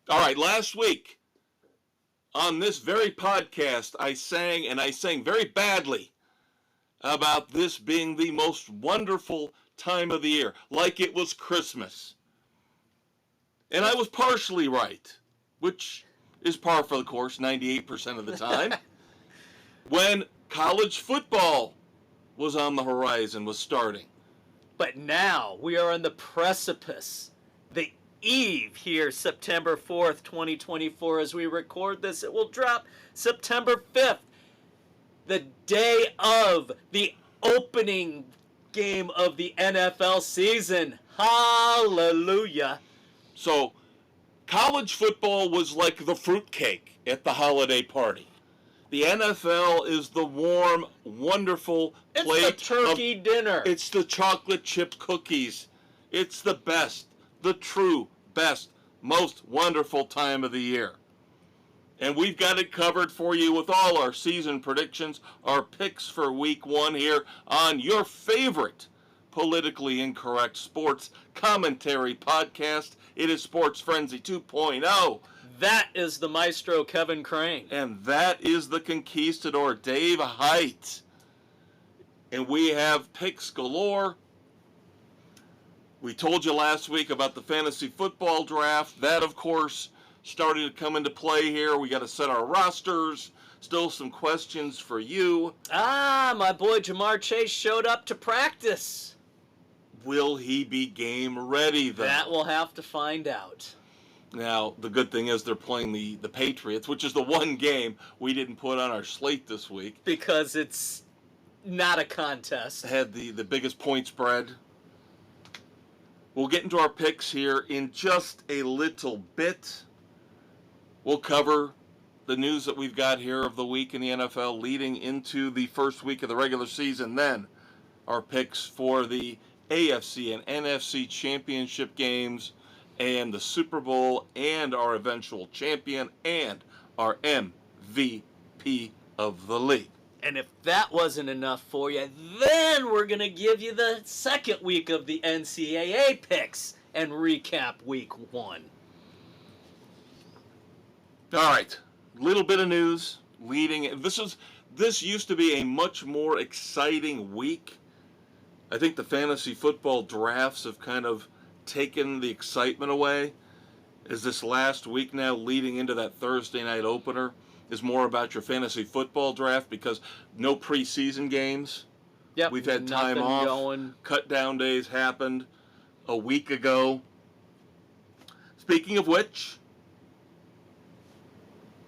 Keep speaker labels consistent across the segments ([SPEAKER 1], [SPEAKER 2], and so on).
[SPEAKER 1] All right, last week on this very podcast, I sang very badly about this being the most wonderful time of the year, like it was Christmas. And I was partially right, which is par for the course 98% of the time, when college football was on the horizon, was starting.
[SPEAKER 2] But now we are on the precipice, the eve here, September 4th, 2024. As we record this, it will drop September 5th, the day of the opening game of the NFL season. Hallelujah.
[SPEAKER 1] So, college football was like the fruitcake at the holiday party. The NFL is the warm, wonderful plate.
[SPEAKER 2] It's the turkey dinner.
[SPEAKER 1] It's the chocolate chip cookies. It's the best, the true best, most wonderful time of the year. And we've got it covered for you with all our season predictions, our picks for week one here on your favorite politically incorrect sports commentary podcast. It is Sports Frenzy 2.0.
[SPEAKER 2] That is the maestro, Kevin Crane.
[SPEAKER 1] And that is the conquistador, Dave Height. And we have picks galore. We told you last week about the fantasy football draft. That, of course, starting to come into play here. We got to set our rosters. Still some questions for you.
[SPEAKER 2] My boy Jamar Chase showed up to practice.
[SPEAKER 1] Will he be game ready, though?
[SPEAKER 2] That we'll have to find out.
[SPEAKER 1] Now, the good thing is they're playing the Patriots, which is the one game we didn't put on our slate this week.
[SPEAKER 2] Because it's not a contest.
[SPEAKER 1] Had the biggest point spread. We'll get into our picks here in just a little bit. We'll cover the news that we've got here of the week in the NFL leading into the first week of the regular season. Then our picks for the AFC and NFC championship games and the Super Bowl and our eventual champion and our MVP of the league.
[SPEAKER 2] And if that wasn't enough for you, then we're going to give you the second week of the NCAA picks and recap week one.
[SPEAKER 1] All right, little bit of news leading. This used to be a much more exciting week. I think the fantasy football drafts have kind of taken the excitement away. As this last week now leading into that Thursday night opener is more about your fantasy football draft because no preseason games.
[SPEAKER 2] Yep,
[SPEAKER 1] we've had time off.
[SPEAKER 2] Going.
[SPEAKER 1] Cut down days happened a week ago. Speaking of which,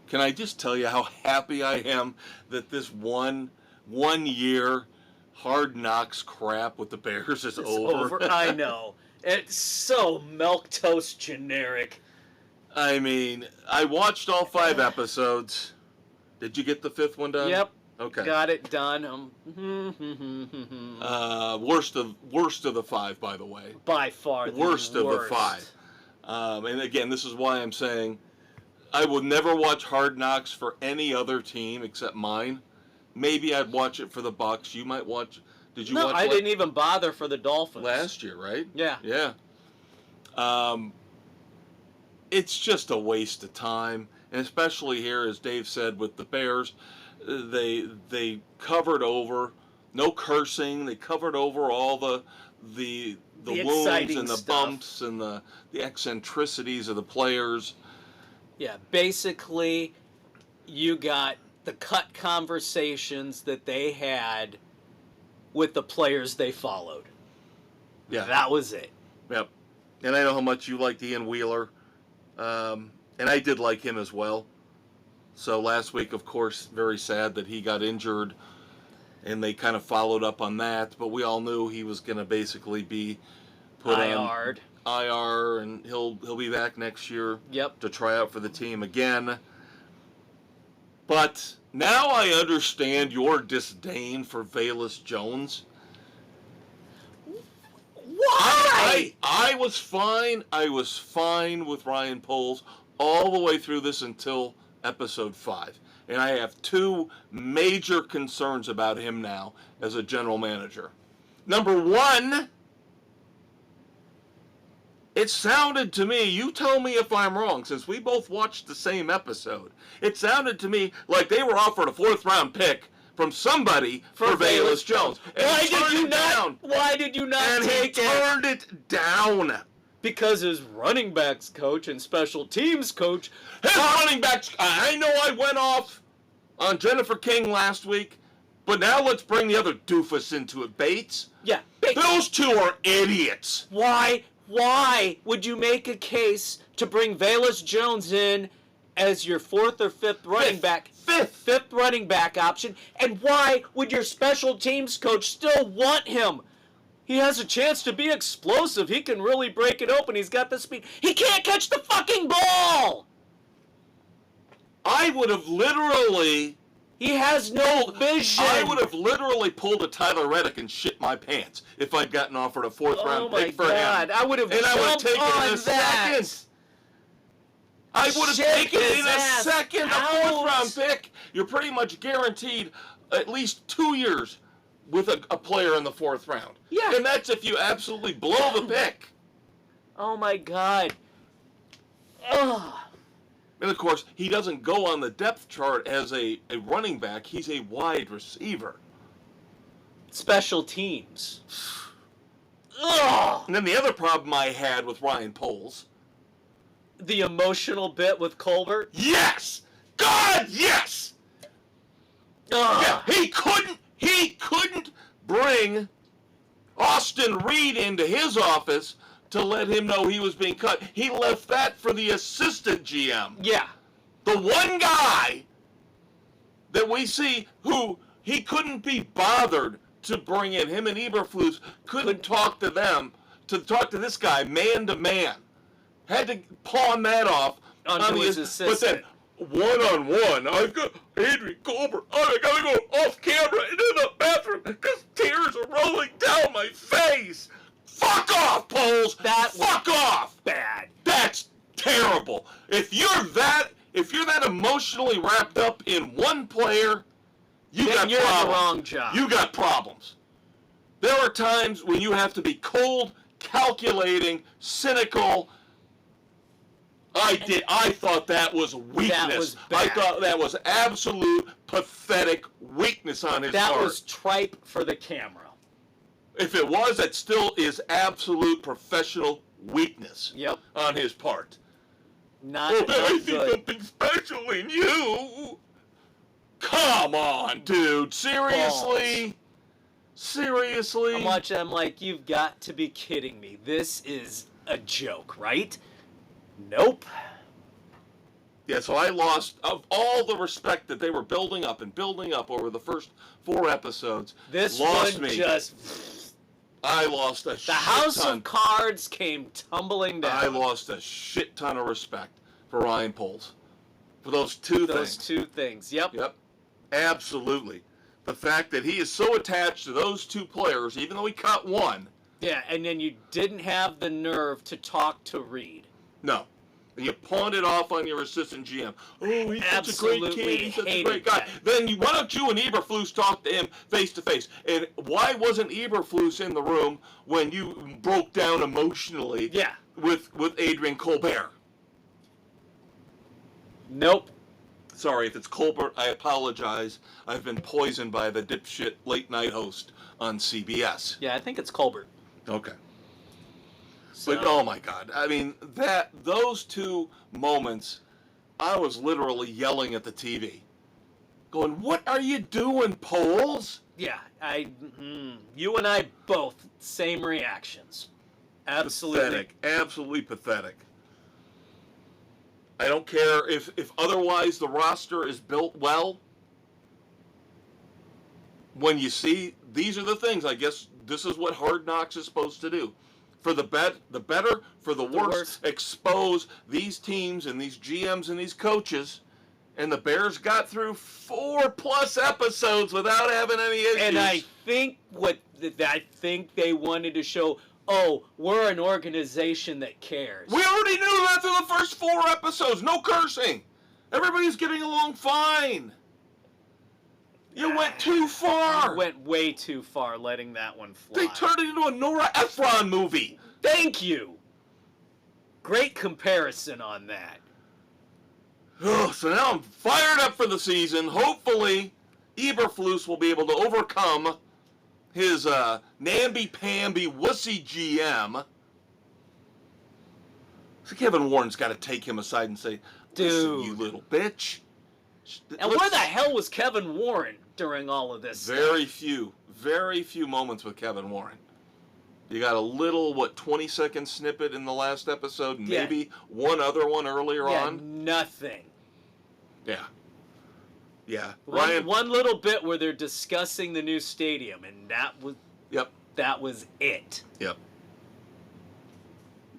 [SPEAKER 1] can I just tell you how happy I am that this one year Hard Knocks crap with the Bears is over?
[SPEAKER 2] I know. It's so milquetoast generic.
[SPEAKER 1] I mean, I watched all 5 episodes. Did you get the 5th one done?
[SPEAKER 2] Yep.
[SPEAKER 1] Okay.
[SPEAKER 2] Got it done.
[SPEAKER 1] Worst of the 5, by the way.
[SPEAKER 2] By far the
[SPEAKER 1] worst of the 5. And again, this is why I'm saying I would never watch Hard Knocks for any other team except mine. Maybe I'd watch it for the Bucs. You might watch. Did you watch?
[SPEAKER 2] No, I didn't even bother for the Dolphins
[SPEAKER 1] last year, right?
[SPEAKER 2] Yeah.
[SPEAKER 1] Yeah. It's just a waste of time, and especially here, as Dave said, with the Bears, they covered over, no cursing. They covered over all the wounds and the bumps and the eccentricities of the players.
[SPEAKER 2] Yeah, basically, you got the cut conversations that they had with the players they followed.
[SPEAKER 1] Yeah.
[SPEAKER 2] That was it.
[SPEAKER 1] Yep. And I know how much you liked Ian Wheeler. And I did like him as well. So last week, of course, very sad that he got injured. And they kind of followed up on that. But we all knew he was going to basically be put on IR. And he'll be back next year to try out for the team again. But now I understand your disdain for Velus Jones.
[SPEAKER 2] Why?
[SPEAKER 1] I was fine. I was fine with Ryan Poles all the way through this until episode 5. And I have 2 major concerns about him now as a general manager. Number 1, It sounded to me, you tell me if I'm wrong, since we both watched the same episode, it sounded to me like they were offered a 4th-round pick from somebody for Velus Jones.
[SPEAKER 2] Why did you not take it?
[SPEAKER 1] And he turned it down.
[SPEAKER 2] Because his running backs coach and special teams coach...
[SPEAKER 1] His running backs... I know I went off on Jennifer King last week, but now let's bring the other doofus into it, Bates.
[SPEAKER 2] Yeah, Bates.
[SPEAKER 1] Those two are idiots.
[SPEAKER 2] Why would you make a case to bring Velus Jones in as your 4th or 5th running back? Fifth running back option. And why would your special teams coach still want him? He has a chance to be explosive. He can really break it open. He's got the speed. He can't catch the fucking ball!
[SPEAKER 1] I would have literally...
[SPEAKER 2] He has no vision.
[SPEAKER 1] I would have literally pulled a Tyler Reddick and shit my pants if I'd gotten offered a 4th-round pick for him.
[SPEAKER 2] Oh, my God. I would have jumped
[SPEAKER 1] taken
[SPEAKER 2] on
[SPEAKER 1] it in a second. I would have taken it in a second. A 4th-round pick. You're pretty much guaranteed at least 2 years with a player in the 4th round.
[SPEAKER 2] Yeah.
[SPEAKER 1] And that's if you absolutely blow the pick.
[SPEAKER 2] Oh, my God. Ugh.
[SPEAKER 1] And, of course, he doesn't go on the depth chart as a running back. He's a wide receiver.
[SPEAKER 2] Special teams. Ugh.
[SPEAKER 1] And then the other problem I had with Ryan Poles.
[SPEAKER 2] The emotional bit with Colbert?
[SPEAKER 1] Yes! God, yes!
[SPEAKER 2] Ugh.
[SPEAKER 1] Yeah, he couldn't bring Austin Reed into his office to let him know he was being cut. He left that for the assistant GM.
[SPEAKER 2] Yeah.
[SPEAKER 1] The one guy that we see who he couldn't be bothered to bring in, him and Eberflus couldn't talk to them, to talk to this guy man to man. Had to pawn that off
[SPEAKER 2] on his assistant.
[SPEAKER 1] But then, one-on-one, I've got Adrian Colbert. I gotta go off camera into the bathroom because tears are rolling down my face. Fuck off, Poles! Fuck off!
[SPEAKER 2] Bad.
[SPEAKER 1] That's terrible. If you're that emotionally wrapped up in one player, you're in the
[SPEAKER 2] wrong job.
[SPEAKER 1] You got problems. There are times when you have to be cold, calculating, cynical. I thought that was weakness.
[SPEAKER 2] That was bad.
[SPEAKER 1] I thought that was absolute pathetic weakness on his part.
[SPEAKER 2] That was tripe for the camera.
[SPEAKER 1] If it was, that still is absolute professional weakness.
[SPEAKER 2] Yep.
[SPEAKER 1] On his part.
[SPEAKER 2] I
[SPEAKER 1] see something special in you. Come on, dude. Seriously? Seriously?
[SPEAKER 2] I'm watching, I'm like, you've got to be kidding me. This is a joke, right? Nope.
[SPEAKER 1] Yeah, so I lost, of all the respect that they were building up over the first 4 episodes,
[SPEAKER 2] this
[SPEAKER 1] lost
[SPEAKER 2] one
[SPEAKER 1] me. I lost a shit ton.
[SPEAKER 2] The house of cards came tumbling down.
[SPEAKER 1] I lost a shit ton of respect for Ryan Poles. For those two things.
[SPEAKER 2] Those 2 things, yep.
[SPEAKER 1] Yep. Absolutely. The fact that he is so attached to those 2 players, even though he caught one.
[SPEAKER 2] Yeah, and then you didn't have the nerve to talk to Reed.
[SPEAKER 1] No. And you pawned it off on your assistant GM. Oh, he's such a great kid. He's such a great guy. Then why don't you and Eberflus talk to him face to face? And why wasn't Eberflus in the room when you broke down emotionally with Adrian Colbert?
[SPEAKER 2] Nope.
[SPEAKER 1] Sorry, if it's Colbert, I apologize. I've been poisoned by the dipshit late night host on CBS.
[SPEAKER 2] Yeah, I think it's Colbert.
[SPEAKER 1] Okay.
[SPEAKER 2] So.
[SPEAKER 1] But oh my God, I mean those 2 moments, I was literally yelling at the TV, going, "What are you doing, Poles?"
[SPEAKER 2] Yeah, you and I both same reactions. Absolutely.
[SPEAKER 1] Pathetic, absolutely pathetic. I don't care if otherwise the roster is built well. When you see, these are the things, I guess this is what Hard Knocks is supposed to do. For the better, for the worse, expose these teams and these GMs and these coaches. And the Bears got through 4+ episodes without having any issues.
[SPEAKER 2] And I think they wanted to show, oh, we're an organization that cares.
[SPEAKER 1] We already knew that through the first 4 episodes. No cursing. Everybody's getting along fine. You went too far.
[SPEAKER 2] You went way too far letting that one fly.
[SPEAKER 1] They turned it into a Nora Ephron movie.
[SPEAKER 2] Thank you. Great comparison on that.
[SPEAKER 1] Oh, so now I'm fired up for the season. Hopefully, Eberflus will be able to overcome his namby-pamby wussy GM. So Kevin Warren's got to take him aside and say, "Listen, you little bitch."
[SPEAKER 2] And where the hell was Kevin Warren during all of this
[SPEAKER 1] Very
[SPEAKER 2] stuff?
[SPEAKER 1] few moments with Kevin Warren. You got a little, 20-second snippet in the last episode, maybe one other one earlier on.
[SPEAKER 2] Nothing.
[SPEAKER 1] Yeah.
[SPEAKER 2] One little bit where they're discussing the new stadium, and that was it.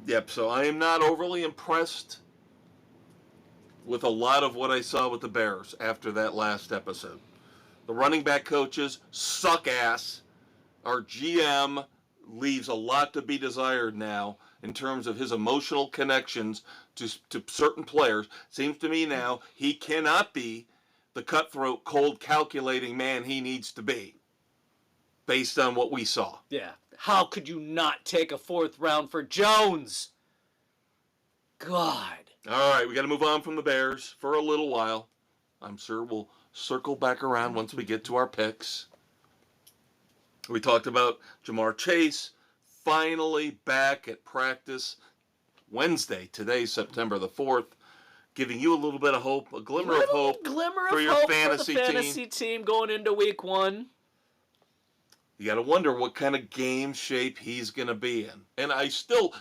[SPEAKER 1] Yep, so I am not overly impressed with a lot of what I saw with the Bears after that last episode. The running back coaches suck ass. Our GM leaves a lot to be desired now in terms of his emotional connections to certain players. Seems to me now he cannot be the cutthroat, cold, calculating man he needs to be based on what we saw.
[SPEAKER 2] Yeah. How could you not take a 4th round for Jones? God.
[SPEAKER 1] All right, we got to move on from the Bears for a little while. I'm sure we'll circle back around once we get to our picks. We talked about Jamar Chase finally back at practice Wednesday. Today, September the 4th, giving you a little bit of hope, a glimmer of hope for your fantasy
[SPEAKER 2] team going into week 1.
[SPEAKER 1] You got to wonder what kind of game shape he's going to be in. And I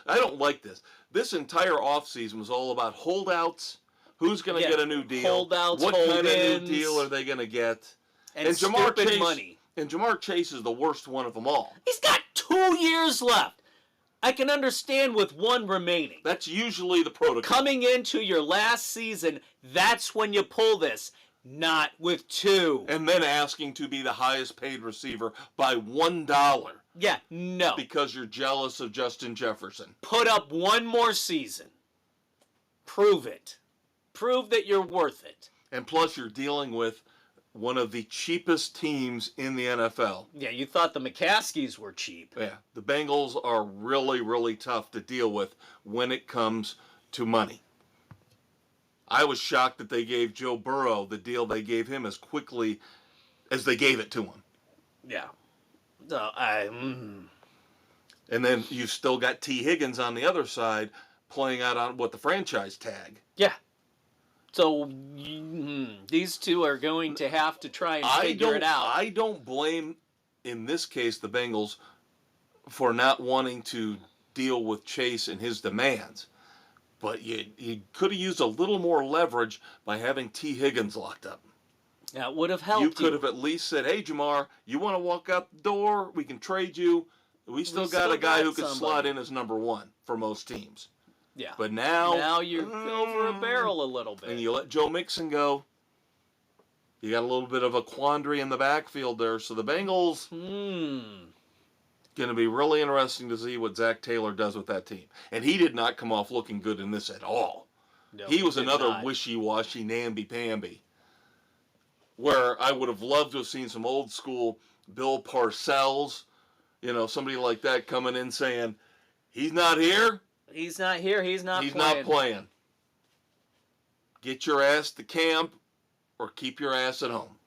[SPEAKER 1] don't like this. This entire offseason was all about holdouts. Who's going to get a new deal?
[SPEAKER 2] Holdouts,
[SPEAKER 1] what kind of new deal are they going to get?
[SPEAKER 2] And Jamar money.
[SPEAKER 1] And Jamar Chase is the worst one of them all.
[SPEAKER 2] He's got 2 years left. I can understand with 1 remaining.
[SPEAKER 1] That's usually the protocol.
[SPEAKER 2] Coming into your last season, that's when you pull this. Not with 2.
[SPEAKER 1] And then asking to be the highest paid receiver by $1.
[SPEAKER 2] Yeah, no.
[SPEAKER 1] Because you're jealous of Justin Jefferson.
[SPEAKER 2] Put up 1 more season. Prove it. Prove that you're worth it.
[SPEAKER 1] And plus you're dealing with one of the cheapest teams in the NFL.
[SPEAKER 2] Yeah, you thought the McCaskies were cheap.
[SPEAKER 1] Yeah, the Bengals are really, really tough to deal with when it comes to money. I was shocked that they gave Joe Burrow the deal they gave him as quickly as they gave it to him.
[SPEAKER 2] Yeah.
[SPEAKER 1] And then you've still got T. Higgins on the other side playing out on the franchise tag.
[SPEAKER 2] Yeah. So these two are going to have to try and figure it out.
[SPEAKER 1] I don't blame, in this case, the Bengals for not wanting to deal with Chase and his demands. But you could have used a little more leverage by having T. Higgins locked up.
[SPEAKER 2] That would have helped.
[SPEAKER 1] You could have at least said, "Hey, Jamar, you want to walk out the door? We can trade you. We still got a guy who could slot in as number 1 for most teams."
[SPEAKER 2] Yeah.
[SPEAKER 1] But now
[SPEAKER 2] you're over a barrel a little bit.
[SPEAKER 1] And you let Joe Mixon go. You got a little bit of a quandary in the backfield there. So the Bengals, going to be really interesting to see what Zach Taylor does with that team. And he did not come off looking good in this at all.
[SPEAKER 2] No,
[SPEAKER 1] he was another wishy-washy, namby-pamby. Where I would have loved to have seen some old school Bill Parcells, somebody like that coming in saying, "He's not here.
[SPEAKER 2] He's not here. He's not
[SPEAKER 1] playing. Get your ass to camp or keep your ass at home."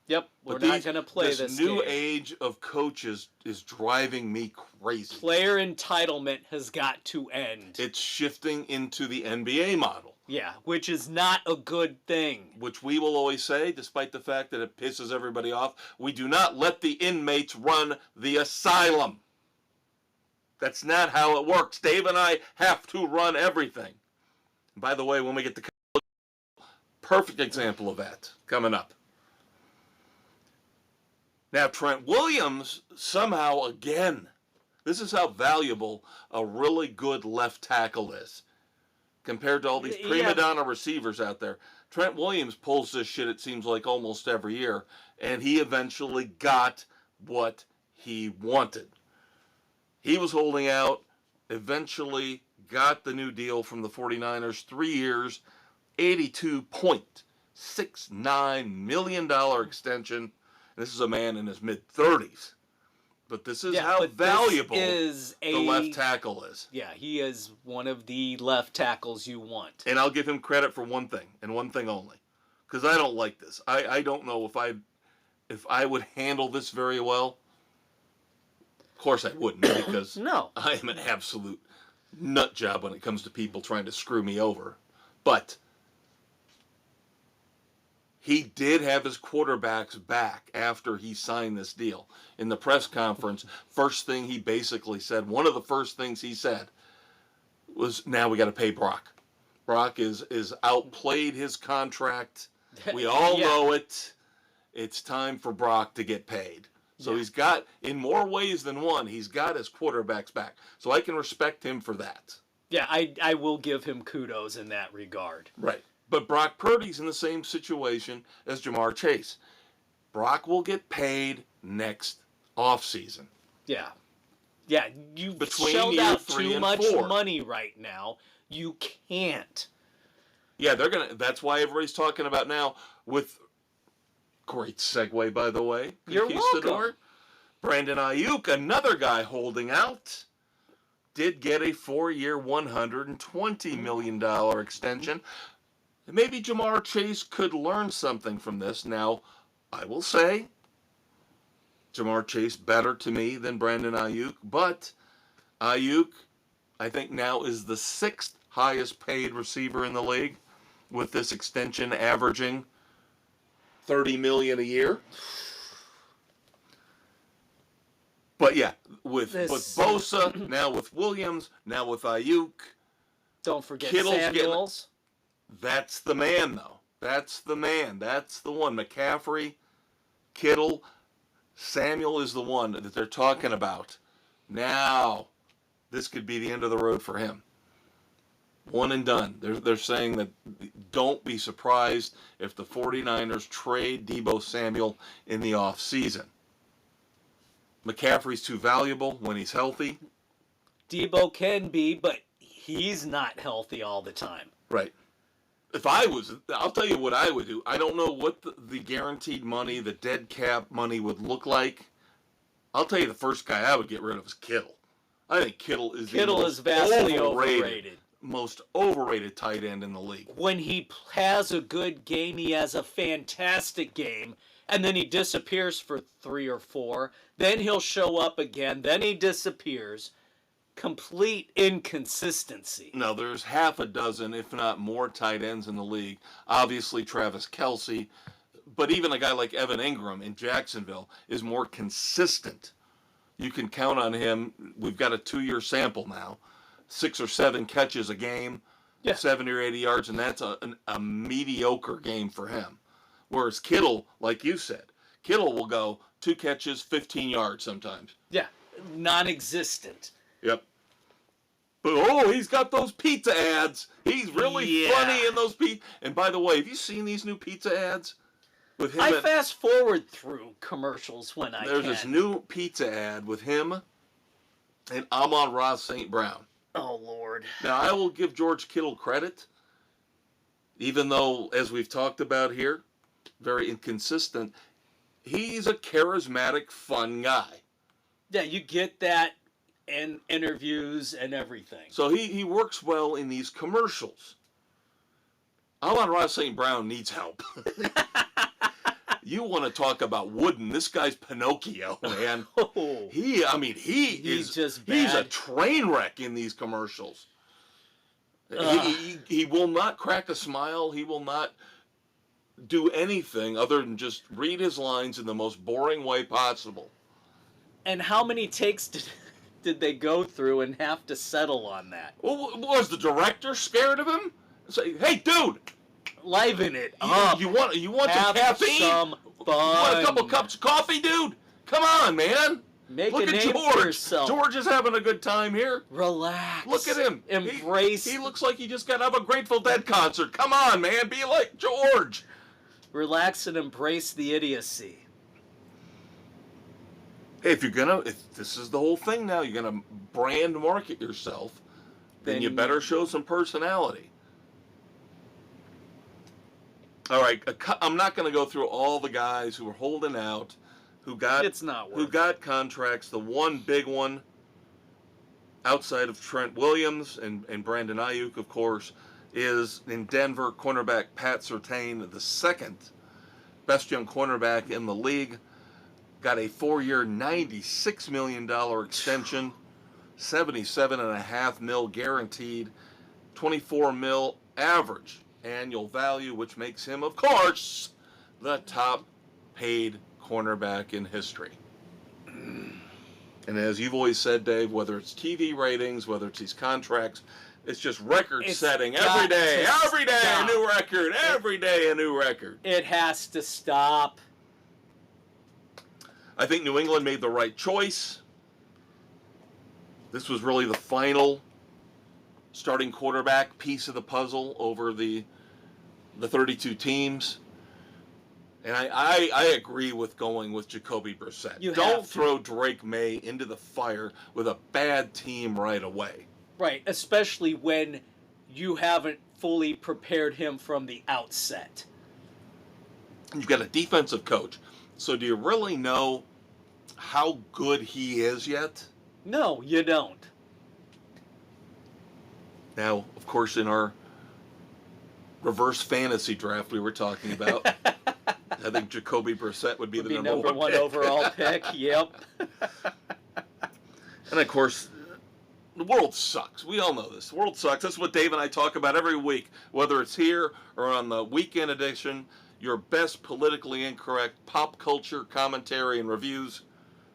[SPEAKER 2] Yep, we're not going to play this
[SPEAKER 1] new
[SPEAKER 2] game.
[SPEAKER 1] age of coaches is driving me crazy.
[SPEAKER 2] Player entitlement has got to end.
[SPEAKER 1] It's shifting into the NBA model.
[SPEAKER 2] Yeah, which is not a good thing.
[SPEAKER 1] Which we will always say, despite the fact that it pisses everybody off, we do not let the inmates run the asylum. That's not how it works. Dave and I have to run everything. And by the way, when we get to perfect example of that coming up. Now, Trent Williams, somehow, again, this is how valuable a really good left tackle is compared to all these prima donna receivers out there. Trent Williams pulls this shit, it seems like, almost every year, and he eventually got what he wanted. He was holding out, eventually got the new deal from the 49ers, 3 years, $82.69 million extension. This is a man in his mid-30s. But this is
[SPEAKER 2] Yeah,
[SPEAKER 1] how
[SPEAKER 2] but
[SPEAKER 1] valuable
[SPEAKER 2] this is
[SPEAKER 1] the left tackle is.
[SPEAKER 2] Yeah, he is one of the left tackles you want.
[SPEAKER 1] And I'll give him credit for one thing, and one thing only. Because I don't like this. I don't know if I would handle this very well. Of course I wouldn't, because
[SPEAKER 2] No.
[SPEAKER 1] I am an absolute nut job when it comes to people trying to screw me over. But he did have his quarterbacks back after he signed this deal. In the press conference, first thing he basically said, one of the first things he said was, now we got to pay Brock. Brock is outplayed his contract. We all know it. It's time for Brock to get paid. So he's got, in more ways than one, he's got his quarterbacks back. So I can respect him for that.
[SPEAKER 2] Yeah, I will give him kudos in that regard.
[SPEAKER 1] Right. But Brock Purdy's in the same situation as Jamar Chase. Brock will get paid next offseason.
[SPEAKER 2] Yeah. Yeah, you've
[SPEAKER 1] Between
[SPEAKER 2] shelled
[SPEAKER 1] year
[SPEAKER 2] out
[SPEAKER 1] 3
[SPEAKER 2] too
[SPEAKER 1] and
[SPEAKER 2] much
[SPEAKER 1] 4.
[SPEAKER 2] money right now. You can't.
[SPEAKER 1] Yeah, that's why everybody's talking about now with, great segue, by the way,
[SPEAKER 2] You're
[SPEAKER 1] Conquistador.
[SPEAKER 2] welcome.
[SPEAKER 1] Brandon Ayuk, another guy holding out, did get a 4-year, $120 million extension. Maybe Jamar Chase could learn something from this. Now, I will say, Jamar Chase better to me than Brandon Ayuk, but Ayuk, I think now is the 6th highest paid receiver in the league, with this extension averaging $30 million a year. But yeah, with Bosa, now with Williams, now with Ayuk.
[SPEAKER 2] Don't forget
[SPEAKER 1] Kittle's
[SPEAKER 2] Samuels.
[SPEAKER 1] That's the man, though. That's the man. That's the one. McCaffrey, Kittle, Samuel is the one that they're talking about. Now, this could be the end of the road for him. One and done. They're saying that don't be surprised if the 49ers trade Deebo Samuel in the offseason. McCaffrey's too valuable when he's healthy.
[SPEAKER 2] Deebo can be, but he's not healthy all the time.
[SPEAKER 1] Right. I'll tell you what I would do. I don't know what the guaranteed money, the dead cap money would look like. I'll tell you the first guy I would get rid of is Kittle. I think Kittle is
[SPEAKER 2] vastly overrated.
[SPEAKER 1] Most overrated tight end in the league.
[SPEAKER 2] When he has a good game, he has a fantastic game, and then he disappears for 3 or 4. Then he'll show up again. Then he disappears. Complete inconsistency.
[SPEAKER 1] No, there's half a dozen, if not more, tight ends in the league. Obviously, Travis Kelce, but even a guy like Evan Ingram in Jacksonville is more consistent. You can count on him. We've got a 2-year sample now. 6 or 7 catches a game, 70 or 80 yards, and that's a mediocre game for him. Whereas Kittle, like you said, Kittle will go 2 catches, 15 yards sometimes.
[SPEAKER 2] Yeah, non-existent.
[SPEAKER 1] Yep. But, he's got those pizza ads. He's really funny in those pizza. And by the way, have you seen these new pizza ads? With him
[SPEAKER 2] I fast forward through commercials when I can.
[SPEAKER 1] There's this new pizza ad with him and Amon-Ra St. Brown.
[SPEAKER 2] Oh, Lord.
[SPEAKER 1] Now, I will give George Kittle credit, even though, as we've talked about here, very inconsistent. He's a charismatic, fun guy.
[SPEAKER 2] Yeah, you get that in interviews and everything.
[SPEAKER 1] So he works well in these commercials. Amon-Ra St. Brown needs help. You want to talk about wooden? This guy's Pinocchio, man. He's a train wreck in these commercials. He will not crack a smile. He will not do anything other than just read his lines in the most boring way possible.
[SPEAKER 2] And how many takes did they go through and have to settle on that?
[SPEAKER 1] Well, was the director scared of him? Say, hey, dude,
[SPEAKER 2] liven it up.
[SPEAKER 1] You want some caffeine?
[SPEAKER 2] Some fun.
[SPEAKER 1] You want a couple cups of coffee, dude? Come on, man.
[SPEAKER 2] Look at George. For yourself.
[SPEAKER 1] George is having a good time here.
[SPEAKER 2] Relax.
[SPEAKER 1] Look at him.
[SPEAKER 2] Embrace.
[SPEAKER 1] He looks like he just got out of a Grateful Dead concert. Come on, man. Be like George.
[SPEAKER 2] Relax and embrace the idiocy.
[SPEAKER 1] Hey, if this is the whole thing now, you're gonna brand market yourself, then you better show some personality. All right, I'm not going to go through all the guys who are holding out,
[SPEAKER 2] It's not worth
[SPEAKER 1] who got contracts. The one big one outside of Trent Williams and Brandon Ayuk, of course, is in Denver, cornerback Pat Surtain, the second best young cornerback in the league. Got a 4-year, $96 million extension, $77.5 million guaranteed, $24 million average annual value, which makes him, of course, the top paid cornerback in history. And as you've always said, Dave, whether it's TV ratings, whether it's these contracts, it's just record-setting every day. Every day a new record. Every day a new record.
[SPEAKER 2] It has to stop.
[SPEAKER 1] I think New England made the right choice. This was really the final starting quarterback piece of the puzzle over the 32 teams. And I agree with going with Jacoby Brissett. Don't throw Drake May into the fire with a bad team right away.
[SPEAKER 2] Right, especially when you haven't fully prepared him from the outset.
[SPEAKER 1] You've got a defensive coach. So do you really know how good he is yet?
[SPEAKER 2] No, you don't.
[SPEAKER 1] Now, of course, in our reverse fantasy draft we were talking about, I think Jacoby Brissett would be the number one
[SPEAKER 2] overall pick. Yep.
[SPEAKER 1] And of course, the world sucks. We all know this. The world sucks. That's what Dave and I talk about every week, whether it's here or on the weekend edition. Your best politically incorrect pop culture commentary and reviews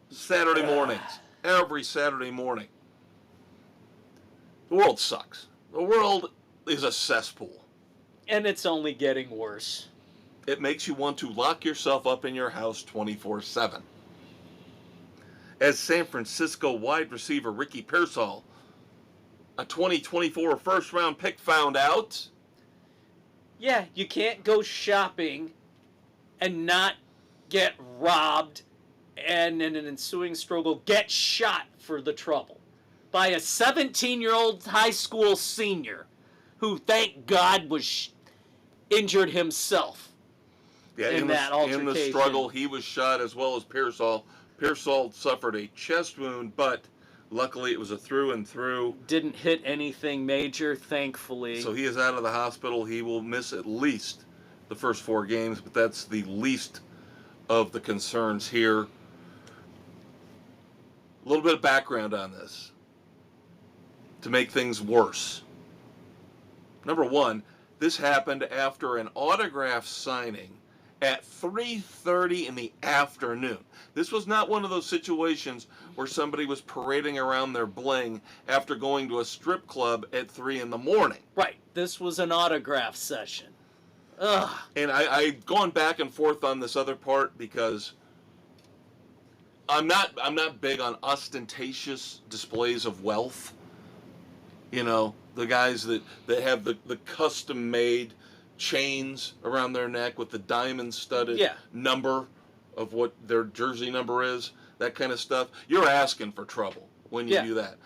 [SPEAKER 1] Saturday mornings. Every Saturday morning. The world sucks. The world is a cesspool.
[SPEAKER 2] And it's only getting worse.
[SPEAKER 1] It makes you want to lock yourself up in your house 24/7. As San Francisco wide receiver Ricky Pearsall, a 2024 first-round pick, found out.
[SPEAKER 2] Yeah, you can't go shopping and not get robbed and in an ensuing struggle get shot for the trouble by a 17-year-old high school senior who, thank God, was injured himself.
[SPEAKER 1] Yeah,
[SPEAKER 2] in that altercation.
[SPEAKER 1] In the struggle, he was shot as well as Pearsall. Pearsall suffered a chest wound, but luckily it was a through and through.
[SPEAKER 2] Didn't hit anything major, thankfully.
[SPEAKER 1] So he is out of the hospital. He will miss at least the first 4 games, but that's the least of the concerns here. A little bit of background on this to make things worse. Number one, this happened after an autograph signing at 3:30 in the afternoon. This was not one of those situations where somebody was parading around their bling after going to a strip club at 3 in the morning.
[SPEAKER 2] Right. This was an autograph session. Ugh.
[SPEAKER 1] And I've gone back and forth on this other part because I'm not big on ostentatious displays of wealth. You know, the guys that have the custom-made chains around their neck with the diamond-studded number of what their jersey number is, that kind of stuff. You're asking for trouble when you do that.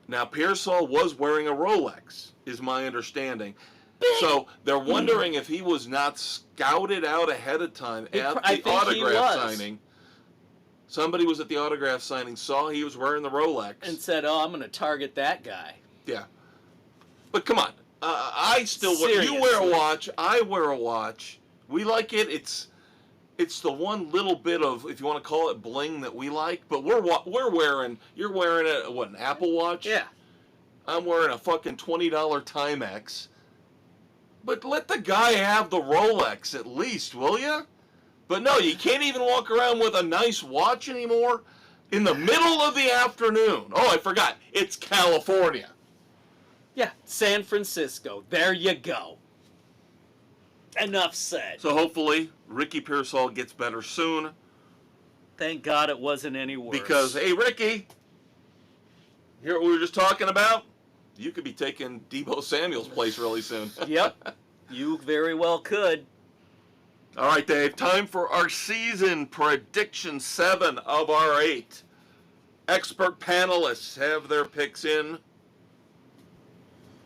[SPEAKER 1] Now, Pearsall was wearing a Rolex, is my understanding. So they're wondering if he was not scouted out ahead of time at the autograph signing. Somebody was at the autograph signing, saw he was wearing the Rolex.
[SPEAKER 2] And said, oh, I'm going to target that guy.
[SPEAKER 1] Yeah. But come on. I still
[SPEAKER 2] Seriously.
[SPEAKER 1] You wear a watch. I wear a watch. We like it. It's the one little bit of, if you want to call it bling, that we like. But we're wearing. You're wearing an Apple Watch.
[SPEAKER 2] Yeah.
[SPEAKER 1] I'm wearing a fucking $20 Timex. But let the guy have the Rolex at least, will you? But no, you can't even walk around with a nice watch anymore in the middle of the afternoon. Oh, I forgot. It's California.
[SPEAKER 2] Yeah, San Francisco. There you go. Enough said.
[SPEAKER 1] So hopefully Ricky Pearsall gets better soon.
[SPEAKER 2] Thank God it wasn't any worse.
[SPEAKER 1] Because, hey, Ricky, hear what we were just talking about? You could be taking Deebo Samuel's place really soon.
[SPEAKER 2] Yep, you very well could.
[SPEAKER 1] All right, Dave, time for our season prediction. 7 of our 8 expert panelists have their picks in.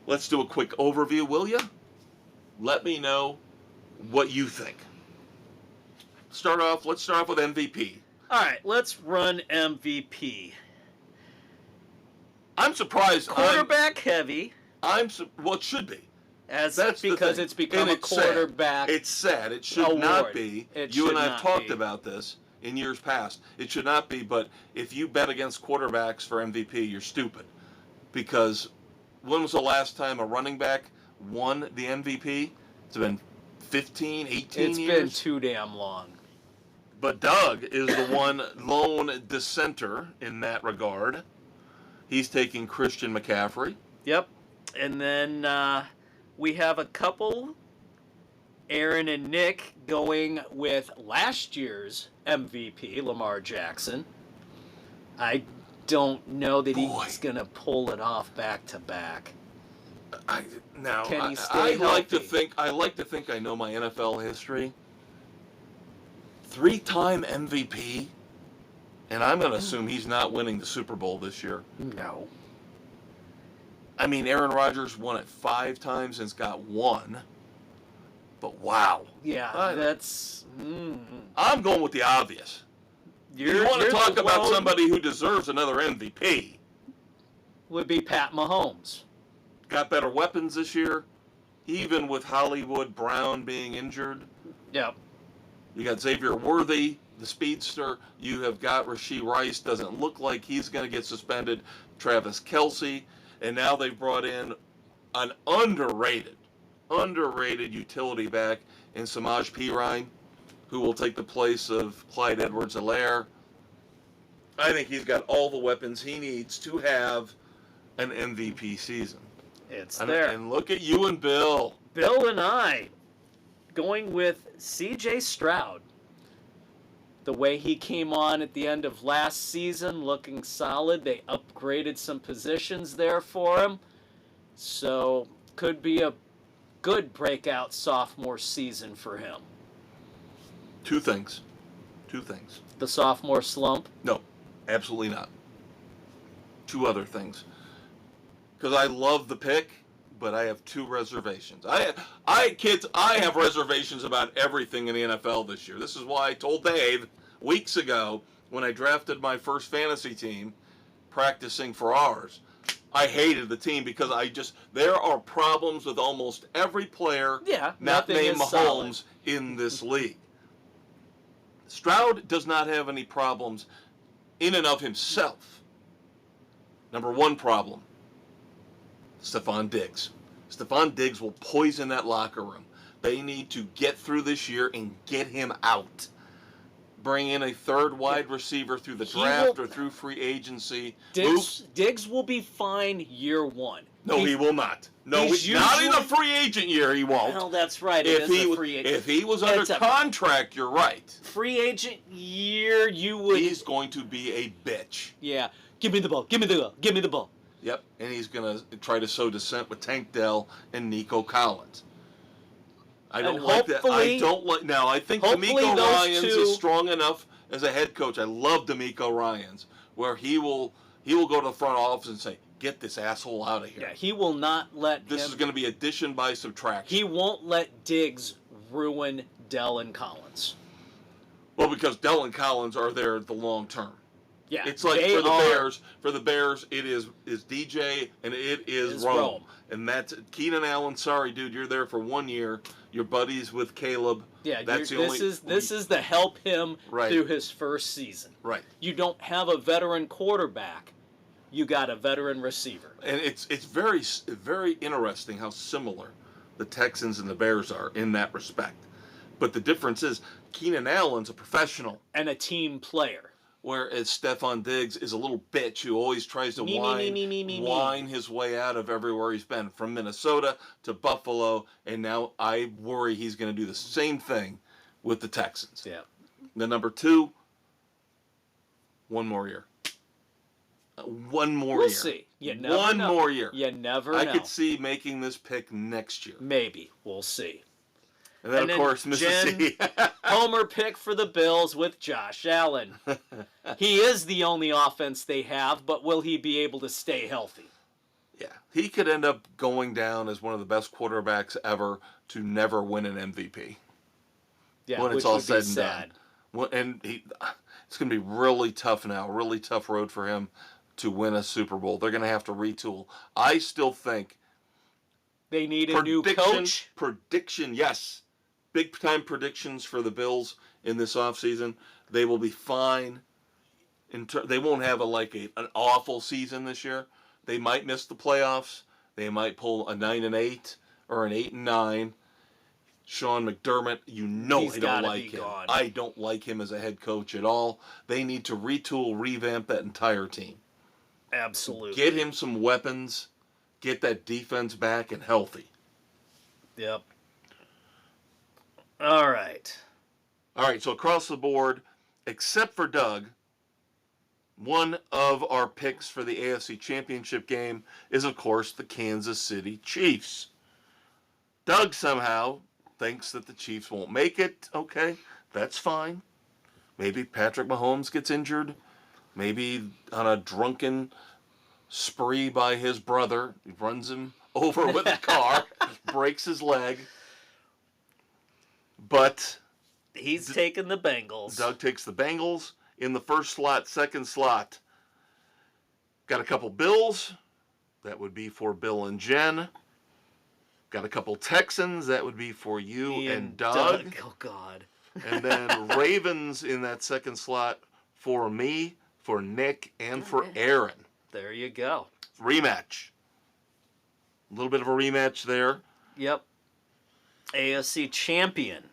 [SPEAKER 1] Let's do a quick overview, will you? Let me know what you think. Let's start off with MVP.
[SPEAKER 2] All right, let's run MVP.
[SPEAKER 1] I'm surprised.
[SPEAKER 2] Quarterback heavy.
[SPEAKER 1] Well, it should be.
[SPEAKER 2] That's because it's become a quarterback.
[SPEAKER 1] It's sad. It should
[SPEAKER 2] award.
[SPEAKER 1] Not be. You and I have talked
[SPEAKER 2] be.
[SPEAKER 1] about this in years past. It should not be, but if you bet against quarterbacks for MVP, you're stupid. Because when was the last time a running back won the MVP? It's been 15, 18 years.
[SPEAKER 2] It's been too damn long.
[SPEAKER 1] But Doug is the one lone dissenter in that regard. He's taking Christian McCaffrey.
[SPEAKER 2] Yep. And then we have a couple, Aaron and Nick, going with last year's MVP, Lamar Jackson. I don't know that he's going to pull it off back to back. Can he stay healthy?
[SPEAKER 1] I like to think I know my NFL history. 3-time MVP, and I'm going to assume he's not winning the Super Bowl this year.
[SPEAKER 2] No.
[SPEAKER 1] I mean, Aaron Rodgers won it 5 times and's got 1. But wow.
[SPEAKER 2] Yeah, that's...
[SPEAKER 1] I'm going with the obvious. You want to talk about somebody who deserves another MVP.
[SPEAKER 2] Would be Pat Mahomes.
[SPEAKER 1] Got better weapons this year, even with Hollywood Brown being injured.
[SPEAKER 2] Yep.
[SPEAKER 1] You got Xavier Worthy, the speedster. You have got Rashee Rice. Doesn't look like he's going to get suspended. Travis Kelce. And now they've brought in an underrated utility back in Samaj P. who will take the place of Clyde Edwards-Helaire. I think he's got all the weapons he needs to have an MVP season.
[SPEAKER 2] It's there.
[SPEAKER 1] And look at you and Bill.
[SPEAKER 2] Bill and I going with C.J. Stroud. The way he came on at the end of last season, looking solid. They upgraded some positions there for him. So, could be a good breakout sophomore season for him.
[SPEAKER 1] Two things.
[SPEAKER 2] The sophomore slump?
[SPEAKER 1] No, absolutely not. 2 other things. Because I love the pick, but I have 2 reservations. Kids, I have reservations about everything in the NFL this year. This is why I told Dave weeks ago when I drafted my first fantasy team, practicing for ours. I hated the team because there are problems with almost every player not named Mahomes in this league. Stroud does not have any problems in and of himself. Number 1 problem, Stephon Diggs. Stephon Diggs will poison that locker room. They need to get through this year and get him out. Bring in a 3rd wide receiver through the draft or through free agency.
[SPEAKER 2] Diggs will be fine year 1.
[SPEAKER 1] No, he will not. No, not in the free agent year he won't.
[SPEAKER 2] Well, that's right.
[SPEAKER 1] If he was under contract, you're right.
[SPEAKER 2] Free agent year, you would...
[SPEAKER 1] He's going to be a bitch.
[SPEAKER 2] Yeah. Give me the ball. Give me the ball.
[SPEAKER 1] Yep, and he's going to try to sow dissent with Tank Dell and Nico Collins. I don't like that. Now, I think DeMeco Ryans is strong enough as a head coach. I love DeMeco Ryans, where he will go to the front office and say, get this asshole out of here.
[SPEAKER 2] Yeah, he will not let
[SPEAKER 1] This is going to be addition by subtraction.
[SPEAKER 2] He won't let Diggs ruin Dell and Collins.
[SPEAKER 1] Well, because Dell and Collins are there the long term.
[SPEAKER 2] Yeah,
[SPEAKER 1] it's like for the Bears, it is DJ and it is Rome. And that's Keenan Allen. Sorry, dude, you're there for 1 year. Your buddies with Caleb.
[SPEAKER 2] Yeah, this is to help him through his first season.
[SPEAKER 1] Right.
[SPEAKER 2] You don't have a veteran quarterback. You got a veteran receiver.
[SPEAKER 1] And it's very, very interesting how similar the Texans and the Bears are in that respect. But the difference is Keenan Allen's a professional
[SPEAKER 2] and a team player.
[SPEAKER 1] Whereas Stephon Diggs is a little bitch who always tries to whine his way out of everywhere he's been, from Minnesota to Buffalo, and now I worry he's going to do the same thing with the Texans.
[SPEAKER 2] Yeah.
[SPEAKER 1] The number 2, 1 more year. 1 more year.
[SPEAKER 2] We'll see. You never know.
[SPEAKER 1] 1 more year.
[SPEAKER 2] You never know.
[SPEAKER 1] I could see making this pick next year.
[SPEAKER 2] Maybe. We'll see.
[SPEAKER 1] And then, of course, Mississippi.
[SPEAKER 2] Homer pick for the Bills with Josh Allen. He is the only offense they have, but will he be able to stay healthy?
[SPEAKER 1] Yeah. He could end up going down as one of the best quarterbacks ever to never win an MVP.
[SPEAKER 2] Yeah,
[SPEAKER 1] when it's all said and done. And It's going to be really tough now, really tough road for him to win a Super Bowl. They're going to have to retool. I still think
[SPEAKER 2] they need a new coach.
[SPEAKER 1] Prediction, yes. Big time predictions for the Bills in this offseason. They will be fine. They won't have an awful season this year. They might miss the playoffs. They might pull a 9-8 or an 8-9. Sean McDermott, I don't like him.
[SPEAKER 2] Gone.
[SPEAKER 1] I don't like him as a head coach at all. They need to retool, revamp that entire team.
[SPEAKER 2] Absolutely.
[SPEAKER 1] Get him some weapons. Get that defense back and healthy.
[SPEAKER 2] Yep. All right,
[SPEAKER 1] so across the board, except for Doug, one of our picks for the AFC Championship game is, of course, the Kansas City Chiefs. Doug somehow thinks that the Chiefs won't make it. Okay, that's fine. Maybe Patrick Mahomes gets injured. Maybe on a drunken spree by his brother, he runs him over with a car, breaks his leg. But
[SPEAKER 2] he's taking the Bengals.
[SPEAKER 1] Doug takes the Bengals in the first slot, second slot. Got a couple Bills. That would be for Bill and Jen. Got a couple Texans. That would be for you and Doug.
[SPEAKER 2] Oh, God.
[SPEAKER 1] And then Ravens in that second slot for me, for Nick, and for Aaron.
[SPEAKER 2] There you go.
[SPEAKER 1] Rematch. A little bit of a rematch there.
[SPEAKER 2] Yep. AFC champion.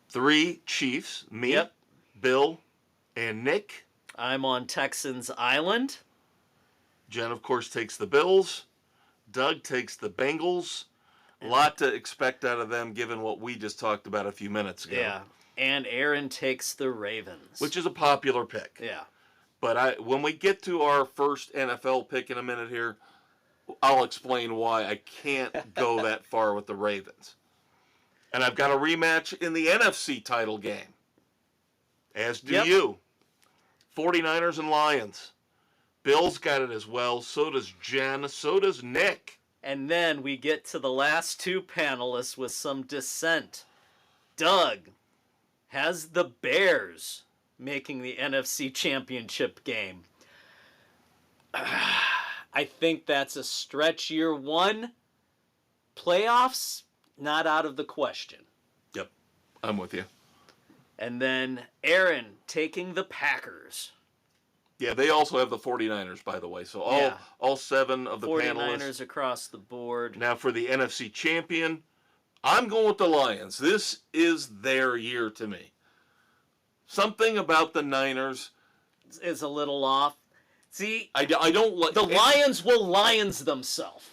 [SPEAKER 1] 3 Chiefs, me,
[SPEAKER 2] Yep.
[SPEAKER 1] Bill, and Nick.
[SPEAKER 2] I'm on Texans Island.
[SPEAKER 1] Jen, of course, takes the Bills. Doug takes the Bengals. A lot to expect out of them given what we just talked about a few minutes ago.
[SPEAKER 2] Yeah. And Aaron takes the Ravens.
[SPEAKER 1] Which is a popular pick.
[SPEAKER 2] Yeah.
[SPEAKER 1] But when we get to our first NFL pick in a minute here, I'll explain why I can't go that far with the Ravens. And I've got a rematch in the NFC title game. As do you. 49ers and Lions. Bill's got it as well. So does Jen. So does Nick.
[SPEAKER 2] And then we get to the last 2 panelists with some dissent. Doug has the Bears making the NFC Championship game. I think that's a stretch. Year 1. Playoffs, not out of the question.
[SPEAKER 1] Yep, I'm with you.
[SPEAKER 2] And then Aaron taking the Packers.
[SPEAKER 1] Yeah, they also have the 49ers, by the way. So all 7 of the
[SPEAKER 2] 49ers
[SPEAKER 1] panelists.
[SPEAKER 2] across the board.
[SPEAKER 1] Now for the NFC champion, I'm going with the Lions. This is their year to me. Something about the Niners
[SPEAKER 2] is a little off. See,
[SPEAKER 1] I don't like...
[SPEAKER 2] The Lions will Lions themselves.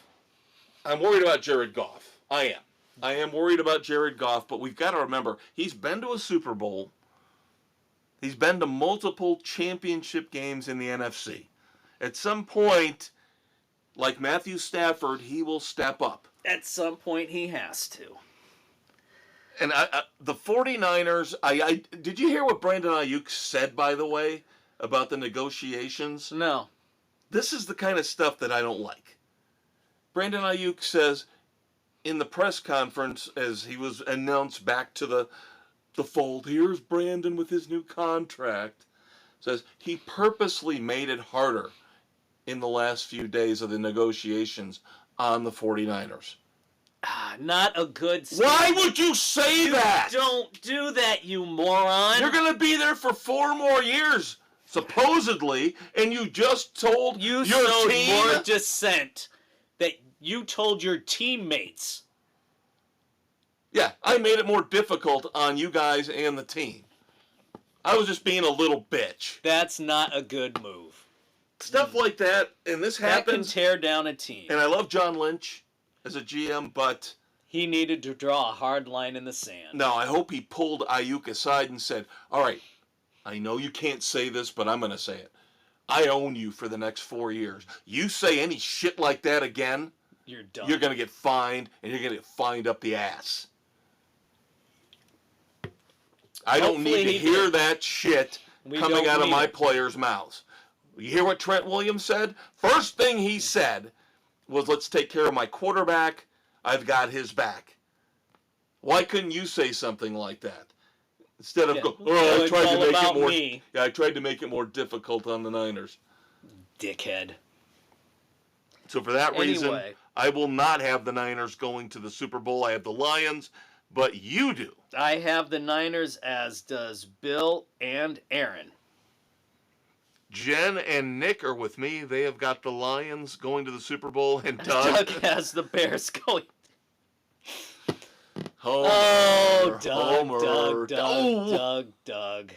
[SPEAKER 1] I'm worried about Jared Goff. I am worried about Jared Goff, but we've got to remember, he's been to a Super Bowl. He's been to multiple championship games in the NFC. At some point, like Matthew Stafford, he will step up.
[SPEAKER 2] At some point, he has to.
[SPEAKER 1] And the 49ers, did you hear what Brandon Ayuk said, by the way, about the negotiations?
[SPEAKER 2] No.
[SPEAKER 1] This is the kind of stuff that I don't like. Brandon Ayuk says in the press conference, as he was announced back to the fold, here's Brandon with his new contract, says he purposely made it harder in the last few days of the negotiations on the 49ers.
[SPEAKER 2] Not a good
[SPEAKER 1] Why would you say that?
[SPEAKER 2] Don't do that, you moron.
[SPEAKER 1] You're going to be there for 4 more years, supposedly, and you just told your team...
[SPEAKER 2] more dissent that you told your teammates.
[SPEAKER 1] Yeah, I made it more difficult on you guys and the team. I was just being a little bitch.
[SPEAKER 2] That's not a good move.
[SPEAKER 1] Stuff like that, and this happens.
[SPEAKER 2] That can tear down a team.
[SPEAKER 1] And I love John Lynch as a GM, but...
[SPEAKER 2] he needed to draw a hard line in the sand.
[SPEAKER 1] No, I hope he pulled Ayuk aside and said, all right, I know you can't say this, but I'm going to say it. I own you for the next 4 years. You say any shit like that again,
[SPEAKER 2] you're done.
[SPEAKER 1] You're going to get fined, and you're going to get fined up the ass. I don't need to hear that shit coming out of my players' mouths. You hear what Trent Williams said? First thing he said was, let's take care of my quarterback. I've got his back. Why couldn't you say something like that? Instead of
[SPEAKER 2] Yeah.
[SPEAKER 1] go,
[SPEAKER 2] Well,
[SPEAKER 1] I
[SPEAKER 2] it's
[SPEAKER 1] tried to
[SPEAKER 2] all
[SPEAKER 1] make it
[SPEAKER 2] about
[SPEAKER 1] more.
[SPEAKER 2] me.
[SPEAKER 1] Yeah, I tried to make it more difficult on the Niners.
[SPEAKER 2] Dickhead.
[SPEAKER 1] So for that reason,
[SPEAKER 2] Anyway.
[SPEAKER 1] I will not have the Niners going to the Super Bowl. I have the Lions, but you do.
[SPEAKER 2] I have the Niners, as does Bill and Aaron.
[SPEAKER 1] Jen and Nick are with me. They have got the Lions going to the Super Bowl, and Doug,
[SPEAKER 2] Doug has the Bears going.
[SPEAKER 1] Homer,
[SPEAKER 2] Oh, Doug,
[SPEAKER 1] Homer.
[SPEAKER 2] Doug.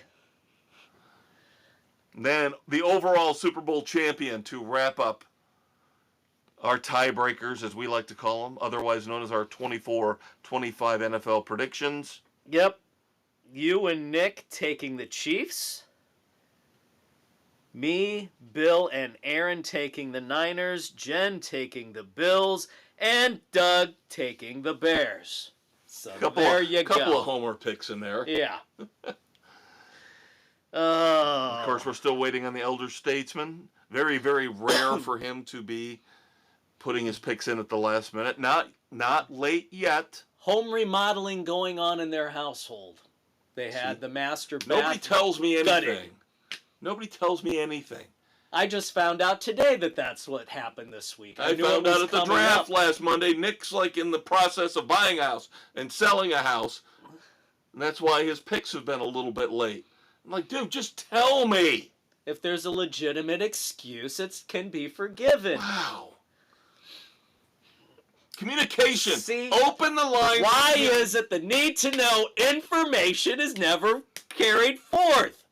[SPEAKER 1] Then the overall Super Bowl champion to wrap up our tiebreakers, as we like to call them, otherwise known as our 24-25 NFL predictions.
[SPEAKER 2] Yep. You and Nick taking the Chiefs. Me, Bill, and Aaron taking the Niners. Jen taking the Bills. And Doug taking the Bears. So there you go.
[SPEAKER 1] Couple of Homer picks in there.
[SPEAKER 2] Yeah.
[SPEAKER 1] Of course, we're still waiting on the elder statesman. Very, very rare for him to be putting his picks in at the last minute. Not late yet.
[SPEAKER 2] Home remodeling going on in their household. They had the master bath.
[SPEAKER 1] Nobody tells me anything.
[SPEAKER 2] gutted.
[SPEAKER 1] Nobody tells me anything.
[SPEAKER 2] I just found out today that that's what happened this week.
[SPEAKER 1] I
[SPEAKER 2] knew
[SPEAKER 1] found
[SPEAKER 2] it was
[SPEAKER 1] out at the
[SPEAKER 2] coming
[SPEAKER 1] draft
[SPEAKER 2] up.
[SPEAKER 1] last Monday. Nick's like in the process of buying a house and selling a house. And that's why his picks have been a little bit late. I'm like, dude, just tell me.
[SPEAKER 2] If there's a legitimate excuse, it can be forgiven.
[SPEAKER 1] Wow. Communication.
[SPEAKER 2] See?
[SPEAKER 1] Open the line.
[SPEAKER 2] Why is it the need to know information is never carried forth?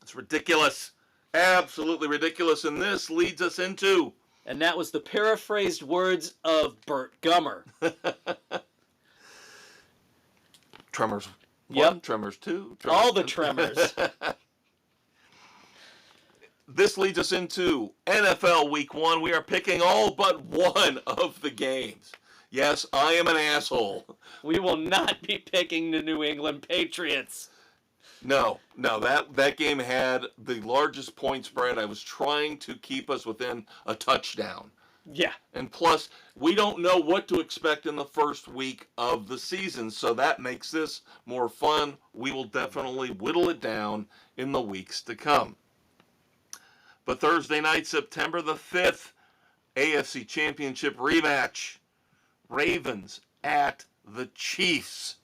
[SPEAKER 1] It's ridiculous. Absolutely ridiculous. And this leads us into...
[SPEAKER 2] And that was the paraphrased words of Burt Gummer.
[SPEAKER 1] Tremors 1,
[SPEAKER 2] Yep.
[SPEAKER 1] Tremors 2.
[SPEAKER 2] All the tremors.
[SPEAKER 1] This leads us into NFL Week 1. We are picking all but one of the games. Yes, I am an asshole.
[SPEAKER 2] We will not be picking the New England Patriots.
[SPEAKER 1] No, that game had the largest point spread. I was trying to keep us within a touchdown.
[SPEAKER 2] Yeah.
[SPEAKER 1] And plus, we don't know what to expect in the first week of the season, so that makes this more fun. We will definitely whittle it down in the weeks to come. But Thursday night, September the 5th, AFC Championship rematch. Ravens at the Chiefs.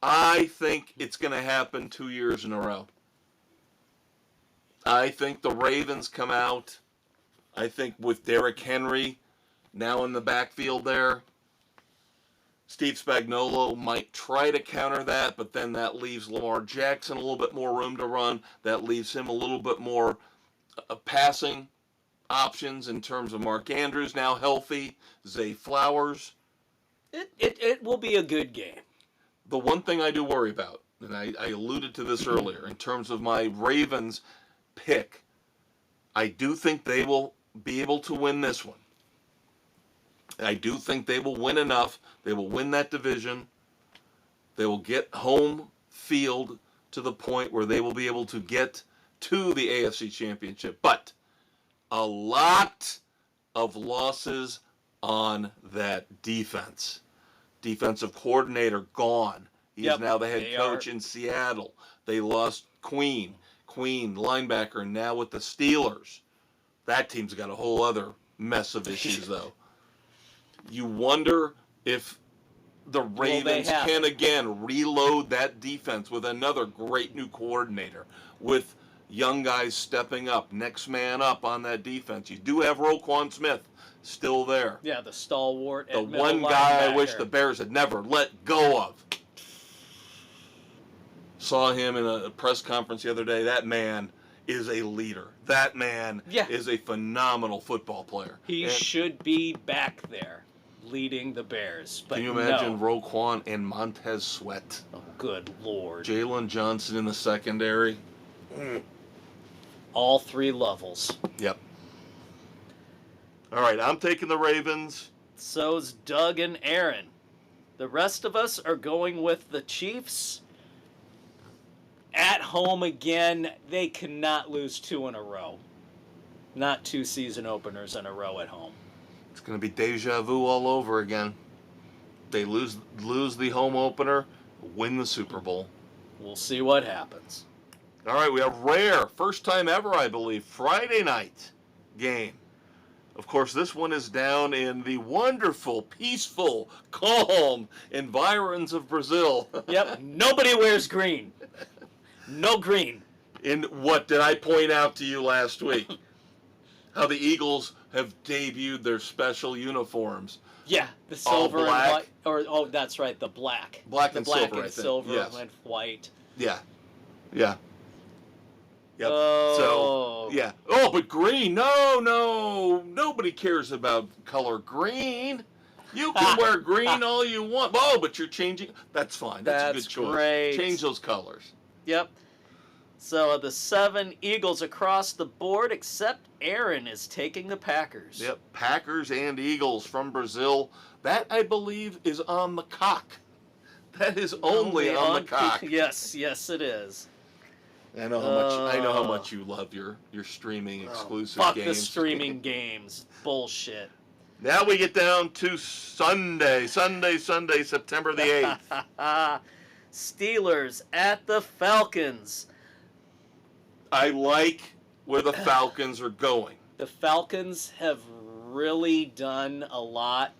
[SPEAKER 1] I think it's going to happen 2 years in a row. I think the Ravens come out. I think with Derrick Henry now in the backfield there, Steve Spagnuolo might try to counter that, but then that leaves Lamar Jackson a little bit more room to run. That leaves him a little bit more passing options in terms of Mark Andrews now healthy, Zay Flowers.
[SPEAKER 2] It will be a good game.
[SPEAKER 1] The one thing I do worry about, and I alluded to this earlier, in terms of my Ravens pick, I do think they will be able to win this one. I do think they will win enough. They will win that division. They will get home field to the point where they will be able to get to the AFC Championship. But a lot of losses on that defense. Defensive coordinator gone. He is now the head coach in Seattle. They lost Queen, linebacker, and now with the Steelers. That team's got a whole other mess of issues, though. You wonder if the Ravens can again reload that defense with another great new coordinator, with young guys stepping up, next man up on that defense. You do have Roquan Smith still there.
[SPEAKER 2] Yeah, the stalwart.
[SPEAKER 1] The one guy I wish the Bears had never let go of. Saw him in a press conference the other day. That man is a leader. That man is a phenomenal football player.
[SPEAKER 2] He should be back there leading the Bears. But
[SPEAKER 1] can you imagine Roquan and Montez Sweat?
[SPEAKER 2] Oh, good Lord.
[SPEAKER 1] Jalen Johnson in the secondary.
[SPEAKER 2] All three levels.
[SPEAKER 1] Yep. All right, I'm taking the Ravens.
[SPEAKER 2] So's Doug and Aaron. The rest of us are going with the Chiefs. At home again, they cannot lose 2 in a row. Not 2 season openers in a row at home.
[SPEAKER 1] It's going to be deja vu all over again. They lose the home opener, win the Super Bowl.
[SPEAKER 2] We'll see what happens.
[SPEAKER 1] All right, we have rare, first time ever, I believe, Friday night game. Of course, this one is down in the wonderful, peaceful, calm environs of Brazil.
[SPEAKER 2] Yep, nobody wears green. No green.
[SPEAKER 1] And what did I point out to you last week? How the Eagles have debuted their special uniforms.
[SPEAKER 2] Yeah, the silver and
[SPEAKER 1] black.
[SPEAKER 2] white. Or that's right, the black.
[SPEAKER 1] Black
[SPEAKER 2] the
[SPEAKER 1] and
[SPEAKER 2] black
[SPEAKER 1] silver,
[SPEAKER 2] and
[SPEAKER 1] I think.
[SPEAKER 2] silver
[SPEAKER 1] Yes.
[SPEAKER 2] and white.
[SPEAKER 1] Yeah. Yeah. Yep.
[SPEAKER 2] Oh.
[SPEAKER 1] So, yeah. Oh, but green. No. Nobody cares about color green. You can wear green all you want. Oh, but you're changing. That's fine. That's a good choice.
[SPEAKER 2] Great.
[SPEAKER 1] Change those colors.
[SPEAKER 2] Yep. So the 7 Eagles across the board, except Aaron is taking the Packers.
[SPEAKER 1] Yep. Packers and Eagles from Brazil. That, I believe, is on the cock. That is only on the cock.
[SPEAKER 2] Yes, it is.
[SPEAKER 1] I know how much you love your streaming exclusive
[SPEAKER 2] Fuck
[SPEAKER 1] games.
[SPEAKER 2] the streaming games. Bullshit.
[SPEAKER 1] Now we get down to Sunday, September the 8th.
[SPEAKER 2] Steelers at the Falcons.
[SPEAKER 1] I like where the Falcons are going.
[SPEAKER 2] The Falcons have really done a lot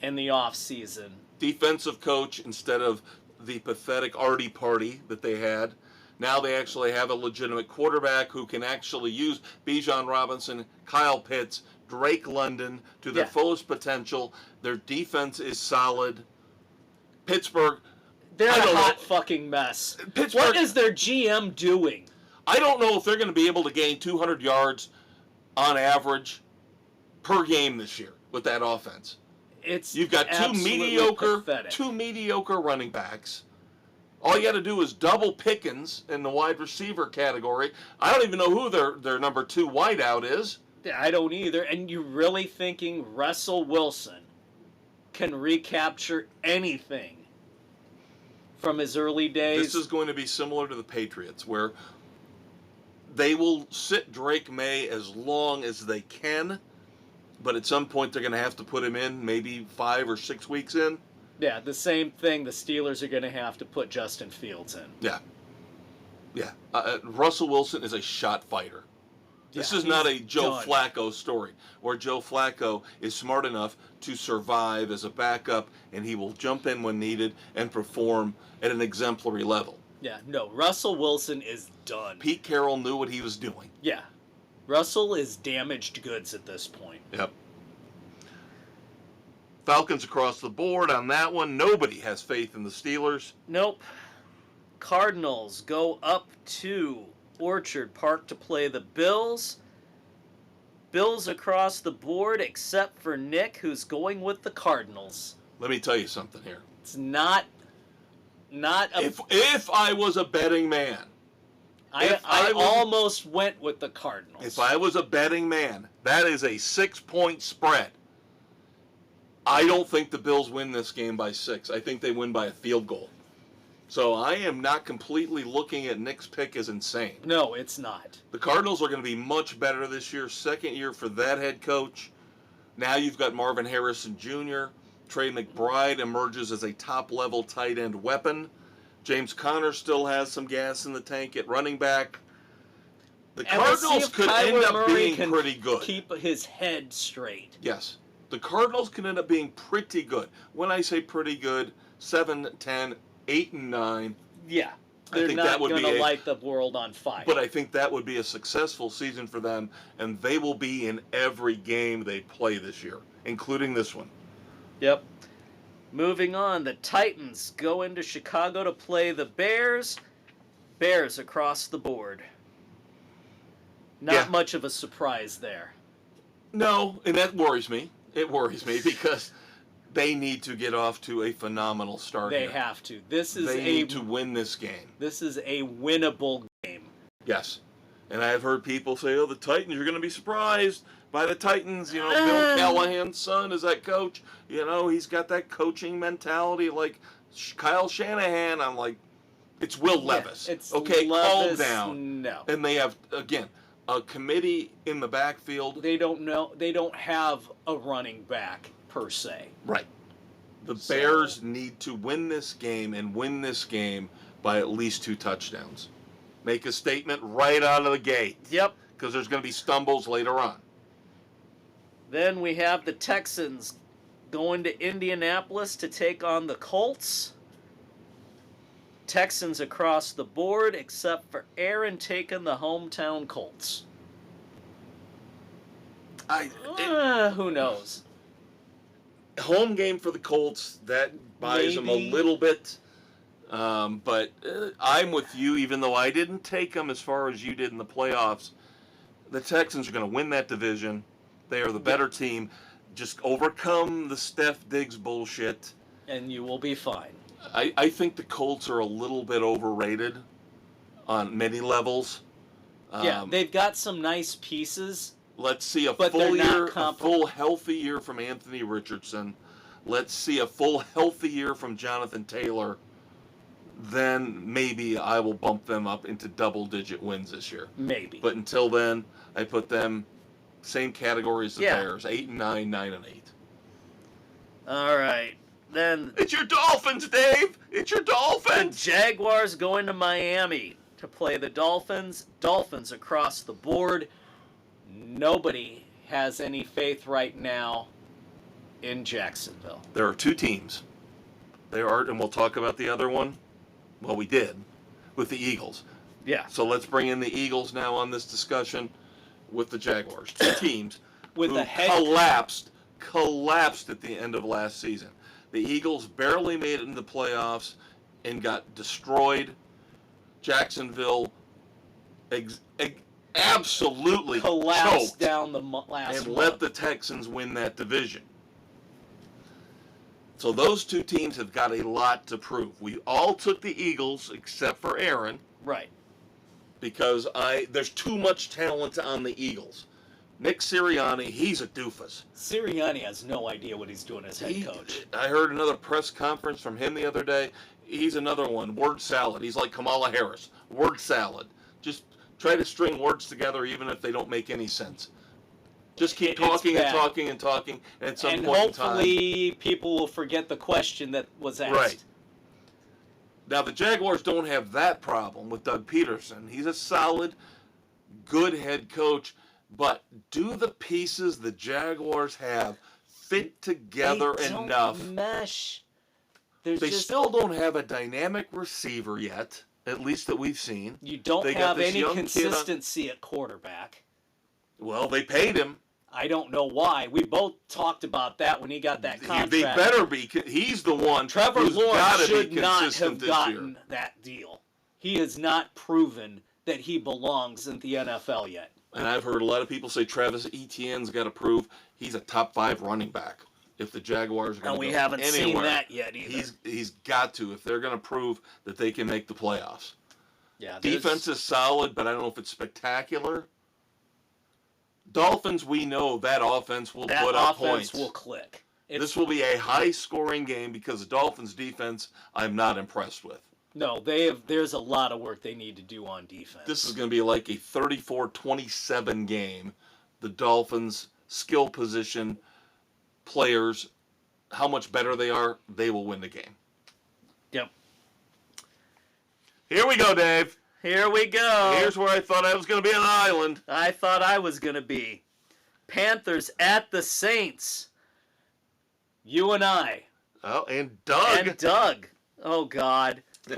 [SPEAKER 2] in the offseason.
[SPEAKER 1] Defensive coach instead of the pathetic arty party that they had. Now they actually have a legitimate quarterback who can actually use Bijan Robinson, Kyle Pitts, Drake London to their fullest potential. Their defense is solid. Pittsburgh.
[SPEAKER 2] They're a hot fucking mess.
[SPEAKER 1] Pittsburgh,
[SPEAKER 2] what is their GM doing?
[SPEAKER 1] I don't know if they're going to be able to gain 200 yards on average per game this year with that offense. You've got two mediocre running backs. All you got to do is double Pickens in the wide receiver category. I don't even know who their number 2 wideout is.
[SPEAKER 2] I don't either. And you really thinking Russell Wilson can recapture anything from his early days?
[SPEAKER 1] This is going to be similar to the Patriots, where they will sit Drake May as long as they can, but at some point they're going to have to put him in, maybe 5 or 6 weeks in.
[SPEAKER 2] Yeah, the same thing the Steelers are going to have to put Justin Fields in.
[SPEAKER 1] Yeah. Russell Wilson is a shot fighter. This is not a Joe Flacco story, where Joe Flacco is smart enough to survive as a backup, and he will jump in when needed and perform at an exemplary level.
[SPEAKER 2] Yeah, no, Russell Wilson is done.
[SPEAKER 1] Pete Carroll knew what he was doing.
[SPEAKER 2] Yeah. Russell is damaged goods at this point.
[SPEAKER 1] Yep. Falcons across the board on that one. Nobody has faith in the Steelers.
[SPEAKER 2] Nope. Cardinals go up to Orchard Park to play the Bills. Bills across the board, except for Nick, who's going with the Cardinals.
[SPEAKER 1] Let me tell you something here.
[SPEAKER 2] It's not a...
[SPEAKER 1] If I was a betting man...
[SPEAKER 2] I almost went with the Cardinals.
[SPEAKER 1] If I was a betting man, that is a 6-point spread. I don't think the Bills win this game by 6. I think they win by a field goal. So I am not completely looking at Nick's pick as insane.
[SPEAKER 2] No, it's not.
[SPEAKER 1] The Cardinals are going to be much better this year. Second year for that head coach. Now you've got Marvin Harrison Jr. Trey McBride emerges as a top-level tight end weapon. James Conner still has some gas in the tank at running back. The Cardinals could end up being pretty good.
[SPEAKER 2] Keep his head straight.
[SPEAKER 1] Yes. The Cardinals can end up being pretty good. When I say pretty good, 7, 10, 8, and 9.
[SPEAKER 2] Yeah. They're not going to light the world on fire.
[SPEAKER 1] But I think that would be a successful season for them, and they will be in every game they play this year, including this one.
[SPEAKER 2] Yep. Moving on, the Titans go into Chicago to play the Bears. Bears across the board. Not much of a surprise there.
[SPEAKER 1] No, and that worries me. It worries me because they need to get off to a phenomenal start.
[SPEAKER 2] They have to. They
[SPEAKER 1] need to win this game.
[SPEAKER 2] This is a winnable game.
[SPEAKER 1] Yes. And I've heard people say, oh, the Titans, you're going to be surprised by the Titans. You know, Bill Callahan's son is that coach. You know, he's got that coaching mentality like Kyle Shanahan. I'm like, it's Will Levis. Okay, calm down.
[SPEAKER 2] No.
[SPEAKER 1] And they have, again, a committee in the backfield.
[SPEAKER 2] They don't have a running back per se.
[SPEAKER 1] Right. The Bears need to win this game and win this game by at least 2 touchdowns. Make a statement right out of the gate.
[SPEAKER 2] Yep.
[SPEAKER 1] Because there's going to be stumbles later on.
[SPEAKER 2] Then we have the Texans going to Indianapolis to take on the Colts. Texans across the board, except for Aaron taking the hometown Colts. Who knows?
[SPEAKER 1] Home game for the Colts, that buys them a little bit. But I'm with you, even though I didn't take them as far as you did in the playoffs. The Texans are going to win that division. They are the better team. Just overcome the Steph Diggs bullshit.
[SPEAKER 2] And you will be fine.
[SPEAKER 1] I think the Colts are a little bit overrated on many levels.
[SPEAKER 2] Yeah, they've got some nice pieces.
[SPEAKER 1] Let's see a full healthy year from Anthony Richardson. Let's see a full healthy year from Jonathan Taylor. Then maybe I will bump them up into double-digit wins this year.
[SPEAKER 2] Maybe.
[SPEAKER 1] But until then, I put them same category as the Bears, 8-9, 9-8.
[SPEAKER 2] All right. Then
[SPEAKER 1] it's your Dolphins, Dave. It's your Dolphins.
[SPEAKER 2] The Jaguars going to Miami to play the Dolphins. Dolphins across the board. Nobody has any faith right now in Jacksonville.
[SPEAKER 1] There are 2 teams. There are, and we'll talk about the other one. Well, we did with the Eagles.
[SPEAKER 2] Yeah.
[SPEAKER 1] So let's bring in the Eagles now on this discussion with the Jaguars. 2 teams
[SPEAKER 2] with
[SPEAKER 1] who collapsed at the end of last season. The Eagles barely made it into the playoffs and got destroyed. Jacksonville absolutely
[SPEAKER 2] collapsed
[SPEAKER 1] choked
[SPEAKER 2] down the last
[SPEAKER 1] and
[SPEAKER 2] month.
[SPEAKER 1] let the Texans win that division. So those 2 teams have got a lot to prove. We all took the Eagles except for Aaron.
[SPEAKER 2] Right.
[SPEAKER 1] Because there's too much talent on the Eagles. Nick Sirianni, he's a doofus.
[SPEAKER 2] Sirianni has no idea what he's doing as head coach.
[SPEAKER 1] I heard another press conference from him the other day. He's another one. Word salad. He's like Kamala Harris. Word salad. Just try to string words together even if they don't make any sense. Just keep talking and talking and talking, and at some point in time...
[SPEAKER 2] hopefully people will forget the question that was asked.
[SPEAKER 1] Right. Now, the Jaguars don't have that problem with Doug Peterson. He's a solid, good head coach, but do the pieces the Jaguars have fit together enough?
[SPEAKER 2] They don't mesh.
[SPEAKER 1] They still don't have a dynamic receiver yet, at least that we've seen.
[SPEAKER 2] You don't have any consistency at quarterback.
[SPEAKER 1] Well, they paid him.
[SPEAKER 2] I don't know why. We both talked about that when he got that contract.
[SPEAKER 1] He better be. He's the one.
[SPEAKER 2] Trevor Lawrence should not have gotten
[SPEAKER 1] year.
[SPEAKER 2] that deal. He has not proven that he belongs in the NFL yet.
[SPEAKER 1] And I've heard a lot of people say Travis Etienne's got to prove he's a top 5 running back if the Jaguars are going to go
[SPEAKER 2] anywhere. And we haven't seen that yet either.
[SPEAKER 1] He's got to if they're going to prove that they can make the playoffs.
[SPEAKER 2] Yeah,
[SPEAKER 1] defense is solid, but I don't know if it's spectacular. Dolphins, we know that offense will put up points.
[SPEAKER 2] That offense will click.
[SPEAKER 1] This will be a high-scoring game because the Dolphins' defense I'm not impressed with.
[SPEAKER 2] No, there's a lot of work they need to do on defense.
[SPEAKER 1] This is going to be like a 34-27 game. The Dolphins' skill position players, how much better they are, they will win the game.
[SPEAKER 2] Yep.
[SPEAKER 1] Here we go, Dave.
[SPEAKER 2] Here we go.
[SPEAKER 1] Here's where I thought I was going to be on an island.
[SPEAKER 2] I thought I was going to be. Panthers at the Saints. You and I.
[SPEAKER 1] Oh, and Doug.
[SPEAKER 2] Oh, God. If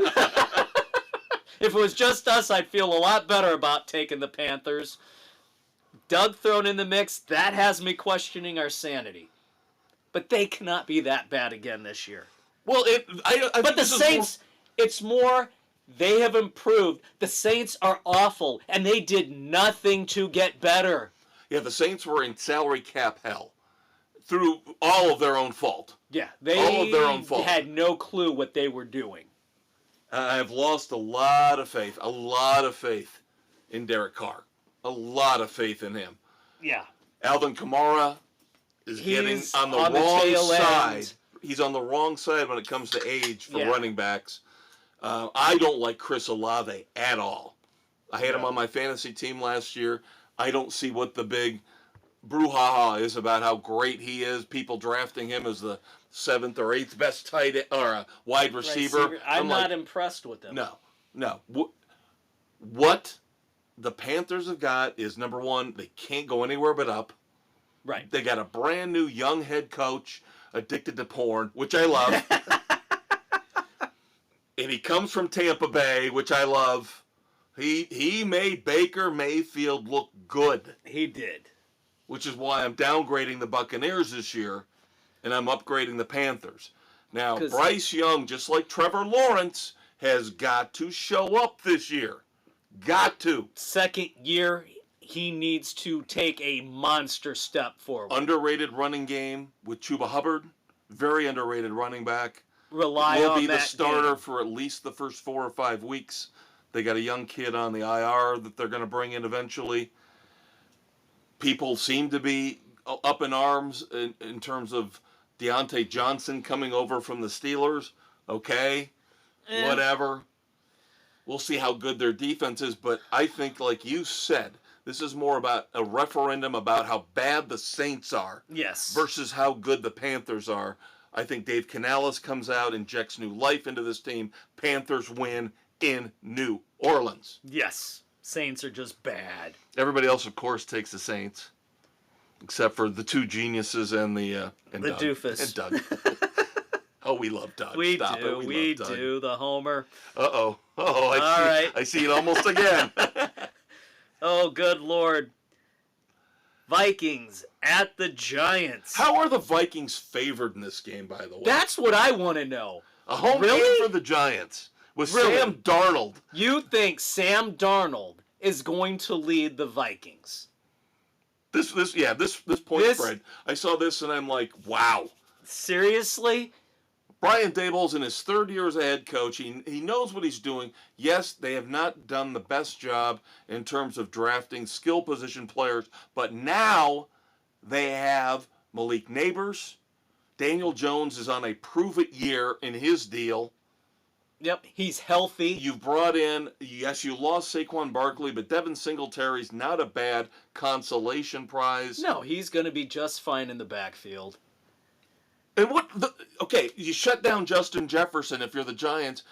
[SPEAKER 2] it was just us, I'd feel a lot better about taking the Panthers. Doug thrown in the mix, that has me questioning our sanity. But they cannot be that bad again this year.
[SPEAKER 1] Well,
[SPEAKER 2] but the Saints, it's more... They have improved. The Saints are awful, and they did nothing to get better.
[SPEAKER 1] Yeah, the Saints were in salary cap hell through all of their own fault.
[SPEAKER 2] Yeah,
[SPEAKER 1] all of their own fault.
[SPEAKER 2] Had no clue what they were doing.
[SPEAKER 1] I've lost a lot of faith in Derek Carr. A lot of faith in him.
[SPEAKER 2] Yeah.
[SPEAKER 1] Alvin Kamara is getting on the wrong side. He's on the wrong side when it comes to age for running backs. I don't like Chris Olave at all. I had him on my fantasy team last year. I don't see what the big brouhaha is about how great he is. People drafting him as the 7th or 8th best tight end, or wide receiver.
[SPEAKER 2] I'm not impressed with him.
[SPEAKER 1] No. What the Panthers have got is, number one, they can't go anywhere but up.
[SPEAKER 2] Right.
[SPEAKER 1] They got a brand new young head coach addicted to porn, which I love. And he comes from Tampa Bay, which I love. He made Baker Mayfield look good.
[SPEAKER 2] He did.
[SPEAKER 1] Which is why I'm downgrading the Buccaneers this year, and I'm upgrading the Panthers. Now, Bryce Young, just like Trevor Lawrence, has got to show up this year. Got to.
[SPEAKER 2] Second year, he needs to take a monster step forward.
[SPEAKER 1] Underrated running game with Chuba Hubbard. Very underrated running back.
[SPEAKER 2] Rely on that.
[SPEAKER 1] Will be the starter for at least the first 4 or 5 weeks. They got a young kid on the IR that they're going to bring in eventually. People seem to be up in arms in terms of Deontay Johnson coming over from the Steelers. Okay, whatever. We'll see how good their defense is, but I think, like you said, this is more about a referendum about how bad the Saints are.
[SPEAKER 2] Yes.
[SPEAKER 1] Versus how good the Panthers are. I think Dave Canales comes out, injects new life into this team. Panthers win in New Orleans.
[SPEAKER 2] Yes. Saints are just bad.
[SPEAKER 1] Everybody else, of course, takes the Saints, except for the two geniuses and the Doug.
[SPEAKER 2] Doofus.
[SPEAKER 1] And Doug. Oh, we love Doug.
[SPEAKER 2] We
[SPEAKER 1] Stop
[SPEAKER 2] do.
[SPEAKER 1] it.
[SPEAKER 2] We
[SPEAKER 1] love
[SPEAKER 2] do. The homer.
[SPEAKER 1] Uh-oh. I see it almost again.
[SPEAKER 2] Oh, good Lord. Vikings at the Giants.
[SPEAKER 1] How are the Vikings favored in this game, by the way?
[SPEAKER 2] That's what I want to know.
[SPEAKER 1] A home game for the Giants with Sam Darnold.
[SPEAKER 2] You think Sam Darnold is going to lead the Vikings?
[SPEAKER 1] This point spread. I saw this and I'm like, wow.
[SPEAKER 2] Seriously?
[SPEAKER 1] Brian Daboll's in his 3rd year as a head coach. He knows what he's doing. Yes, they have not done the best job in terms of drafting skill position players, but now they have Malik Neighbors. Daniel Jones is on a prove-it year in his deal.
[SPEAKER 2] Yep, he's healthy.
[SPEAKER 1] You've brought in, yes, you lost Saquon Barkley, but Devin Singletary's not a bad consolation prize.
[SPEAKER 2] No, he's going to be just fine in the backfield.
[SPEAKER 1] And you shut down Justin Jefferson if you're the Giants.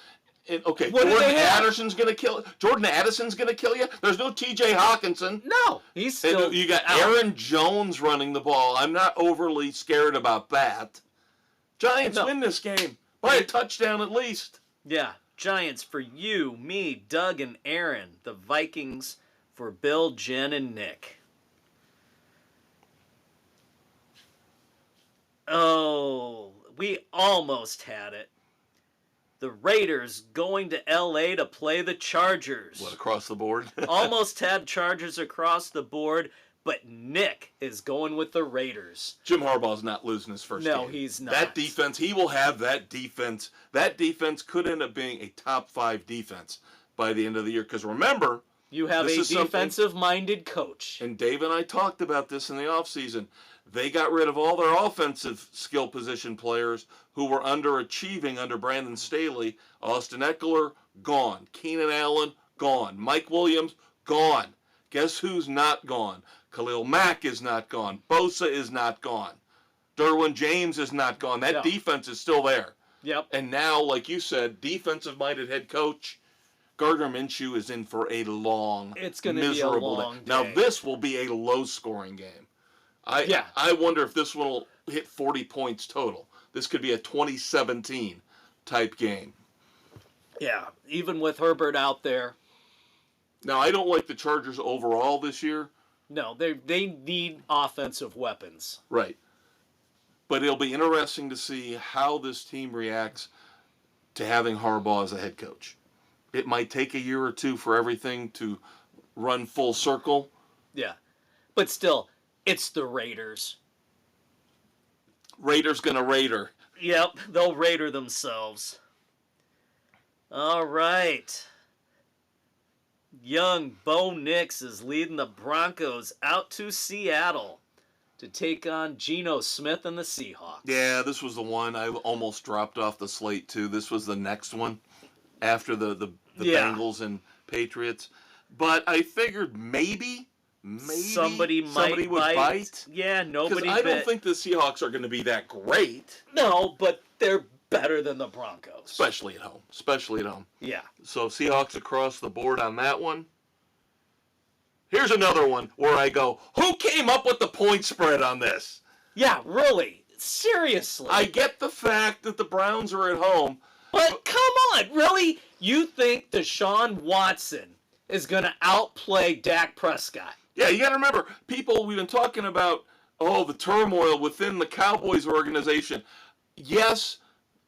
[SPEAKER 1] And Jordan Addison's going to kill you. There's no T.J. Hawkinson.
[SPEAKER 2] No, he's still.
[SPEAKER 1] You got Aaron Jones running the ball. I'm not overly scared about that. Giants win this game by a touchdown at least.
[SPEAKER 2] Yeah, Giants for you, me, Doug, and Aaron. The Vikings for Bill, Jen, and Nick. Oh, we almost had it. The Raiders going to L.A. to play the Chargers.
[SPEAKER 1] What, across the board?
[SPEAKER 2] Almost had Chargers across the board, but Nick is going with the Raiders.
[SPEAKER 1] Jim Harbaugh's not losing his first game.
[SPEAKER 2] No, he's not.
[SPEAKER 1] That defense, he will have that defense. That defense could end up being a top 5 defense by the end of the year. Because remember,
[SPEAKER 2] you have a defensive-minded coach.
[SPEAKER 1] And Dave and I talked about this in the offseason. They got rid of all their offensive skill position players who were underachieving under Brandon Staley. Austin Eckler, gone. Keenan Allen, gone. Mike Williams, gone. Guess who's not gone? Khalil Mack is not gone. Bosa is not gone. Derwin James is not gone. That defense is still there.
[SPEAKER 2] Yep.
[SPEAKER 1] And now, like you said, defensive-minded head coach Gardner Minshew is in for a long,
[SPEAKER 2] it's going to be a long day.
[SPEAKER 1] Now, this will be a low-scoring game. I wonder if this one will hit 40 points total. This could be a 2017 type game.
[SPEAKER 2] Yeah, even with Herbert out there.
[SPEAKER 1] Now, I don't like the Chargers overall this year.
[SPEAKER 2] No, they need offensive weapons.
[SPEAKER 1] Right. But it'll be interesting to see how this team reacts to having Harbaugh as a head coach. It might take a year or two for everything to run full circle.
[SPEAKER 2] Yeah. But still, it's the Raiders.
[SPEAKER 1] Raiders gonna Raider.
[SPEAKER 2] Yep, they'll Raider themselves. All right. Young Bo Nix is leading the Broncos out to Seattle to take on Geno Smith and the Seahawks.
[SPEAKER 1] Yeah, this was the one I almost dropped off the slate too. This was the next one after the Bengals and Patriots. But I figured maybe maybe
[SPEAKER 2] somebody would bite. Yeah, nobody
[SPEAKER 1] Because I
[SPEAKER 2] bit.
[SPEAKER 1] don't think the Seahawks are going to be that great.
[SPEAKER 2] No, but they're better than the Broncos.
[SPEAKER 1] Especially at home.
[SPEAKER 2] Yeah.
[SPEAKER 1] So Seahawks across the board on that one. Here's another one where I go, who came up with the point spread on this?
[SPEAKER 2] Yeah, really. Seriously.
[SPEAKER 1] I get the fact that the Browns are at home.
[SPEAKER 2] But come on, really? You think Deshaun Watson is going to outplay Dak Prescott?
[SPEAKER 1] Yeah, you got to remember, we've been talking about, the turmoil within the Cowboys organization. Yes,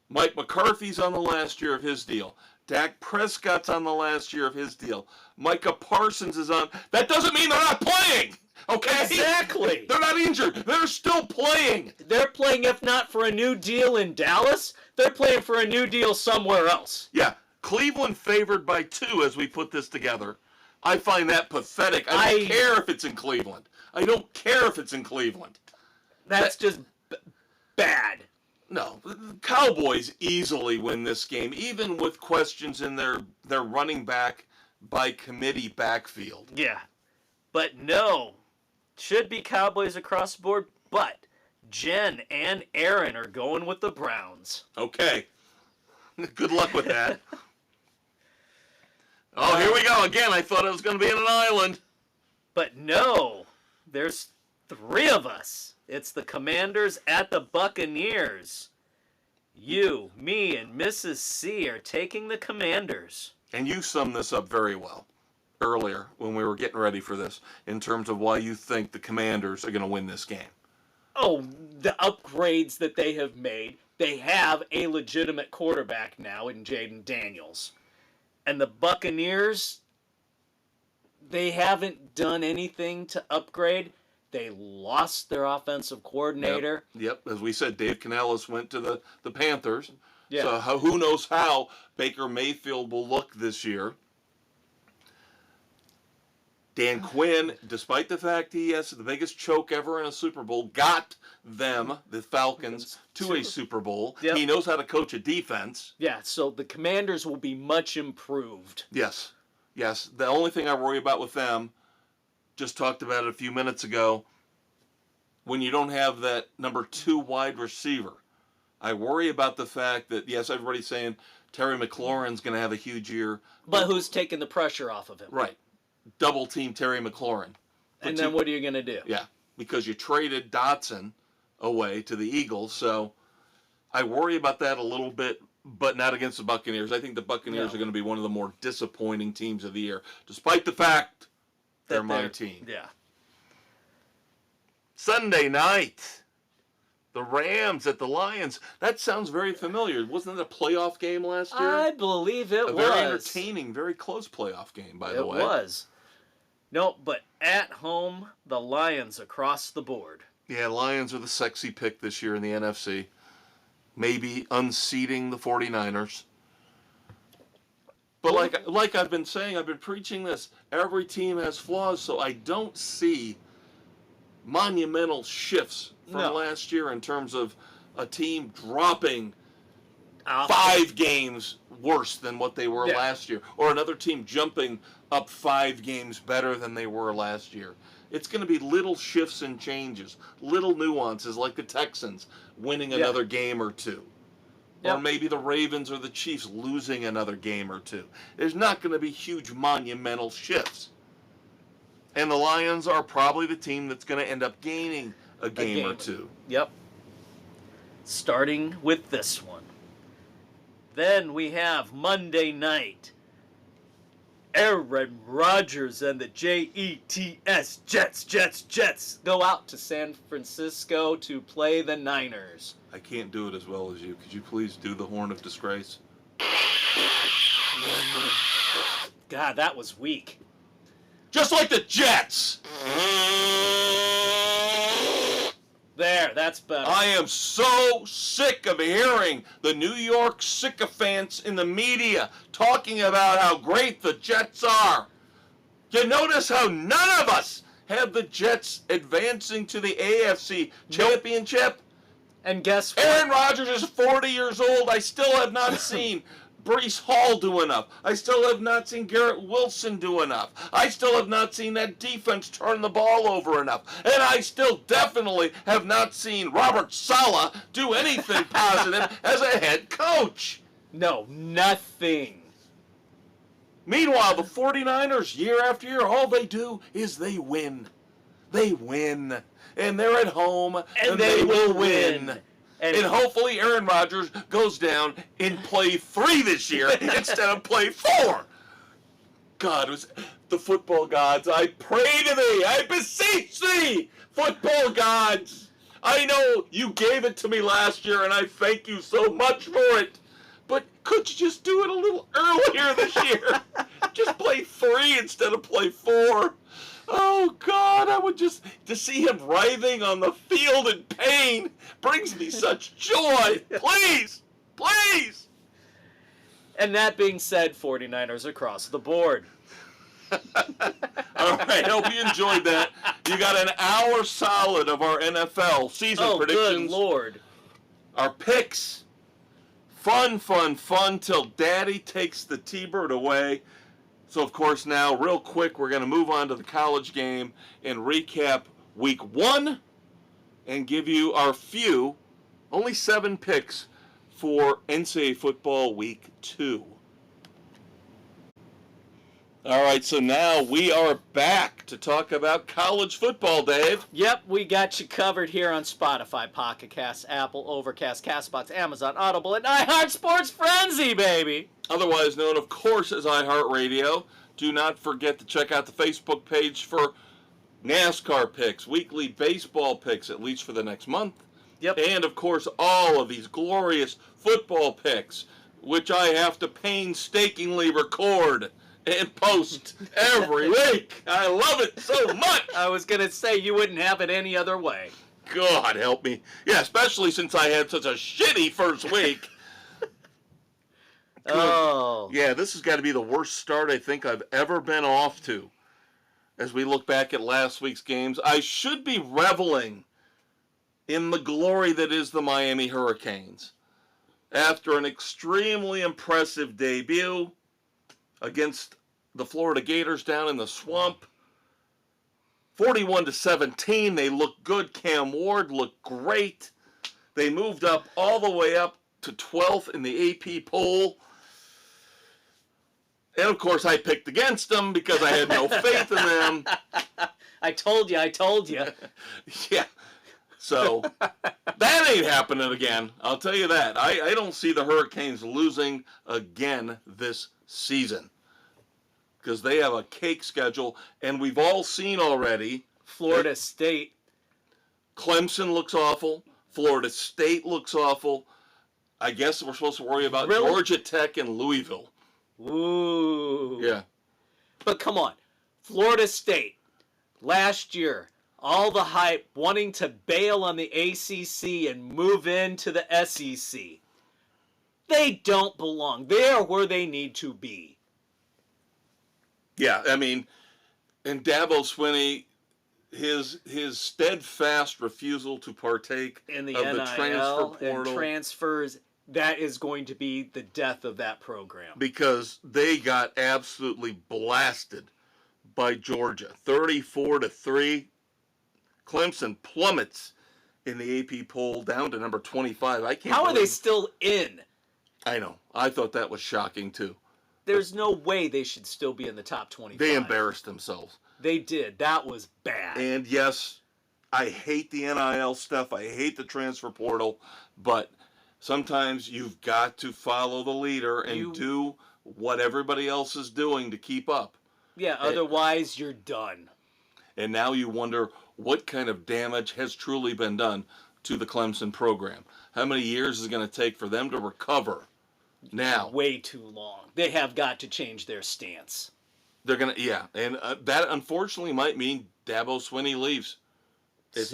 [SPEAKER 1] Mike McCarthy's on the last year of his deal. Dak Prescott's on the last year of his deal. Micah Parsons is on. That doesn't mean they're not playing, okay?
[SPEAKER 2] Exactly.
[SPEAKER 1] They're not injured. They're still playing.
[SPEAKER 2] They're playing, if not for a new deal in Dallas, they're playing for a new deal somewhere else.
[SPEAKER 1] Yeah, Cleveland favored by 2 as we put this together. I find that pathetic. I don't care if it's in Cleveland.
[SPEAKER 2] That's just bad.
[SPEAKER 1] No, the Cowboys easily win this game, even with questions in their running back by committee backfield.
[SPEAKER 2] Yeah, but no, should be Cowboys across the board, but Jen and Aaron are going with the Browns.
[SPEAKER 1] Okay, good luck with that. Oh, here we go again. I thought it was going to be in an island.
[SPEAKER 2] But no, there's 3 of us. It's the Commanders at the Buccaneers. You, me, and Mrs. C are taking the Commanders.
[SPEAKER 1] And you summed this up very well earlier when we were getting ready for this in terms of why you think the Commanders are going to win this game.
[SPEAKER 2] Oh, the upgrades that they have made. They have a legitimate quarterback now in Jaden Daniels. And the Buccaneers, they haven't done anything to upgrade. They lost their offensive coordinator.
[SPEAKER 1] Yep. As we said, Dave Canales went to the Panthers.
[SPEAKER 2] Yeah.
[SPEAKER 1] So who knows how Baker Mayfield will look this year. Dan Quinn, despite the fact he has the biggest choke ever in a Super Bowl, got them, the Falcons, to a Super Bowl.
[SPEAKER 2] Yep.
[SPEAKER 1] He knows how to coach a defense.
[SPEAKER 2] Yeah, so the Commanders will be much improved.
[SPEAKER 1] Yes. The only thing I worry about with them, just talked about it a few minutes ago, when you don't have that number 2 wide receiver, I worry about the fact that, yes, everybody's saying Terry McLaurin's going to have a huge year.
[SPEAKER 2] But who's taking the pressure off of him?
[SPEAKER 1] Right. Double team Terry McLaurin.
[SPEAKER 2] And then what are you going to do?
[SPEAKER 1] Yeah, because you traded Dotson away to the Eagles, so I worry about that a little bit, but not against the Buccaneers. I think the Buccaneers are going to be one of the more disappointing teams of the year, despite the fact they're my team.
[SPEAKER 2] Yeah.
[SPEAKER 1] Sunday night, the Rams at the Lions. That sounds very familiar. Wasn't it a playoff game last year?
[SPEAKER 2] I believe it was.
[SPEAKER 1] A very entertaining, very close playoff game, by the way.
[SPEAKER 2] It was. No, but at home, the Lions across the board.
[SPEAKER 1] Yeah, Lions are the sexy pick this year in the NFC. Maybe unseating the 49ers. But like I've been saying, I've been preaching this. Every team has flaws, so I don't see monumental shifts from last year in terms of a team dropping 5 games worse than what they were last year, or another team jumping up 5 games better than they were last year. It's going to be little shifts and changes, little nuances, like the Texans winning another game or 2. Or maybe the Ravens or the Chiefs losing another game or 2. There's not going to be huge monumental shifts. And the Lions are probably the team that's going to end up gaining a game or 2.
[SPEAKER 2] Yep. Starting with this one. Then we have Monday night. Aaron Rodgers and the Jets go out to San Francisco to play the Niners.
[SPEAKER 1] I can't do it as well as you. Could you please do the Horn of Disgrace?
[SPEAKER 2] God, that was weak.
[SPEAKER 1] Just like the Jets!
[SPEAKER 2] There, that's better.
[SPEAKER 1] I am so sick of hearing the New York sycophants in the media talking about how great the Jets are. You notice how none of us have the Jets advancing to the AFC Championship?
[SPEAKER 2] And guess what?
[SPEAKER 1] Aaron Rodgers is 40 years old. I still have not seen Breece Hall do enough. I still have not seen Garrett Wilson do enough. I still have not seen that defense turn the ball over enough. And I still definitely have not seen Robert Saleh do anything positive as a head coach.
[SPEAKER 2] No, nothing.
[SPEAKER 1] Meanwhile, the 49ers, year after year, all they do is they win. They win. And they're at home, and they will win. And hopefully Aaron Rodgers goes down in play 3 this year instead of play 4. God, it was the football gods. I pray to thee. I beseech thee, football gods. I know you gave it to me last year, and I thank you so much for it. But could you just do it a little earlier this year? Just play 3 instead of play 4. Oh, God, I would just, to see him writhing on the field in pain brings me such joy. Please, please.
[SPEAKER 2] And that being said, 49ers across the board.
[SPEAKER 1] All right, hope you enjoyed that. You got an hour solid of our NFL season predictions.
[SPEAKER 2] Oh, good Lord.
[SPEAKER 1] Our picks. Fun, fun, fun till Daddy takes the T-Bird away. So, of course, now, real quick, we're going to move on to the college game and recap week 1 and give you our only 7 picks for NCAA football week 2. All right, so now we are back to talk about college football, Dave.
[SPEAKER 2] Yep, we got you covered here on Spotify, Pocket Cast, Apple, Overcast, CastBox, Amazon, Audible, and iHeart Sports Frenzy, baby.
[SPEAKER 1] Otherwise known, of course, as iHeartRadio. Do not forget to check out the Facebook page for NASCAR picks, weekly baseball picks, at least for the next month.
[SPEAKER 2] Yep.
[SPEAKER 1] And, of course, all of these glorious football picks, which I have to painstakingly record and post every week. I love it so much.
[SPEAKER 2] I was going to say you wouldn't have it any other way.
[SPEAKER 1] God help me. Yeah, especially since I had such a shitty first week.
[SPEAKER 2] Oh.
[SPEAKER 1] Yeah, this has got to be the worst start I think I've ever been off to. As we look back at last week's games, I should be reveling in the glory that is the Miami Hurricanes. After an extremely impressive debut against the Florida Gators down in the swamp, 41-17, they looked good. Cam Ward looked great. They moved up all the way up to 12th in the AP poll. And, of course, I picked against them because I had no faith in them.
[SPEAKER 2] I told you.
[SPEAKER 1] Yeah. So, that ain't happening again. I'll tell you that. I don't see the Hurricanes losing again this season. Because they have a cake schedule. And we've all seen already.
[SPEAKER 2] Florida State.
[SPEAKER 1] Clemson looks awful. Florida State looks awful. I guess we're supposed to worry about Georgia Tech and Louisville.
[SPEAKER 2] Ooh.
[SPEAKER 1] Yeah.
[SPEAKER 2] But come on. Florida State, last year, all the hype wanting to bail on the ACC and move into the SEC. They don't belong. They are where they need to be.
[SPEAKER 1] Yeah, I mean, and Dabo Swinney, his steadfast refusal to partake
[SPEAKER 2] in the
[SPEAKER 1] of
[SPEAKER 2] NIL
[SPEAKER 1] the transfer portal
[SPEAKER 2] and transfers, that is going to be the death of that program.
[SPEAKER 1] Because they got absolutely blasted by Georgia, 34-3. Clemson plummets in the AP poll down to number 25.
[SPEAKER 2] How are they still in?
[SPEAKER 1] I know. I thought that was shocking too.
[SPEAKER 2] There's no way they should still be in the top 25.
[SPEAKER 1] They embarrassed themselves.
[SPEAKER 2] They did. That was bad.
[SPEAKER 1] And yes, I hate the NIL stuff. I hate the transfer portal. But sometimes you've got to follow the leader and do what everybody else is doing to keep up.
[SPEAKER 2] Yeah, otherwise you're done.
[SPEAKER 1] And now you wonder what kind of damage has truly been done to the Clemson program. How many years is it going to take for them to recover? Now,
[SPEAKER 2] way too long. They have got to change their stance.
[SPEAKER 1] They're going to, yeah. And that unfortunately might mean Dabo Swinney leaves. If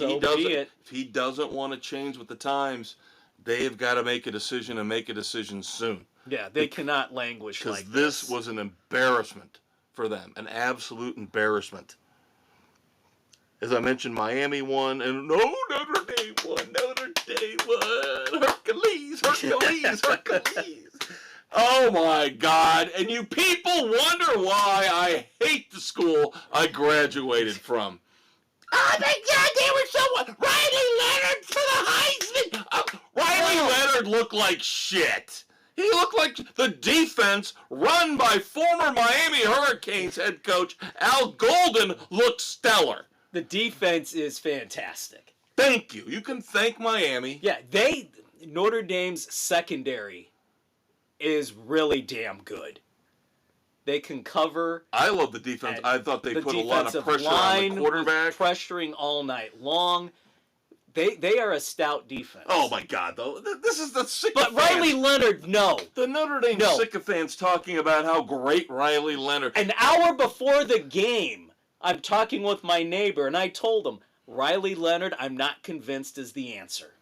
[SPEAKER 1] he doesn't want to change with the times, they've got to make a decision and make a decision soon.
[SPEAKER 2] Yeah, they cannot languish like this.
[SPEAKER 1] Because this was an embarrassment for them, an absolute embarrassment. As I mentioned, Miami won, and Notre Dame won. Hercules. Oh my God. And you people wonder why I hate the school I graduated from. Oh my God, they were so... Riley Leonard for the Heisman. Riley Leonard looked like shit. He looked like the defense run by former Miami Hurricanes head coach Al Golden looked stellar.
[SPEAKER 2] The defense is fantastic.
[SPEAKER 1] Thank you. You can thank Miami.
[SPEAKER 2] Yeah, Notre Dame's secondary is really damn good. They can cover.
[SPEAKER 1] I love the defense. I thought they put a lot of pressure on the quarterback.
[SPEAKER 2] Pressuring all night long. They are a stout defense.
[SPEAKER 1] Oh my God, though. This is the sycophants.
[SPEAKER 2] But Riley Leonard, no.
[SPEAKER 1] The Notre Dame sycophants talking about how great Riley Leonard.
[SPEAKER 2] An hour before the game, I'm talking with my neighbor, and I told him, Riley Leonard, I'm not convinced is the answer.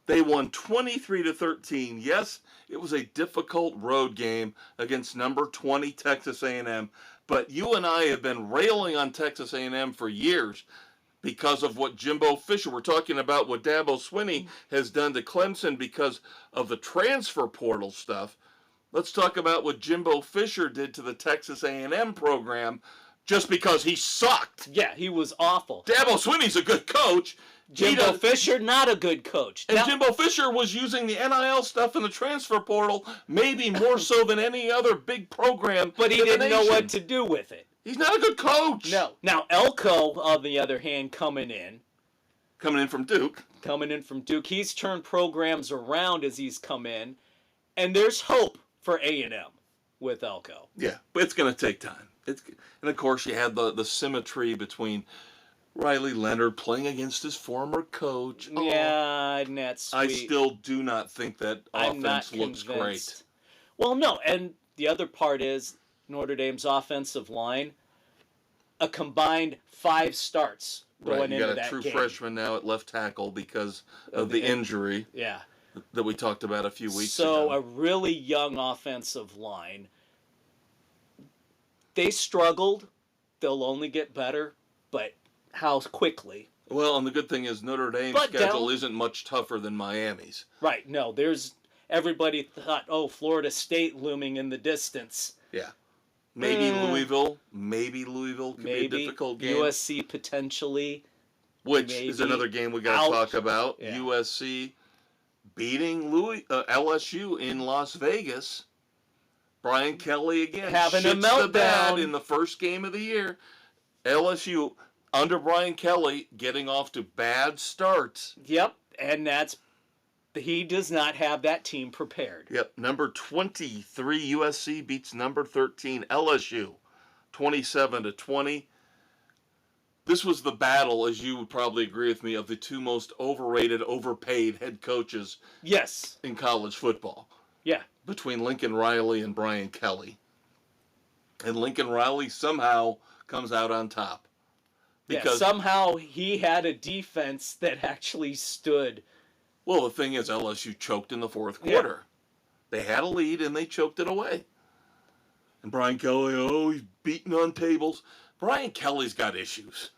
[SPEAKER 1] They won 23-13. Yes, it was a difficult road game against number 20 Texas A&M, but you and I have been railing on Texas A&M for years because of what Jimbo Fisher, we're talking about what Dabo Swinney has done to Clemson because of the transfer portal stuff. Let's talk about what Jimbo Fisher did to the Texas A&M program just because he sucked.
[SPEAKER 2] Yeah, he was awful.
[SPEAKER 1] Dabo Swinney's a good coach.
[SPEAKER 2] Jimbo Fisher, not a good coach.
[SPEAKER 1] And Jimbo Fisher was using the NIL stuff in the transfer portal maybe more so than any other big program.
[SPEAKER 2] But he didn't know what to do with it.
[SPEAKER 1] He's not a good coach.
[SPEAKER 2] No. Now, Elko, on the other hand, coming in
[SPEAKER 1] from Duke.
[SPEAKER 2] He's turned programs around as he's come in. And there's hope for A&M with Elko.
[SPEAKER 1] Yeah, but it's going to take time. And, of course, you had the symmetry between Riley Leonard playing against his former coach.
[SPEAKER 2] Yeah, and that's sweet.
[SPEAKER 1] I still do not think that offense looks great.
[SPEAKER 2] Well, no, and the other part is Notre Dame's offensive line, a combined 5 starts going into that game.
[SPEAKER 1] You got a true freshman now at left tackle because of the injury that we talked about a few weeks ago.
[SPEAKER 2] So a really young offensive line. They struggled. They'll only get better, but how quickly?
[SPEAKER 1] Well, and the good thing is Notre Dame's schedule isn't much tougher than Miami's.
[SPEAKER 2] Right. No, everybody thought, Florida State looming in the distance.
[SPEAKER 1] Yeah. Maybe Louisville. Maybe Louisville could be a difficult game.
[SPEAKER 2] USC potentially.
[SPEAKER 1] Which is another game we got to talk about. Yeah. USC beating LSU in Las Vegas. Brian Kelly again.
[SPEAKER 2] Having a meltdown.
[SPEAKER 1] The bad in the first game of the year. LSU, under Brian Kelly, getting off to bad starts.
[SPEAKER 2] Yep, and he does not have that team prepared.
[SPEAKER 1] Yep, number 23 USC beats number 13 LSU, 27-20. This was the battle, as you would probably agree with me, of the two most overrated, overpaid head coaches.
[SPEAKER 2] Yes.
[SPEAKER 1] In college football.
[SPEAKER 2] Yeah.
[SPEAKER 1] Between Lincoln Riley and Brian Kelly. And Lincoln Riley somehow comes out on top.
[SPEAKER 2] Because somehow he had a defense that actually stood.
[SPEAKER 1] Well, the thing is, LSU choked in the fourth quarter. Yeah. They had a lead, and they choked it away. And Brian Kelly, he's beating on tables. Brian Kelly's got issues.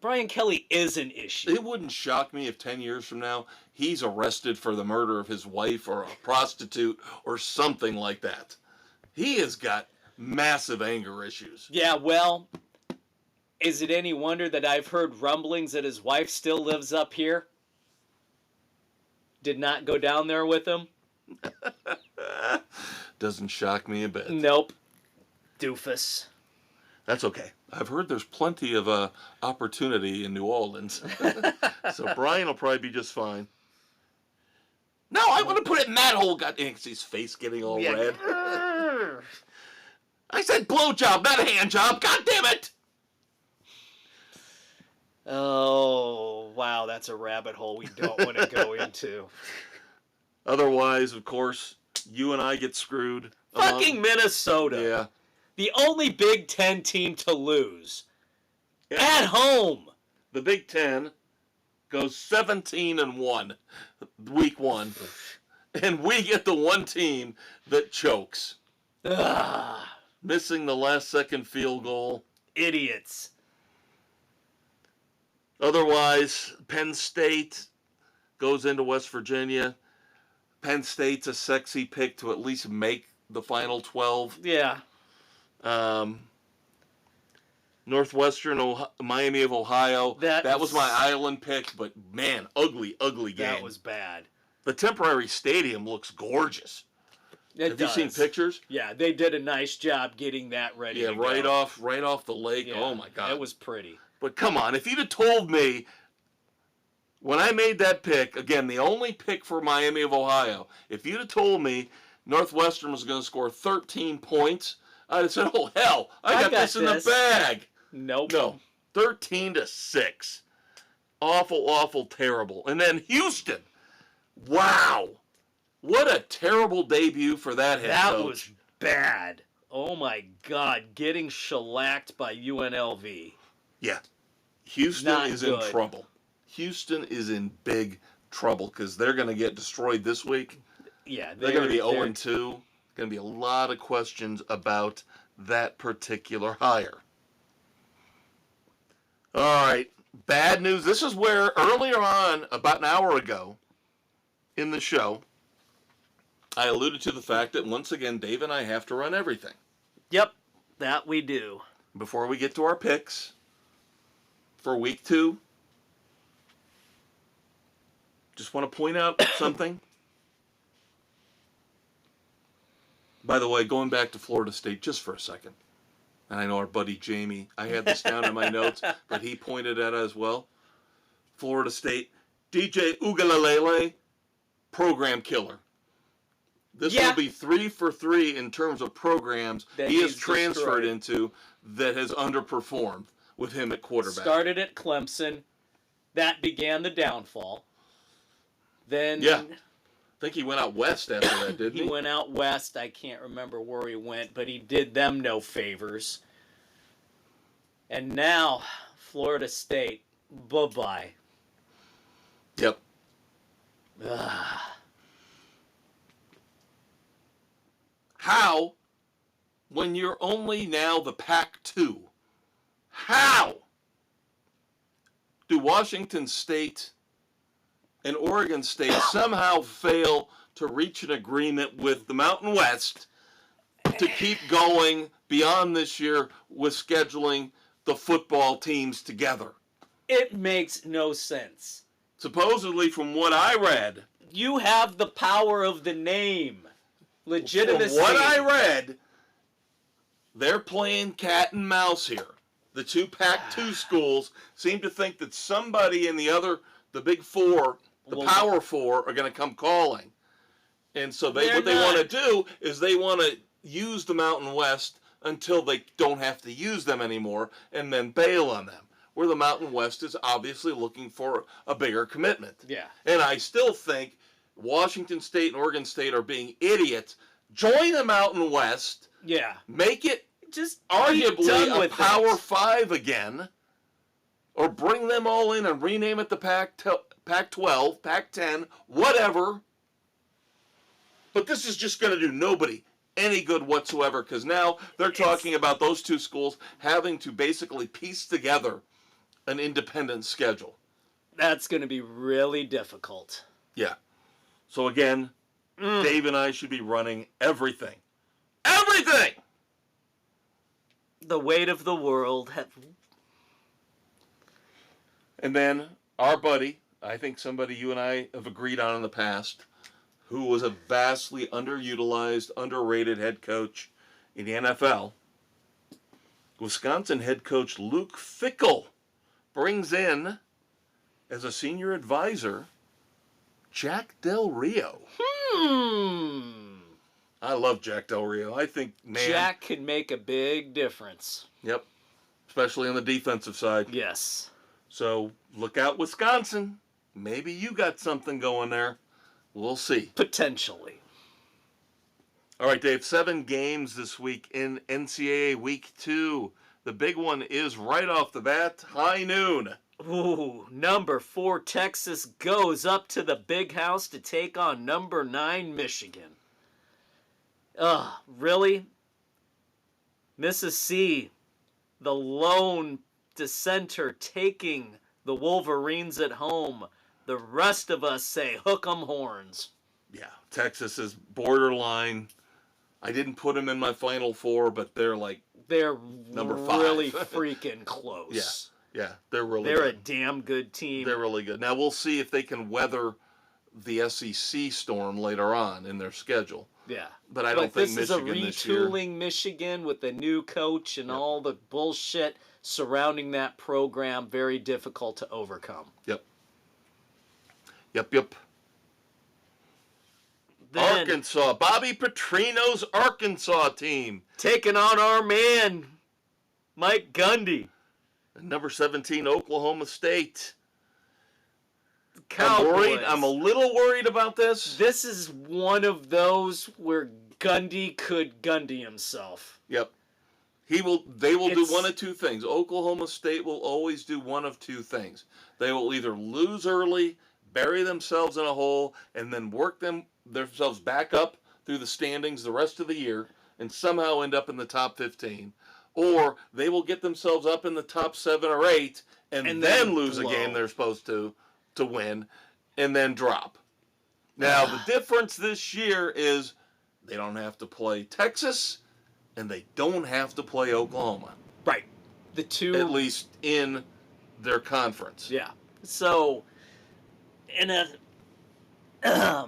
[SPEAKER 2] Brian Kelly is an issue.
[SPEAKER 1] It wouldn't shock me if 10 years from now he's arrested for the murder of his wife or a prostitute or something like that. He has got massive anger issues.
[SPEAKER 2] Yeah, well, is it any wonder that I've heard rumblings that his wife still lives up here? Did not go down there with him?
[SPEAKER 1] Doesn't shock me a bit.
[SPEAKER 2] Nope. Doofus.
[SPEAKER 1] That's okay. I've heard there's plenty of opportunity in New Orleans. So Brian will probably be just fine. No, I want to put it in that hole. God, his face getting all red. I said blowjob, not a hand job. God damn it!
[SPEAKER 2] Oh, wow, that's a rabbit hole we don't want to go into.
[SPEAKER 1] Otherwise, of course, you and I get screwed.
[SPEAKER 2] Fucking Minnesota.
[SPEAKER 1] Yeah.
[SPEAKER 2] The only Big Ten team to lose. Yeah. At home.
[SPEAKER 1] The Big Ten goes 17-1 week 1. And we get the one team that chokes. Missing the last-second field goal.
[SPEAKER 2] Idiots.
[SPEAKER 1] Otherwise, Penn State goes into West Virginia. Penn State's a sexy pick to at least make the final 12.
[SPEAKER 2] Yeah.
[SPEAKER 1] Northwestern, Miami of Ohio. That was my island pick, but man, ugly game.
[SPEAKER 2] That was bad.
[SPEAKER 1] The temporary stadium looks gorgeous. Have you seen pictures?
[SPEAKER 2] Yeah, they did a nice job getting that ready.
[SPEAKER 1] Yeah, right off the lake. Yeah, oh my God,
[SPEAKER 2] it was pretty.
[SPEAKER 1] But come on, if you'd have told me when I made that pick, again, the only pick for Miami of Ohio, if you'd have told me Northwestern was going to score 13 points, I'd have said, "Oh hell, I got this in the bag."
[SPEAKER 2] Nope.
[SPEAKER 1] No, 13-6. Awful, terrible. And then Houston. Wow. What a terrible debut for that head coach.
[SPEAKER 2] That was bad. Oh my God, getting shellacked by UNLV.
[SPEAKER 1] Yeah. Houston is in trouble. Houston is in big trouble because they're going to get destroyed this week.
[SPEAKER 2] Yeah.
[SPEAKER 1] They're going to be 0-2. Going to be a lot of questions about that particular hire. All right. Bad news. This is where earlier on, about an hour ago in the show, I alluded to the fact that once again, Dave and I have to run everything.
[SPEAKER 2] Yep, that we do.
[SPEAKER 1] Before we get to our picks for week 2, just want to point out something. By the way, going back to Florida State just for a second, and I know our buddy Jamie, I had this down in my notes, but he pointed at it as well. Florida State, DJ Ugalele, program killer. This will be 3 for 3 in terms of programs that he has transferred into that has underperformed with him at quarterback.
[SPEAKER 2] Started at Clemson. That began the downfall. Then
[SPEAKER 1] I think he went out west after that, didn't he?
[SPEAKER 2] He went out west. I can't remember where he went, but he did them no favors. And now, Florida State, bye-bye.
[SPEAKER 1] Yep. How, when you're only now the Pac-2, how do Washington State and Oregon State somehow fail to reach an agreement with the Mountain West to keep going beyond this year with scheduling the football teams together?
[SPEAKER 2] It makes no sense.
[SPEAKER 1] Supposedly, from what I read,
[SPEAKER 2] you have the power of the name. Legitimacy.
[SPEAKER 1] From what I read, they're playing cat and mouse here. The two Pac-2 schools seem to think that somebody in the Big Four, Power Four, are going to come calling. And so what they want to do is they want to use the Mountain West until they don't have to use them anymore and then bail on them. Where the Mountain West is obviously looking for a bigger commitment.
[SPEAKER 2] Yeah.
[SPEAKER 1] And I still think Washington State and Oregon State are being idiots. Join the Mountain West.
[SPEAKER 2] Yeah.
[SPEAKER 1] Make it
[SPEAKER 2] just
[SPEAKER 1] arguably a Power 5 again. Or bring them all in and rename it the Pac-12, Pac-10, whatever. But this is just going to do nobody any good whatsoever because now they're talking about those two schools having to basically piece together an independent schedule.
[SPEAKER 2] That's going to be really difficult.
[SPEAKER 1] Yeah. So again, Dave and I should be running everything. Everything!
[SPEAKER 2] The weight of the world.
[SPEAKER 1] And then our buddy, I think somebody you and I have agreed on in the past, who was a vastly underutilized, underrated head coach in the NFL, Wisconsin head coach Luke Fickell brings in, as a senior advisor, Jack Del Rio. I love Jack Del Rio. I think,
[SPEAKER 2] Jack could make a big difference.
[SPEAKER 1] Yep. Especially on the defensive side.
[SPEAKER 2] Yes.
[SPEAKER 1] So, look out, Wisconsin. Maybe you got something going there. We'll see.
[SPEAKER 2] Potentially.
[SPEAKER 1] All right, Dave, 7 games this week in NCAA Week 2. The big one is right off the bat, high noon.
[SPEAKER 2] Ooh, number 4 Texas goes up to the Big House to take on number 9 Michigan. Really? Mrs. C, the lone dissenter, taking the Wolverines at home. The rest of us say hook 'em horns.
[SPEAKER 1] Yeah, Texas is borderline. I didn't put them in my Final Four, but they're like
[SPEAKER 2] They're
[SPEAKER 1] number
[SPEAKER 2] really
[SPEAKER 1] 5.
[SPEAKER 2] freaking close.
[SPEAKER 1] Yeah, they're really
[SPEAKER 2] They're a
[SPEAKER 1] good.
[SPEAKER 2] damn good team.
[SPEAKER 1] They're really good. Now we'll see if they can weather the SEC storm later on in their schedule.
[SPEAKER 2] Yeah.
[SPEAKER 1] But I don't think
[SPEAKER 2] this
[SPEAKER 1] Michigan
[SPEAKER 2] is
[SPEAKER 1] this
[SPEAKER 2] a
[SPEAKER 1] year.
[SPEAKER 2] retooling Michigan with a new coach and all the bullshit surrounding that program. Very difficult to overcome.
[SPEAKER 1] Yep.
[SPEAKER 2] Then,
[SPEAKER 1] Arkansas. Bobby Petrino's Arkansas team.
[SPEAKER 2] taking on our man, Mike Gundy.
[SPEAKER 1] Number 17, Oklahoma State.
[SPEAKER 2] Cowboys.
[SPEAKER 1] I'm a little worried about this.
[SPEAKER 2] This is one of those where Gundy could Gundy himself.
[SPEAKER 1] Yep. They will do one of two things. Oklahoma State will always do one of two things. They will either lose early, bury themselves in a hole, and then work themselves back up through the standings the rest of the year and somehow end up in the top 15. Or they will get themselves up in the top 7 or 8 and then lose a game they're supposed to win and then drop. Now, the difference this year is they don't have to play Texas and they don't have to play Oklahoma.
[SPEAKER 2] Right. The two...
[SPEAKER 1] At least in their conference.
[SPEAKER 2] Yeah. So, in a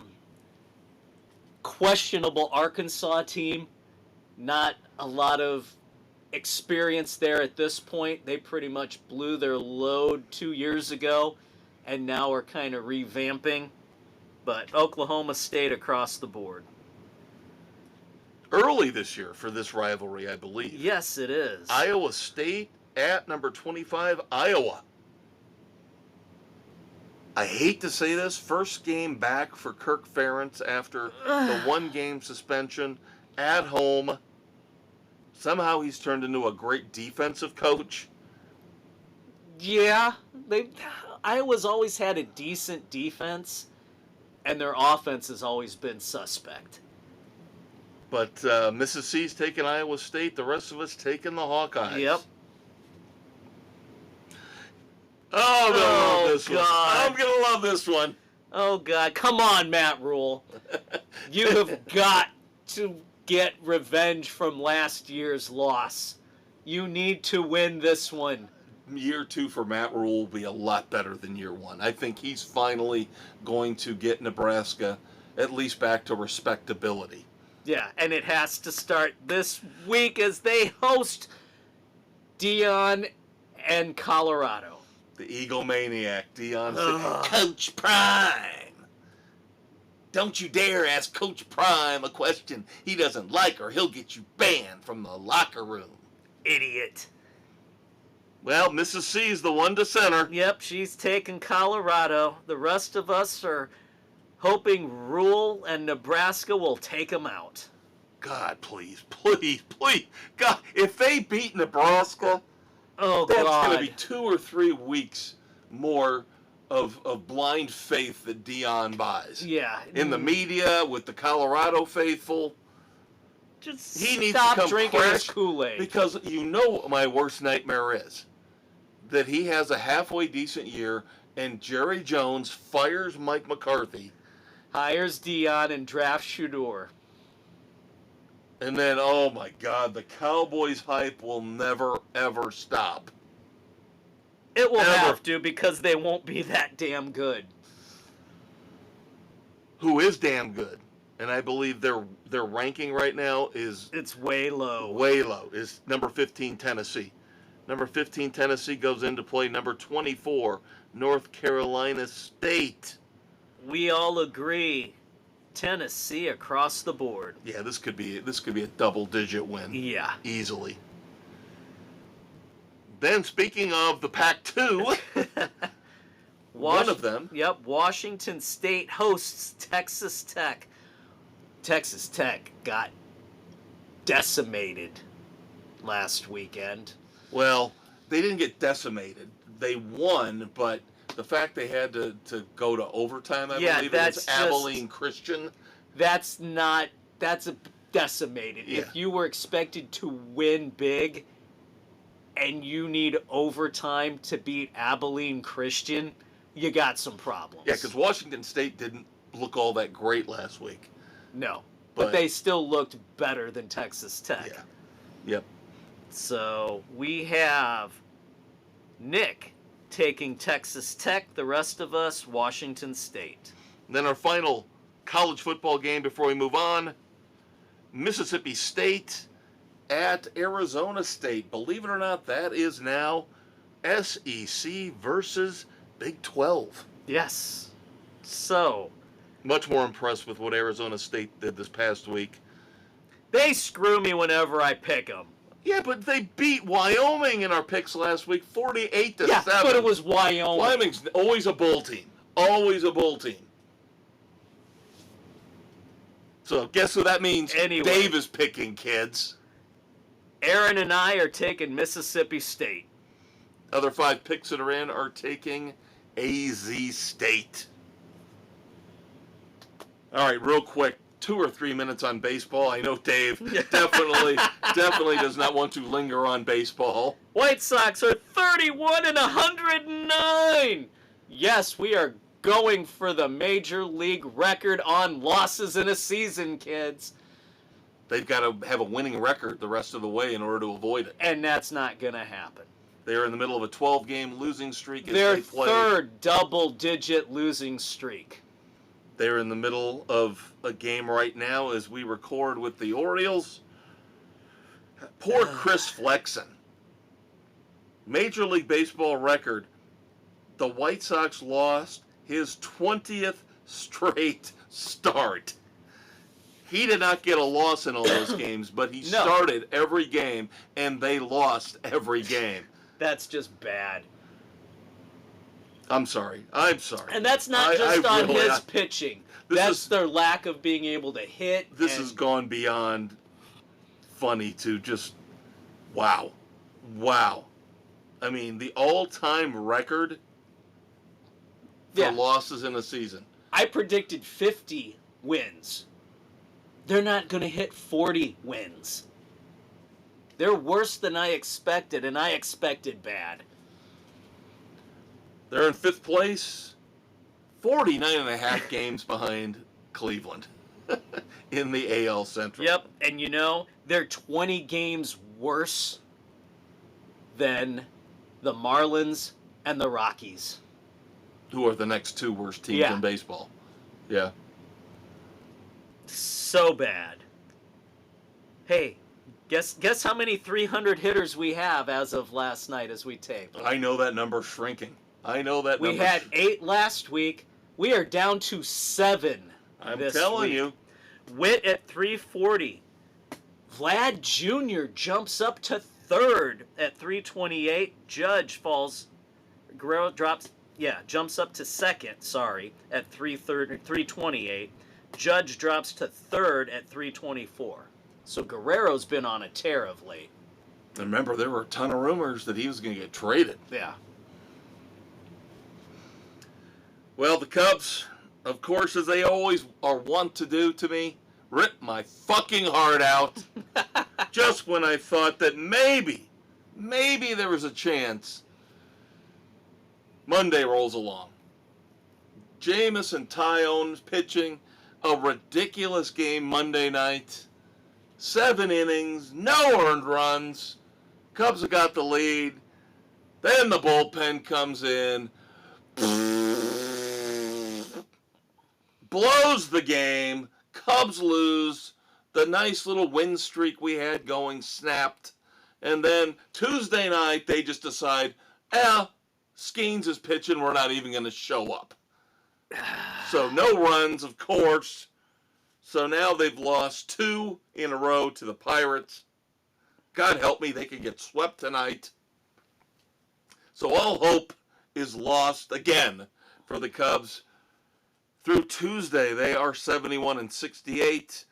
[SPEAKER 2] questionable Arkansas team, not a lot of experience there at this point. They pretty much blew their load 2 years ago and now are kind of revamping. But Oklahoma State across the board.
[SPEAKER 1] Early this year for this rivalry, I believe.
[SPEAKER 2] Yes, it is.
[SPEAKER 1] Iowa State at number 25, Iowa. I hate to say this, first game back for Kirk Ferentz after the 1-game suspension at home. Somehow he's turned into a great defensive coach.
[SPEAKER 2] Yeah, Iowa's always had a decent defense, and their offense has always been suspect.
[SPEAKER 1] But Mississippi's taking Iowa State. The rest of us taking the Hawkeyes.
[SPEAKER 2] Yep.
[SPEAKER 1] Oh, I'm gonna love this
[SPEAKER 2] God.
[SPEAKER 1] one. I'm gonna love this one.
[SPEAKER 2] Oh, God. Come on, Matt Rule. You have got to get revenge from last year's loss. You need to win this one.
[SPEAKER 1] Year 2 for Matt Rule will be a lot better than year 1. I think he's finally going to get Nebraska at least back to respectability.
[SPEAKER 2] Yeah, and it has to start this week as they host Dion and Colorado.
[SPEAKER 1] The Eagle Maniac, Dion. Coach Prime. Don't you dare ask Coach Prime a question he doesn't like or he'll get you banned from the locker room.
[SPEAKER 2] Idiot.
[SPEAKER 1] Well, Mrs. C's the one to center.
[SPEAKER 2] Yep, she's taking Colorado. The rest of us are hoping Rule and Nebraska will take them out.
[SPEAKER 1] God, please. God, if they beat Nebraska,
[SPEAKER 2] Oh,
[SPEAKER 1] that's
[SPEAKER 2] God.
[SPEAKER 1] going to be 2 or 3 weeks more of blind faith that Dion buys.
[SPEAKER 2] Yeah.
[SPEAKER 1] In the media, with the Colorado faithful.
[SPEAKER 2] Just
[SPEAKER 1] He needs
[SPEAKER 2] stop
[SPEAKER 1] to come
[SPEAKER 2] drinking his
[SPEAKER 1] crash
[SPEAKER 2] Kool-Aid.
[SPEAKER 1] Because you know what my worst nightmare is. That he has a halfway decent year and Jerry Jones fires Mike McCarthy.
[SPEAKER 2] Hires Dion and drafts Shedeur.
[SPEAKER 1] And then, oh my God, the Cowboys hype will never, ever stop.
[SPEAKER 2] It will
[SPEAKER 1] Ever.
[SPEAKER 2] have to because they won't be that damn good.
[SPEAKER 1] Who is damn good. And I believe their ranking right now is
[SPEAKER 2] It's way low.
[SPEAKER 1] way low. Is number 15 Tennessee. Number 15 Tennessee goes into play number 24 North Carolina State.
[SPEAKER 2] We all agree. Tennessee across the board.
[SPEAKER 1] Yeah, this could be a double-digit win.
[SPEAKER 2] Yeah.
[SPEAKER 1] Easily. Then, speaking of the Pac-2, one of them.
[SPEAKER 2] Yep, Washington State hosts Texas Tech. Texas Tech got decimated last weekend.
[SPEAKER 1] Well, they didn't get decimated. They won, but the fact they had to go to overtime, I believe, against Abilene Christian.
[SPEAKER 2] That's a decimated.
[SPEAKER 1] Yeah.
[SPEAKER 2] If you were expected to win big and you need overtime to beat Abilene Christian, you got some problems.
[SPEAKER 1] Yeah, because Washington State didn't look all that great last week.
[SPEAKER 2] No. But they still looked better than Texas Tech.
[SPEAKER 1] Yeah. Yep.
[SPEAKER 2] So we have Nick taking Texas Tech, the rest of us, Washington State.
[SPEAKER 1] Then our final college football game before we move on, Mississippi State at Arizona State. Believe it or not, that is now SEC versus Big 12.
[SPEAKER 2] Yes. So,
[SPEAKER 1] much more impressed with what Arizona State did this past week.
[SPEAKER 2] They screw me whenever I pick them.
[SPEAKER 1] Yeah, but they beat Wyoming in our picks last week, 48-7.
[SPEAKER 2] Yeah, but it was Wyoming.
[SPEAKER 1] Wyoming's always a bull team. Always a bull team. So guess who that means?
[SPEAKER 2] Anyway.
[SPEAKER 1] Dave is picking, kids.
[SPEAKER 2] Aaron and I are taking Mississippi State.
[SPEAKER 1] Other 5 picks that are in are taking AZ State. All right, real quick, 2 or 3 minutes on baseball. I know Dave definitely does not want to linger on baseball.
[SPEAKER 2] White Sox are 31-109. Yes, we are going for the major league record on losses in a season, kids.
[SPEAKER 1] They've got to have a winning record the rest of the way in order to avoid it.
[SPEAKER 2] And that's not going to happen.
[SPEAKER 1] They're in the middle of a 12-game losing streak as
[SPEAKER 2] Their
[SPEAKER 1] they play.
[SPEAKER 2] third double-digit losing streak.
[SPEAKER 1] They're in the middle of a game right now as we record with the Orioles. Poor Chris Flexen. Major League Baseball record. The White Sox lost his 20th straight start. He did not get a loss in all those games, but he started every game, and they lost every game.
[SPEAKER 2] That's just bad.
[SPEAKER 1] I'm sorry.
[SPEAKER 2] And that's not just on
[SPEAKER 1] really,
[SPEAKER 2] his pitching. That's their lack of being able to hit.
[SPEAKER 1] This has gone beyond funny to just, wow. Wow. I mean, the all-time record for losses in a season.
[SPEAKER 2] I predicted 50 wins. They're not going to hit 40 wins. They're worse than I expected, and I expected bad.
[SPEAKER 1] They're in 5th place, 49.5 games behind Cleveland in the AL Central.
[SPEAKER 2] Yep, and you know, they're 20 games worse than the Marlins and the Rockies.
[SPEAKER 1] Who are the next 2 worst teams in baseball. Yeah.
[SPEAKER 2] So bad. Hey, guess how many 300 hitters we have as of last night as we taped?
[SPEAKER 1] I know that number's shrinking.
[SPEAKER 2] We had 8 last week. We are down to 7
[SPEAKER 1] I'm
[SPEAKER 2] this
[SPEAKER 1] telling
[SPEAKER 2] week.
[SPEAKER 1] you.
[SPEAKER 2] Witt at 340. Vlad Jr. jumps up to 3rd at 328. Judge falls. Guerrero jumps up to 2nd, at 328. Judge drops to 3rd at 324. So Guerrero's been on a tear of late.
[SPEAKER 1] Remember, there were a ton of rumors that he was going to get traded.
[SPEAKER 2] Yeah.
[SPEAKER 1] Well, the Cubs, of course, as they always are wont to do to me, rip my fucking heart out just when I thought that maybe there was a chance. Monday rolls along. Jameis and Tyone pitching a ridiculous game Monday night. 7 innings, no earned runs. Cubs have got the lead. Then the bullpen comes in. Blows the game. Cubs lose. The nice little win streak we had going snapped. And then Tuesday night, they just decide, Skeens is pitching. We're not even going to show up. So no runs, of course. So now they've lost 2 in a row to the Pirates. God help me, they could get swept tonight. So all hope is lost again for the Cubs. Through Tuesday, they are 71-68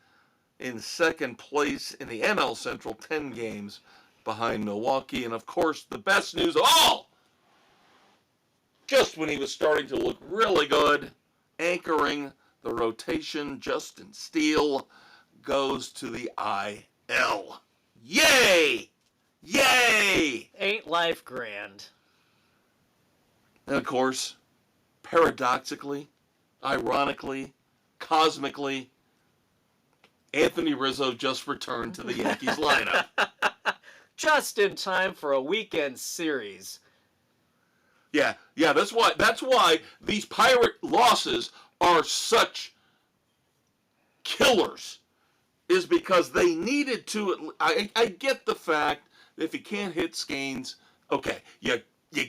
[SPEAKER 1] in 2nd place in the NL Central, 10 games behind Milwaukee. And of course, the best news of all, just when he was starting to look really good, anchoring the rotation, Justin Steele goes to the IL. Yay! Yay!
[SPEAKER 2] Ain't life grand?
[SPEAKER 1] And of course, paradoxically, ironically, cosmically, Anthony Rizzo just returned to the Yankees lineup.
[SPEAKER 2] Just in time for a weekend series.
[SPEAKER 1] Yeah, that's why these Pirate losses are such killers, is because they needed to. I get the fact that if you can't hit Skeens, okay, you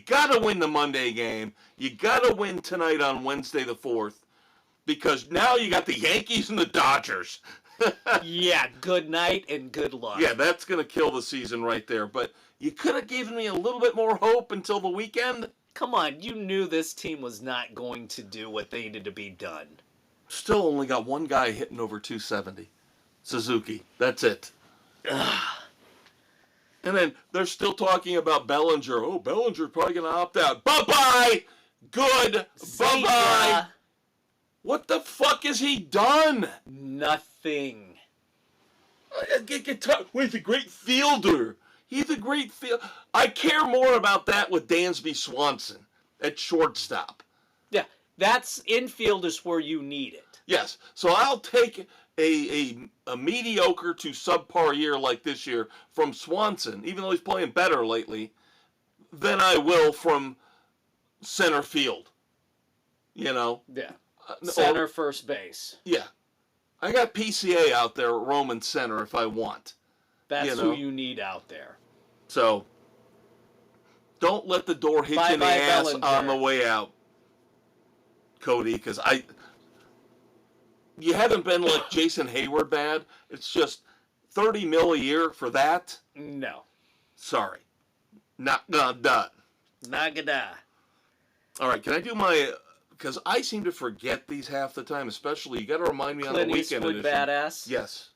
[SPEAKER 1] got to win the Monday game. You got to win tonight on Wednesday the 4th, because now you got the Yankees and the Dodgers.
[SPEAKER 2] Yeah, good night and good luck.
[SPEAKER 1] Yeah, that's going to kill the season right there. But you could have given me a little bit more hope until the weekend.
[SPEAKER 2] Come on, you knew this team was not going to do what they needed to be done.
[SPEAKER 1] Still only got one guy hitting over 270. Suzuki. That's it. And then they're still talking about Bellinger. Oh, Bellinger's probably going to opt out. Bye-bye! Good. Bye-bye! What the fuck has he done?
[SPEAKER 2] Nothing.
[SPEAKER 1] Well, he's a great fielder. He's a great fielder. I care more about that with Dansby Swanson at shortstop.
[SPEAKER 2] Yeah, that's infield is where you need it.
[SPEAKER 1] Yes, so I'll take a mediocre to subpar year like this year from Swanson, even though he's playing better lately, than I will from center field. You know?
[SPEAKER 2] Yeah. Center, first base.
[SPEAKER 1] Yeah. I got PCA out there at Roman center if I want.
[SPEAKER 2] That's who you need out there.
[SPEAKER 1] So, don't let the door hit you in the ass Bellinger on the way out, Cody, because you haven't been like Jason Hayward bad. It's just $30 million a year for that.
[SPEAKER 2] No.
[SPEAKER 1] Sorry. Not done.
[SPEAKER 2] Not gonna.
[SPEAKER 1] All right, can I do my... Because I seem to forget these half the time, especially, you got to remind me on the weekend
[SPEAKER 2] Clint Eastwood
[SPEAKER 1] edition.
[SPEAKER 2] badass?
[SPEAKER 1] Yes.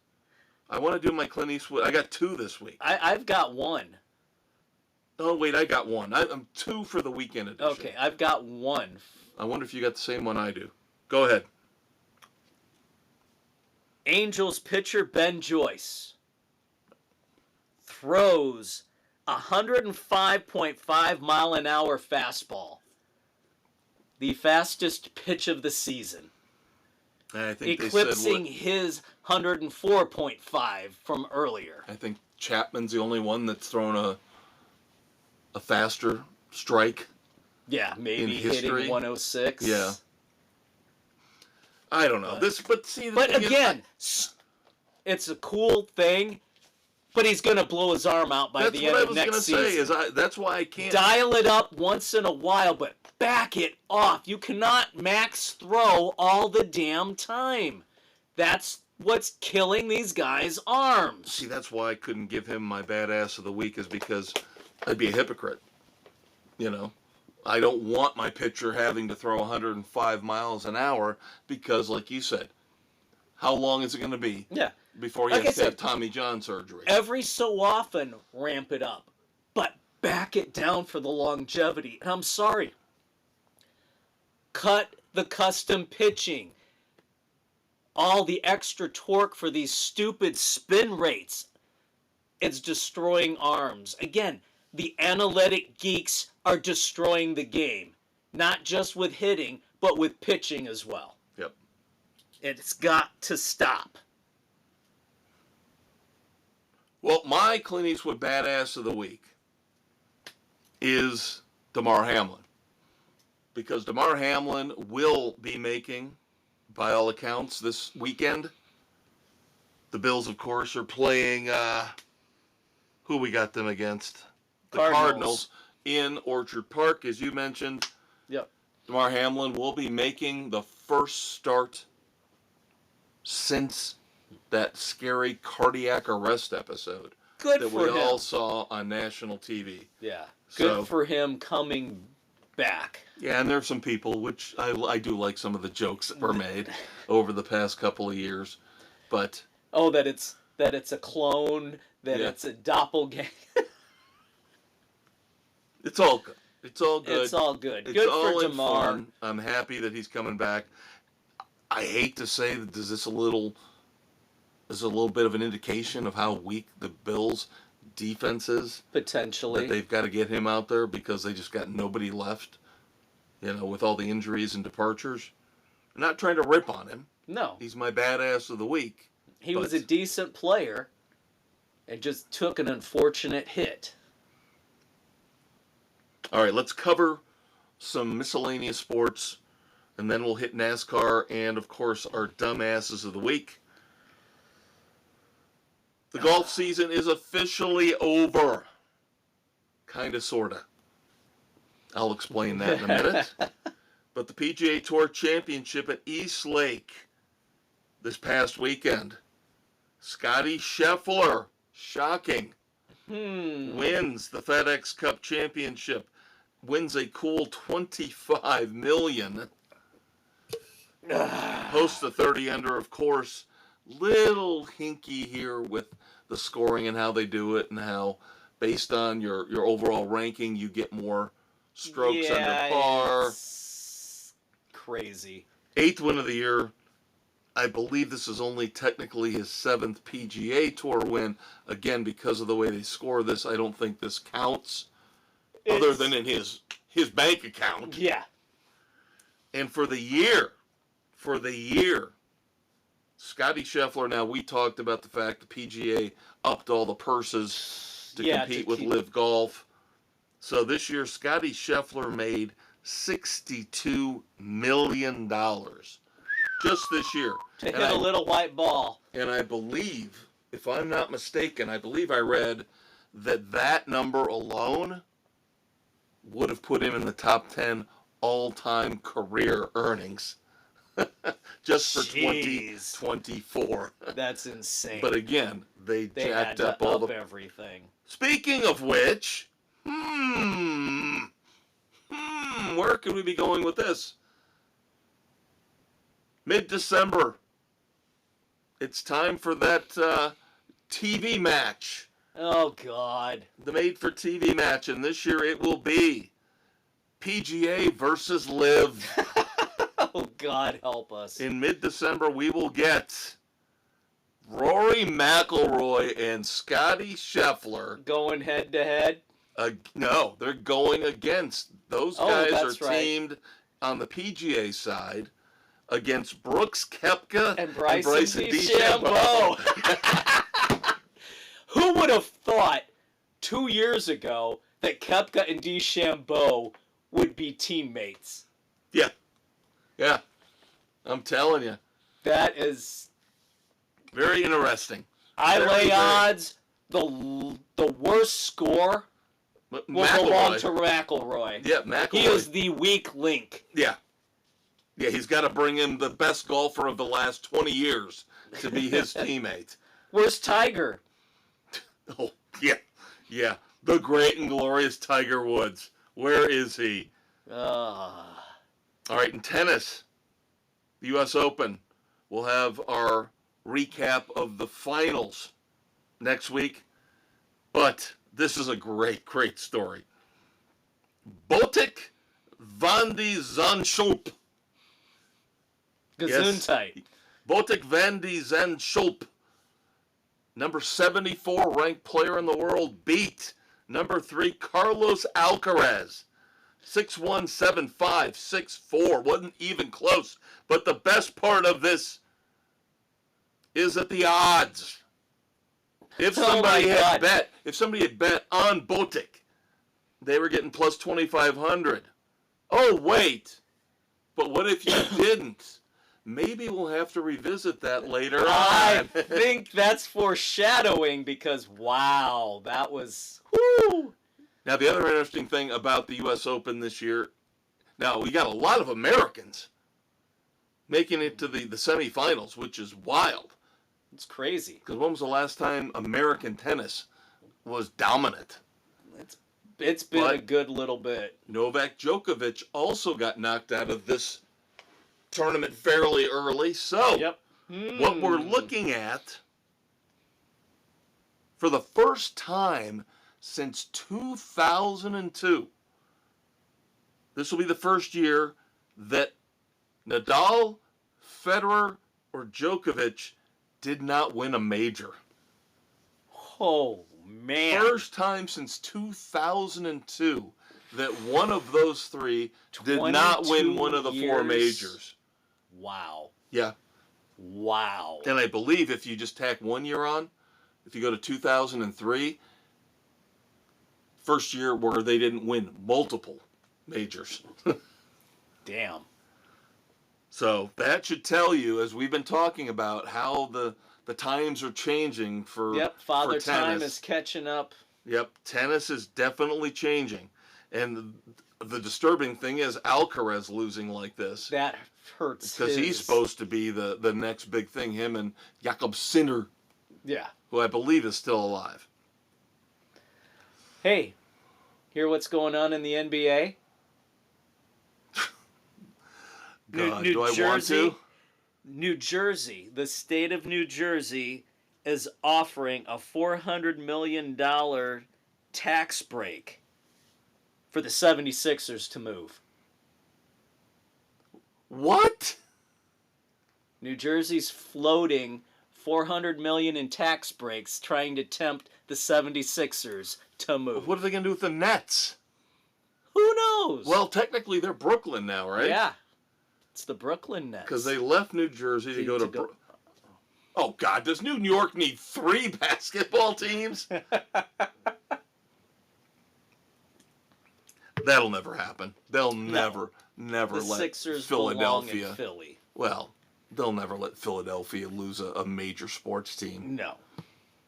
[SPEAKER 1] I want to do my Clint Eastwood. I got 2 this week.
[SPEAKER 2] I've got 1.
[SPEAKER 1] Oh, wait, I got 1. I'm 2 for the weekend edition.
[SPEAKER 2] Okay, I've got 1.
[SPEAKER 1] I wonder if you got the same one I do. Go ahead.
[SPEAKER 2] Angels pitcher Ben Joyce throws 105.5 mile an hour fastball. The fastest pitch of the season.
[SPEAKER 1] I think
[SPEAKER 2] eclipsing his 104.5 from earlier.
[SPEAKER 1] I think Chapman's the only one that's thrown a faster strike.
[SPEAKER 2] Yeah, maybe hitting 106.
[SPEAKER 1] Yeah. I don't know.
[SPEAKER 2] But again, it's a cool thing, but he's going to blow his arm out by the end of next season. That's what I was going to say. That's why I can't... Dial it up once in a while, but back it off. You cannot max throw all the damn time. That's what's killing these guys' arms.
[SPEAKER 1] See, that's why I couldn't give him my badass of the week, is because I'd be a hypocrite. You know? I don't want my pitcher having to throw 105 miles an hour because, like you said, how long is it going to be before he has to have Tommy John surgery?
[SPEAKER 2] Every so often, ramp it up, but back it down for the longevity. And I'm sorry. Cut the custom pitching. All the extra torque for these stupid spin rates. It's destroying arms. Again, the analytic geeks are destroying the game. Not just with hitting, but with pitching as well.
[SPEAKER 1] Yep.
[SPEAKER 2] It's got to stop.
[SPEAKER 1] Well, my Clint Eastwood badass of the week is Damar Hamlin. Because Damar Hamlin will be making, by all accounts, this weekend. The Bills, of course, are playing, who we got them against? The Cardinals in Orchard Park, as you mentioned.
[SPEAKER 2] Yep.
[SPEAKER 1] Damar Hamlin will be making the first start since that scary cardiac arrest episode that we all saw on national TV.
[SPEAKER 2] Yeah. Good for him coming back.
[SPEAKER 1] Yeah, and there's some people, which I do like some of the jokes that were made over the past couple of years, but...
[SPEAKER 2] Oh, that it's a clone, that it's a doppelganger.
[SPEAKER 1] It's all good. It's all good.
[SPEAKER 2] It's all good.
[SPEAKER 1] It's
[SPEAKER 2] good
[SPEAKER 1] all
[SPEAKER 2] for
[SPEAKER 1] in
[SPEAKER 2] Damar.
[SPEAKER 1] fun. I'm happy that he's coming back. I hate to say that is this a little bit of an indication of how weak the Bills' defense is.
[SPEAKER 2] Potentially.
[SPEAKER 1] That they've got to get him out there because they just got nobody left, with all the injuries and departures. I'm not trying to rip on him.
[SPEAKER 2] No.
[SPEAKER 1] he's my badass of the week.
[SPEAKER 2] He was a decent player and just took an unfortunate hit.
[SPEAKER 1] All right, let's cover some miscellaneous sports, and then we'll hit NASCAR and, of course, our dumbasses of the week. The golf season is officially over. Kinda, sorta. I'll explain that in a minute. But the PGA Tour Championship at East Lake this past weekend, Scotty Scheffler, shocking, wins the FedEx Cup Championship, wins a cool $25 million. Hosts the 30 under, of course. Little hinky here with the scoring and how they do it, and how based on your overall ranking you get more strokes under par.
[SPEAKER 2] It's crazy.
[SPEAKER 1] 8th win of the year. I believe this is only technically his 7th PGA Tour win. Again, because of the way they score this, I don't think this counts, other than in his bank account.
[SPEAKER 2] Yeah.
[SPEAKER 1] And for the year, Scotty Scheffler, now we talked about the fact the PGA upped all the purses to compete with Live Golf. So this year, Scotty Scheffler made $62 million just this year.
[SPEAKER 2] To hit a little white ball.
[SPEAKER 1] And I believe, if I'm not mistaken, I read that number alone would have put him in the top 10 all-time career earnings. Just for 2024.
[SPEAKER 2] That's insane.
[SPEAKER 1] But again, they jacked
[SPEAKER 2] had
[SPEAKER 1] up
[SPEAKER 2] to
[SPEAKER 1] all the
[SPEAKER 2] everything.
[SPEAKER 1] Speaking of which, where could we be going with this? Mid-December. It's time for that TV match.
[SPEAKER 2] Oh, God.
[SPEAKER 1] The made-for-TV match, and this year it will be PGA versus Live.
[SPEAKER 2] Oh, God, help us.
[SPEAKER 1] In mid-December, we will get Rory McIlroy and Scotty Scheffler.
[SPEAKER 2] Going head-to-head?
[SPEAKER 1] No, they're going against. Those guys are teamed
[SPEAKER 2] right.
[SPEAKER 1] on the PGA side against Brooks Koepka
[SPEAKER 2] and Bryson DeChambeau. Who would have thought 2 years ago that Koepka and DeChambeau would be teammates?
[SPEAKER 1] Yeah, I'm telling you.
[SPEAKER 2] That is
[SPEAKER 1] very interesting.
[SPEAKER 2] I lay odds the worst score will belong to McIlroy.
[SPEAKER 1] Yeah, McIlroy.
[SPEAKER 2] He is the weak link.
[SPEAKER 1] Yeah, he's got to bring in the best golfer of the last 20 years to be his teammate.
[SPEAKER 2] Where's Tiger?
[SPEAKER 1] Oh, yeah. The great and glorious Tiger Woods. Where is he? All right, in tennis, the U.S. Open, we'll have our recap of the finals next week. But this is a great, great story. Botic van de Zandschulp.
[SPEAKER 2] Gesundheit.
[SPEAKER 1] Yes. Botic van de Zandschulp, number 74 ranked player in the world, beat number 3 Carlos Alcaraz. 6-1, 7-5, 6-4. Wasn't even close. But the best part of this is that the odds. If somebody had bet on Botic, they were getting plus 2,500. Oh, wait. But what if you didn't? Maybe we'll have to revisit that later on.
[SPEAKER 2] I think that's foreshadowing because, wow, that was... Whoo!
[SPEAKER 1] Now, the other interesting thing about the U.S. Open this year, now, we got a lot of Americans making it to the semifinals, which is wild.
[SPEAKER 2] It's crazy.
[SPEAKER 1] Because when was the last time American tennis was dominant?
[SPEAKER 2] It's been a good little bit.
[SPEAKER 1] Novak Djokovic also got knocked out of this tournament fairly early. So, what we're looking at, for the first time since 2002, this will be the first year that Nadal, Federer, or Djokovic did not win a major.
[SPEAKER 2] Oh, man.
[SPEAKER 1] First time since 2002 that one of those three did not win one of the 4 majors.
[SPEAKER 2] Wow.
[SPEAKER 1] Yeah.
[SPEAKER 2] Wow.
[SPEAKER 1] And I believe if you just tack 1 year on, if you go to 2003, first year where they didn't win multiple majors.
[SPEAKER 2] Damn.
[SPEAKER 1] So that should tell you, as we've been talking about, how the times are changing for
[SPEAKER 2] Yep, Father
[SPEAKER 1] for
[SPEAKER 2] Time
[SPEAKER 1] tennis.
[SPEAKER 2] is catching up.
[SPEAKER 1] Yep, tennis is definitely changing. And the disturbing thing is Alcaraz losing like this.
[SPEAKER 2] That hurts.
[SPEAKER 1] Because he's supposed to be the next big thing, him and Jakob Sinner,
[SPEAKER 2] Yeah.
[SPEAKER 1] who I believe is still alive.
[SPEAKER 2] Hey, hear what's going on in the NBA?
[SPEAKER 1] God,
[SPEAKER 2] New
[SPEAKER 1] do I
[SPEAKER 2] Jersey,
[SPEAKER 1] want to?
[SPEAKER 2] New Jersey, the state of New Jersey is offering a $400 million tax break for the 76ers to move.
[SPEAKER 1] What?
[SPEAKER 2] New Jersey's floating $400 million in tax breaks trying to tempt the 76ers to move.
[SPEAKER 1] What are they going to do with the Nets?
[SPEAKER 2] Who knows?
[SPEAKER 1] Well, technically they're Brooklyn now, right?
[SPEAKER 2] Yeah. It's the Brooklyn Nets.
[SPEAKER 1] Because they left New Jersey to go to Oh, God, does New York need 3 basketball teams? That'll never happen. They'll never
[SPEAKER 2] the
[SPEAKER 1] let
[SPEAKER 2] Sixers
[SPEAKER 1] Philadelphia.
[SPEAKER 2] belong in Philly.
[SPEAKER 1] Well, they'll never let Philadelphia lose a major sports team.
[SPEAKER 2] No.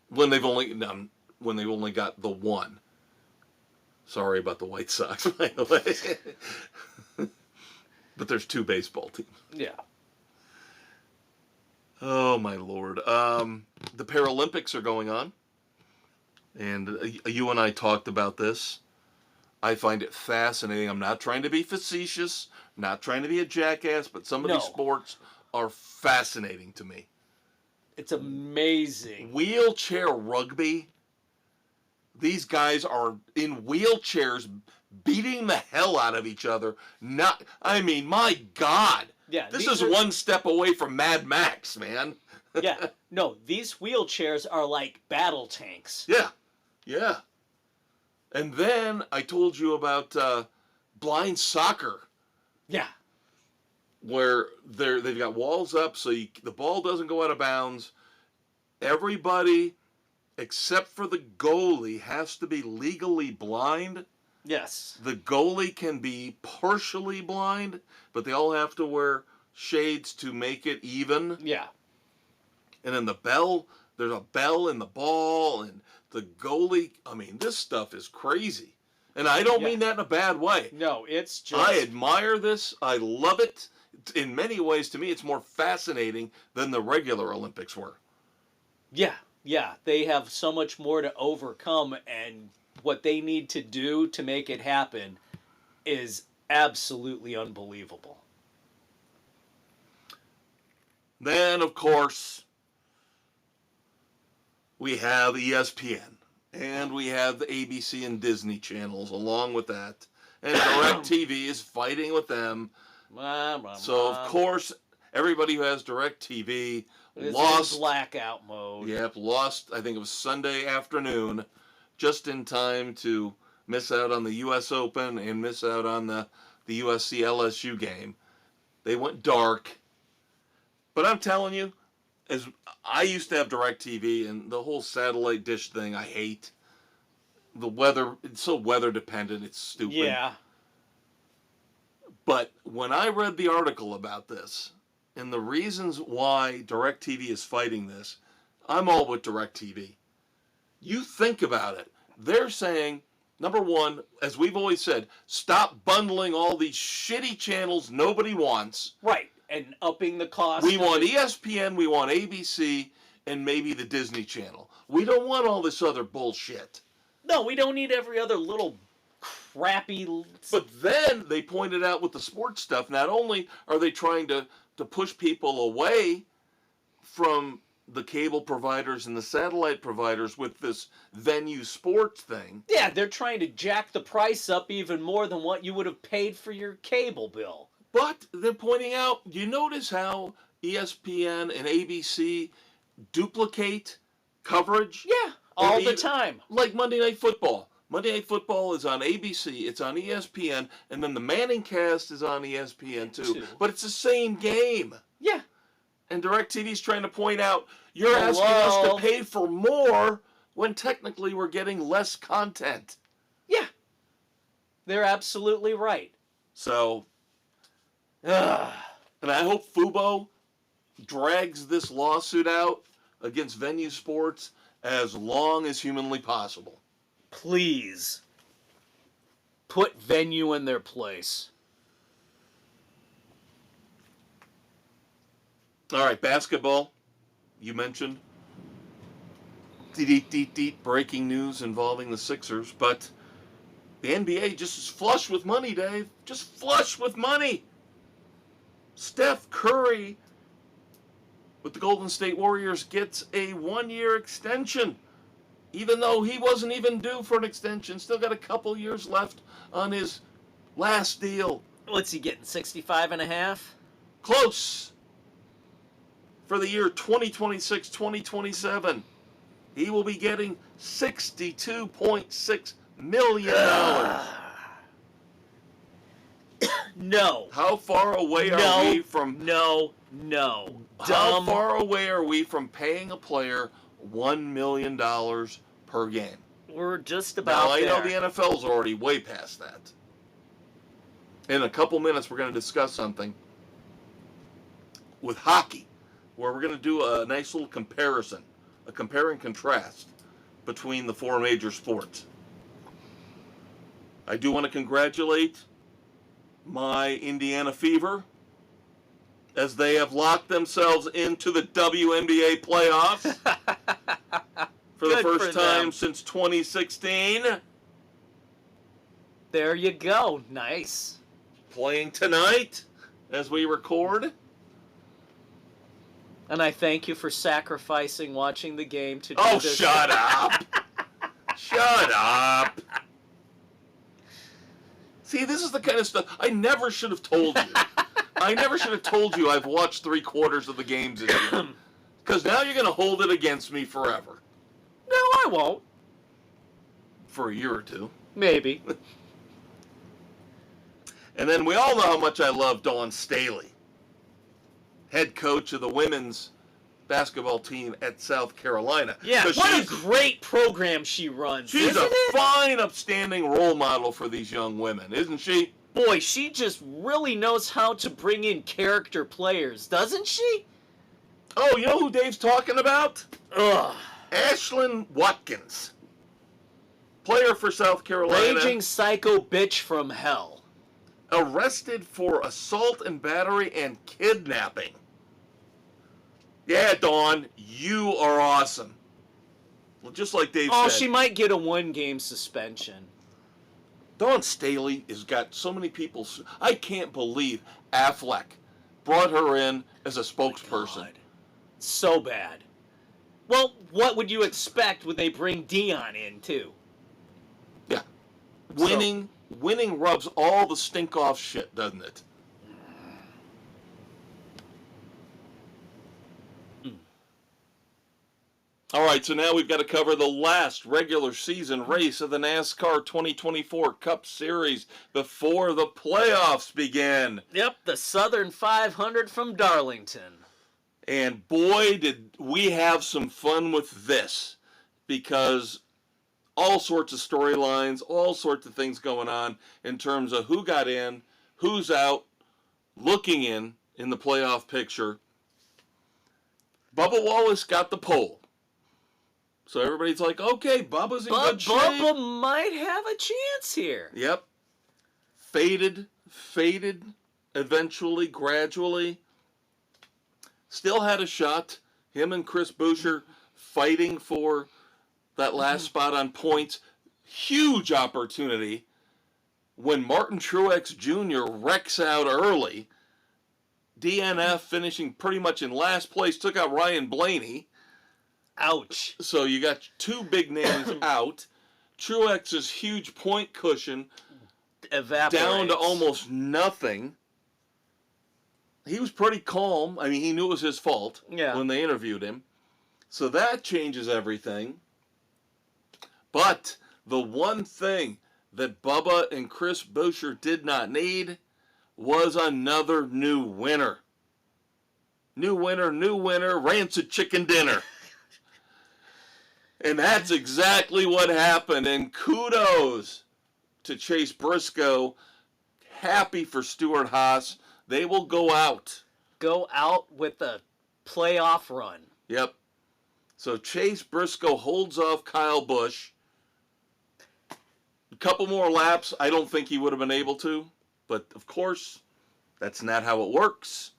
[SPEAKER 1] When they've only got the one. Sorry about the White Sox, by the way. But there's 2 baseball teams.
[SPEAKER 2] Yeah.
[SPEAKER 1] Oh, my Lord. The Paralympics are going on. And you and I talked about this. I find it fascinating. I'm not trying to be facetious, not trying to be a jackass, but some of these sports are fascinating to me.
[SPEAKER 2] It's amazing.
[SPEAKER 1] Wheelchair rugby. These guys are in wheelchairs beating the hell out of each other. My God.
[SPEAKER 2] Yeah,
[SPEAKER 1] this is one step away from Mad Max, man.
[SPEAKER 2] Yeah. No, these wheelchairs are like battle tanks.
[SPEAKER 1] Yeah. Yeah. And then I told you about blind soccer.
[SPEAKER 2] Yeah.
[SPEAKER 1] Where they've got walls up so the ball doesn't go out of bounds. Everybody except for the goalie has to be legally blind.
[SPEAKER 2] Yes.
[SPEAKER 1] The goalie can be partially blind, but they all have to wear shades to make it even.
[SPEAKER 2] Yeah.
[SPEAKER 1] And then there's a bell in the ball, and the goalie, this stuff is crazy. And I don't mean that in a bad way.
[SPEAKER 2] No, it's just...
[SPEAKER 1] I admire this. I love it. In many ways, to me, it's more fascinating than the regular Olympics were.
[SPEAKER 2] Yeah, yeah. They have so much more to overcome, and what they need to do to make it happen is absolutely unbelievable.
[SPEAKER 1] Then, of course, we have ESPN, and we have the ABC and Disney channels along with that. And DirecTV is fighting with them. So, of course, everybody who has DirecTV lost
[SPEAKER 2] in blackout mode.
[SPEAKER 1] Yep, lost, I think it was Sunday afternoon, just in time to miss out on the U.S. Open and miss out on the USC LSU game. They went dark. But I'm telling you, as I used to have DirecTV, and the whole satellite dish thing I hate. The weather, it's so weather dependent, it's stupid.
[SPEAKER 2] Yeah.
[SPEAKER 1] But when I read the article about this, and the reasons why DirecTV is fighting this, I'm all with DirecTV. You think about it. They're saying, number one, as we've always said, stop bundling all these shitty channels nobody wants.
[SPEAKER 2] Right, and upping the cost.
[SPEAKER 1] We want ESPN, we want ABC, and maybe the Disney Channel. We don't want all this other bullshit.
[SPEAKER 2] No, we don't need every other little crappy...
[SPEAKER 1] But then they pointed out with the sports stuff, not only are they trying to push people away from the cable providers and the satellite providers with this venue sports thing.
[SPEAKER 2] Yeah, they're trying to jack the price up even more than what you would have paid for your cable bill.
[SPEAKER 1] But they're pointing out, you notice how ESPN and ABC duplicate coverage?
[SPEAKER 2] Yeah, all the time.
[SPEAKER 1] Like Monday Night Football. Monday Night Football is on ABC, it's on ESPN, and then the Manning cast is on ESPN too. But it's the same game.
[SPEAKER 2] Yeah.
[SPEAKER 1] And DirecTV's trying to point out, you're asking us to pay for more when technically we're getting less content.
[SPEAKER 2] Yeah. They're absolutely right.
[SPEAKER 1] So, and I hope Fubo drags this lawsuit out against Venue Sports as long as humanly possible.
[SPEAKER 2] Please. Put Venue in their place.
[SPEAKER 1] All right, basketball, you mentioned. Breaking news involving the Sixers, but the NBA just is flush with money, Dave. Just flush with money. Steph Curry with the Golden State Warriors gets a 1-year extension, even though he wasn't even due for an extension. Still got a couple years left on his last deal.
[SPEAKER 2] What's he getting, 65 and a half?
[SPEAKER 1] Close. For the year 2026-2027, he will be getting $62.6 million.
[SPEAKER 2] No.
[SPEAKER 1] How far away are we from...
[SPEAKER 2] No.
[SPEAKER 1] How far away are we from paying a player $1 million per game?
[SPEAKER 2] We're just about
[SPEAKER 1] there. Now, I know
[SPEAKER 2] there.
[SPEAKER 1] the NFL's already way past that. In a couple minutes, we're going to discuss something with hockey, where we're going to do a nice little comparison, a compare and contrast between the four major sports. I do want to congratulate my Indiana Fever as they have locked themselves into the WNBA playoffs for the first time since 2016.
[SPEAKER 2] There you go. Nice.
[SPEAKER 1] Playing tonight as we record.
[SPEAKER 2] And I thank you for sacrificing watching the game to do
[SPEAKER 1] this. Oh,
[SPEAKER 2] this.
[SPEAKER 1] shut up. Shut up. See, this is the kind of stuff I never should have told you. I never should have told you I've watched 3/4 of the games this year. Because now you're going to hold it against me forever.
[SPEAKER 2] No, I won't.
[SPEAKER 1] For a year or two.
[SPEAKER 2] Maybe.
[SPEAKER 1] And then we all know how much I love Dawn Staley, head coach of the women's basketball team at South Carolina.
[SPEAKER 2] Yeah, what a great program she runs.
[SPEAKER 1] She's a fine, upstanding role model for these young women, isn't she?
[SPEAKER 2] Boy, she just really knows how to bring in character players, doesn't she?
[SPEAKER 1] Oh, you know who Dave's talking about?
[SPEAKER 2] Ugh.
[SPEAKER 1] Ashlyn Watkins, player for South Carolina.
[SPEAKER 2] Raging psycho bitch from hell.
[SPEAKER 1] Arrested for assault and battery and kidnapping. Yeah, Dawn, you are awesome. Well, just like Dave said.
[SPEAKER 2] Oh, she might get a 1-game suspension.
[SPEAKER 1] Dawn Staley has got so many people. I can't believe Affleck brought her in as a spokesperson.
[SPEAKER 2] God. So bad. Well, what would you expect when they bring Dion in, too?
[SPEAKER 1] Yeah. Winning rubs all the stink off shit, doesn't it? All right, so now we've got to cover the last regular season race of the NASCAR 2024 Cup Series before the playoffs begin.
[SPEAKER 2] Yep, the Southern 500 from Darlington.
[SPEAKER 1] And boy, did we have some fun with this, because all sorts of storylines, all sorts of things going on in terms of who got in, who's out, looking in the playoff picture. Bubba Wallace got the pole. So everybody's like, okay, Bubba's in good shape.
[SPEAKER 2] Bubba might have a chance here.
[SPEAKER 1] Yep. Faded, eventually, gradually. Still had a shot. Him and Chris Buescher fighting for that last spot on points. Huge opportunity when Martin Truex Jr. wrecks out early. DNF finishing pretty much in last place. Took out Ryan Blaney.
[SPEAKER 2] Ouch.
[SPEAKER 1] So you got two big names out. Truex's huge point cushion
[SPEAKER 2] evaporates
[SPEAKER 1] down to almost nothing. He was pretty calm. I mean, he knew it was his fault when they interviewed him. So that changes everything. But the one thing that Bubba and Chris Buescher did not need was another new winner. New winner, rancid chicken dinner. And that's exactly what happened. And kudos to Chase Briscoe. Happy for Stuart Haas. They will go out.
[SPEAKER 2] Go out with a playoff run.
[SPEAKER 1] Yep. So Chase Briscoe holds off Kyle Busch. A couple more laps, I don't think he would have been able to. But, of course, that's not how it works.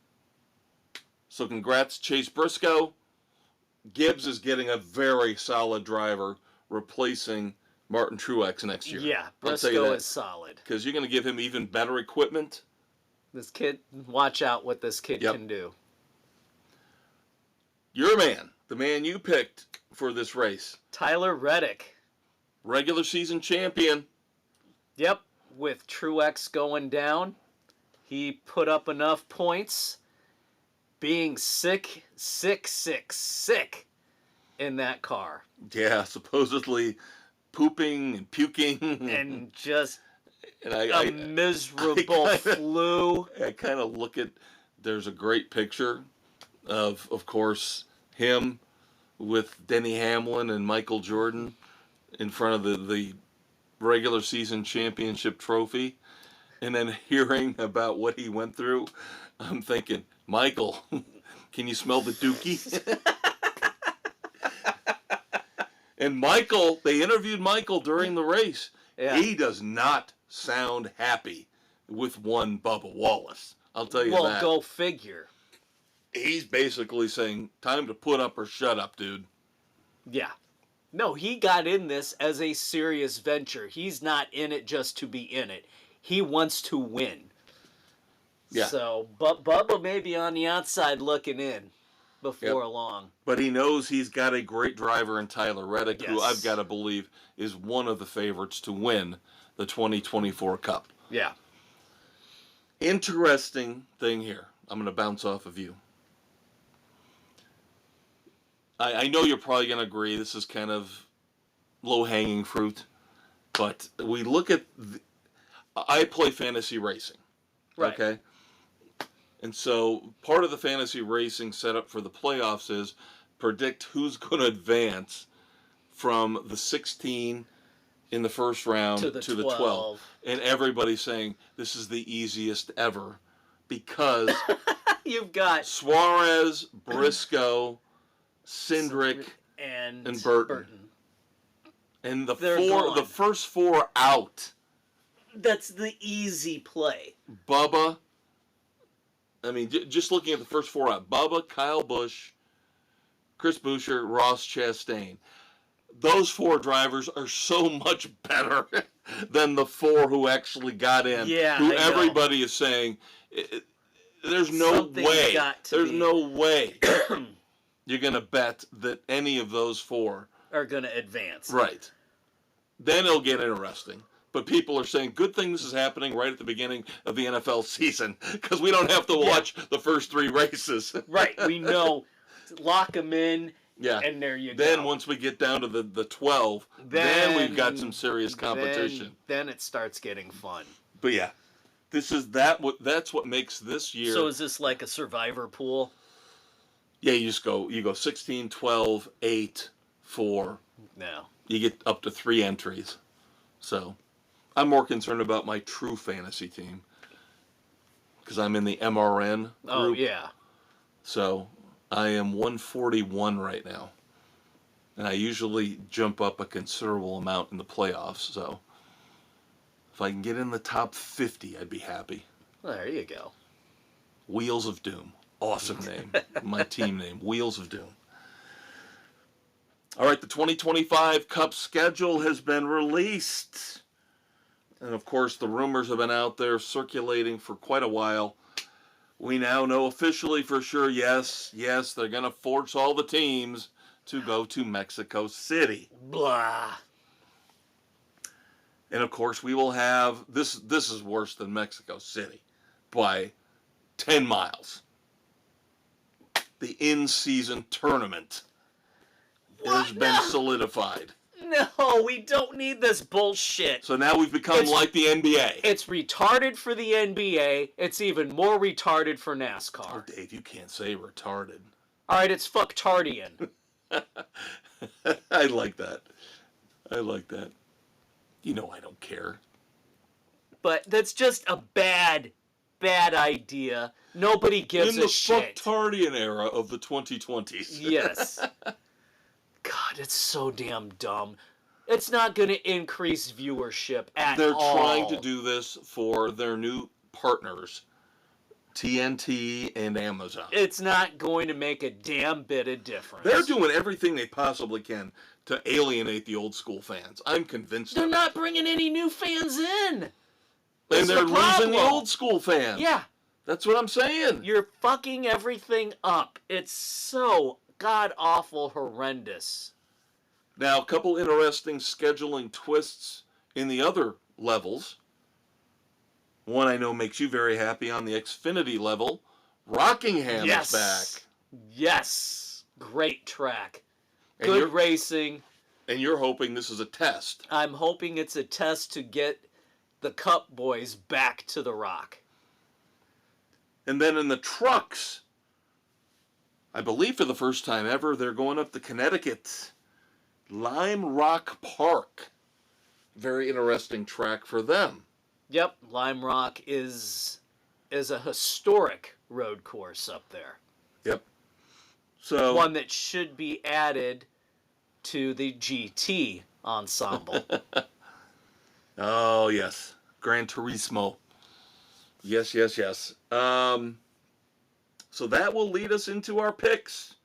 [SPEAKER 1] So congrats, Chase Briscoe. Gibbs is getting a very solid driver replacing Martin Truex next year.
[SPEAKER 2] Yeah, Briscoe is solid.
[SPEAKER 1] Because you're going to give him even better equipment.
[SPEAKER 2] This kid, watch out what this kid can do.
[SPEAKER 1] Your man, the man you picked for this race.
[SPEAKER 2] Tyler Reddick.
[SPEAKER 1] Regular season champion.
[SPEAKER 2] Yep, with Truex going down, he put up enough points. Being sick in that car.
[SPEAKER 1] Yeah, supposedly pooping and puking.
[SPEAKER 2] And just
[SPEAKER 1] a
[SPEAKER 2] miserable flu.
[SPEAKER 1] I kind of look at, there's a great picture of course, him with Denny Hamlin and Michael Jordan in front of the regular season championship trophy. And then hearing about what he went through, I'm thinking, Michael, can you smell the dookie? And Michael, they interviewed Michael during the race. Yeah. He does not sound happy with one Bubba Wallace. I'll tell you that.
[SPEAKER 2] Well, go figure.
[SPEAKER 1] He's basically saying, time to put up or shut up, dude.
[SPEAKER 2] Yeah. No, he got in this as a serious venture. He's not in it just to be in it. He wants to win.
[SPEAKER 1] Yeah.
[SPEAKER 2] So, but Bubba may be on the outside looking in before long.
[SPEAKER 1] But he knows he's got a great driver in Tyler Reddick, who I've got to believe is one of the favorites to win the 2024 Cup.
[SPEAKER 2] Yeah.
[SPEAKER 1] Interesting thing here. I'm going to bounce off of you. I know you're probably going to agree. This is kind of low-hanging fruit. But we look at... I play fantasy racing.
[SPEAKER 2] Right.
[SPEAKER 1] Okay? And so part of the fantasy racing setup for the playoffs is predict who's going to advance from the 16 in the first round to the 12. And everybody's saying this is the easiest ever because
[SPEAKER 2] you've got
[SPEAKER 1] Suarez, Briscoe, Cindric, and Burton. And the first four out.
[SPEAKER 2] That's the easy play.
[SPEAKER 1] Bubba. I mean, just looking at the first four out. Bubba, Kyle Busch, Chris Buescher, Ross Chastain. Those four drivers are so much better than the four who actually got in.
[SPEAKER 2] Yeah,
[SPEAKER 1] who everybody is saying, there's no way. There's no way you're going to bet that any of those four
[SPEAKER 2] are going to advance.
[SPEAKER 1] Right. Then it'll get interesting. But people are saying, good thing this is happening right at the beginning of the NFL season because we don't have to watch the first three races.
[SPEAKER 2] Right. We know. Lock them in.
[SPEAKER 1] Yeah.
[SPEAKER 2] And there you
[SPEAKER 1] go. Then once we get down to the 12, then we've got some serious competition.
[SPEAKER 2] Then it starts getting fun.
[SPEAKER 1] But yeah, that's what makes this year.
[SPEAKER 2] So is this like a survivor pool?
[SPEAKER 1] Yeah, you go 16, 12, 8, 4.
[SPEAKER 2] No.
[SPEAKER 1] You get up to 3 entries. So I'm more concerned about my true fantasy team because I'm in the MRN group.
[SPEAKER 2] Oh, yeah.
[SPEAKER 1] So I am 141 right now. And I usually jump up a considerable amount in the playoffs. So if I can get in the top 50, I'd be happy.
[SPEAKER 2] Well, there you go.
[SPEAKER 1] Wheels of Doom. Awesome name. My team name, Wheels of Doom. All right, the 2025 Cup schedule has been released. And, of course, the rumors have been out there circulating for quite a while. We now know officially for sure, yes, they're going to force all the teams to go to Mexico City.
[SPEAKER 2] Blah.
[SPEAKER 1] And, of course, we will have, this is worse than Mexico City by 10 miles. The in-season tournament has been solidified.
[SPEAKER 2] No, we don't need this bullshit.
[SPEAKER 1] So now we've become like the NBA.
[SPEAKER 2] It's retarded for the NBA. It's even more retarded for NASCAR.
[SPEAKER 1] Oh, Dave, you can't say retarded.
[SPEAKER 2] All right, it's fucktardian.
[SPEAKER 1] I like that. I like that. You know I don't care.
[SPEAKER 2] But that's just a bad idea. Nobody gives a shit.
[SPEAKER 1] In the fucktardian era of the 2020s.
[SPEAKER 2] Yes. God, it's so damn dumb. It's not going to increase viewership at
[SPEAKER 1] They're
[SPEAKER 2] all.
[SPEAKER 1] trying to do this for their new partners, TNT and Amazon.
[SPEAKER 2] It's not going to make a damn bit of difference.
[SPEAKER 1] They're doing everything they possibly can to alienate the old school fans. I'm convinced
[SPEAKER 2] They're
[SPEAKER 1] of it.
[SPEAKER 2] not bringing any new fans in.
[SPEAKER 1] And
[SPEAKER 2] That's
[SPEAKER 1] they're
[SPEAKER 2] the problem.
[SPEAKER 1] losing the old school fans.
[SPEAKER 2] Yeah.
[SPEAKER 1] That's what I'm saying.
[SPEAKER 2] You're fucking everything up. It's so god-awful horrendous.
[SPEAKER 1] Now, a couple interesting scheduling twists in the other levels. One I know makes you very happy on the Xfinity level. Rockingham is back.
[SPEAKER 2] Yes. Great track.
[SPEAKER 1] And
[SPEAKER 2] Good racing.
[SPEAKER 1] And you're hoping this is a test.
[SPEAKER 2] I'm hoping it's a test to get the Cup boys back to the Rock.
[SPEAKER 1] And then in the trucks, I believe for the first time ever, they're going up to Connecticut. Lime Rock Park. Very interesting track for them.
[SPEAKER 2] Yep, Lime Rock is a historic road course up there.
[SPEAKER 1] Yep. So
[SPEAKER 2] one that should be added to the GT ensemble.
[SPEAKER 1] Oh, yes. Gran Turismo. Yes, yes, yes. So that will lead us into our picks.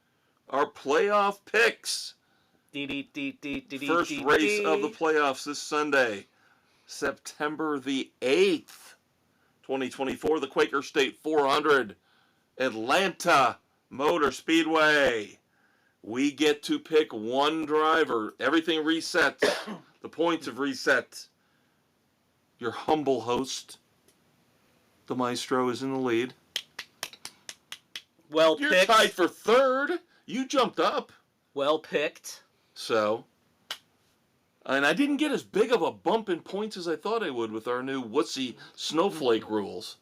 [SPEAKER 1] Our playoff picks. First race of the playoffs this Sunday, September the 8th, 2024, the Quaker State 400, Atlanta Motor Speedway. We get to pick one driver. Everything resets. The points have reset. Your humble host, the Maestro, is in the lead.
[SPEAKER 2] Well
[SPEAKER 1] You're
[SPEAKER 2] picked.
[SPEAKER 1] tied for third. You jumped up.
[SPEAKER 2] Well picked.
[SPEAKER 1] So, and I didn't get as big of a bump in points as I thought I would with our new wussy snowflake rules.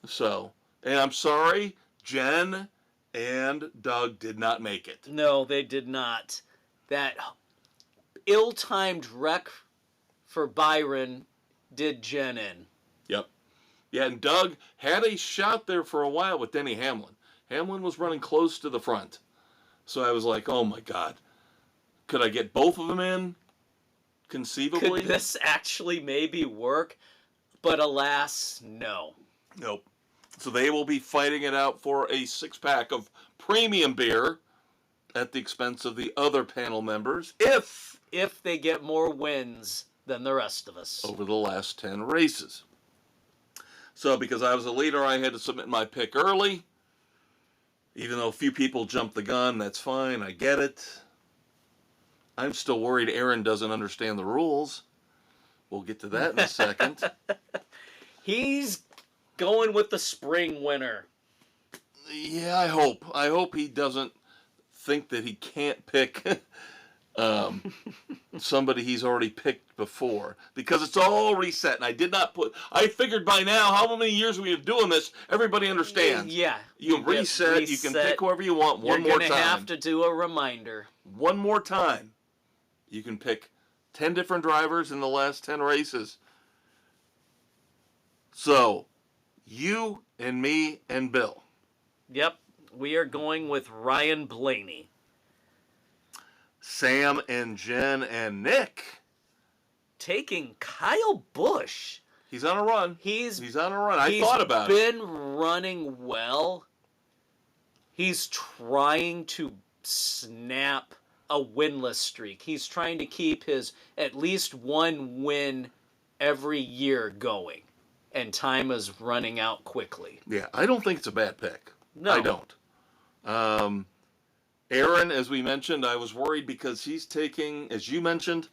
[SPEAKER 1] So, and I'm sorry, Jen and Doug did not make it.
[SPEAKER 2] No, they did not. That ill-timed wreck for Byron did Jen in.
[SPEAKER 1] Yep. Yeah, and Doug had a shot there for a while with Denny Hamlin. Hamlin was running close to the front. So I was like, oh my God. Could I get both of them in? Conceivably?
[SPEAKER 2] Could this actually maybe work? But alas, no.
[SPEAKER 1] Nope. So they will be fighting it out for a six-pack of premium beer at the expense of the other panel members if
[SPEAKER 2] they get more wins than the rest of us.
[SPEAKER 1] over the last 10 races. So because I was a leader, I had to submit my pick early. Even though a few people jumped the gun, that's fine. I get it. I'm still worried Aaron doesn't understand the rules. We'll get to that in a second.
[SPEAKER 2] He's going with the spring winner.
[SPEAKER 1] Yeah, I hope. I hope he doesn't think that he can't pick somebody he's already picked before. Because it's all reset. And I did not put... I figured by now, how many years we've been doing this, everybody understands.
[SPEAKER 2] Yeah.
[SPEAKER 1] You reset, you can pick whoever you want one more time.
[SPEAKER 2] You're going to have to do a reminder.
[SPEAKER 1] One more time. You can pick 10 different drivers in the last 10 races. So, you and me and Bill.
[SPEAKER 2] Yep. We are going with Ryan Blaney.
[SPEAKER 1] Sam and Jen and Nick.
[SPEAKER 2] Taking Kyle Busch.
[SPEAKER 1] He's on a run. He's on a run. I thought about it.
[SPEAKER 2] He's been running well. He's trying to snap a winless streak. He's trying to keep his at least one win every year going. And time is running out quickly.
[SPEAKER 1] Yeah, I don't think it's a bad pick.
[SPEAKER 2] No.
[SPEAKER 1] I don't. Aaron, as we mentioned, I was worried because he's taking, as you mentioned,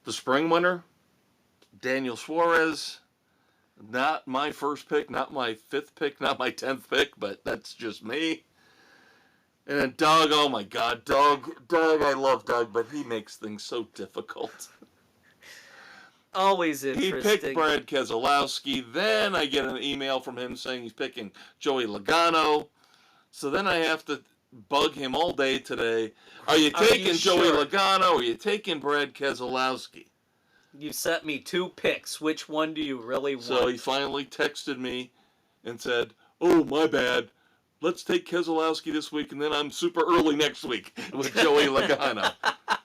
[SPEAKER 1] the spring winner, Daniel Suarez. Not my first pick, not my fifth pick, not my 10th pick, but that's just me. And then Doug, oh my God, Doug, I love Doug, but he makes things so difficult.
[SPEAKER 2] Always
[SPEAKER 1] He
[SPEAKER 2] interesting.
[SPEAKER 1] picked Brad Keselowski. Then I get an email from him saying he's picking Joey Logano. So then I have to bug him all day today. Are you taking Joey Logano or are you taking Brad Keselowski?
[SPEAKER 2] You sent me 2 picks. Which one do you really want?
[SPEAKER 1] So he finally texted me and said, oh, my bad. Let's take Keselowski this week, and then I'm super early next week with Joey Logano.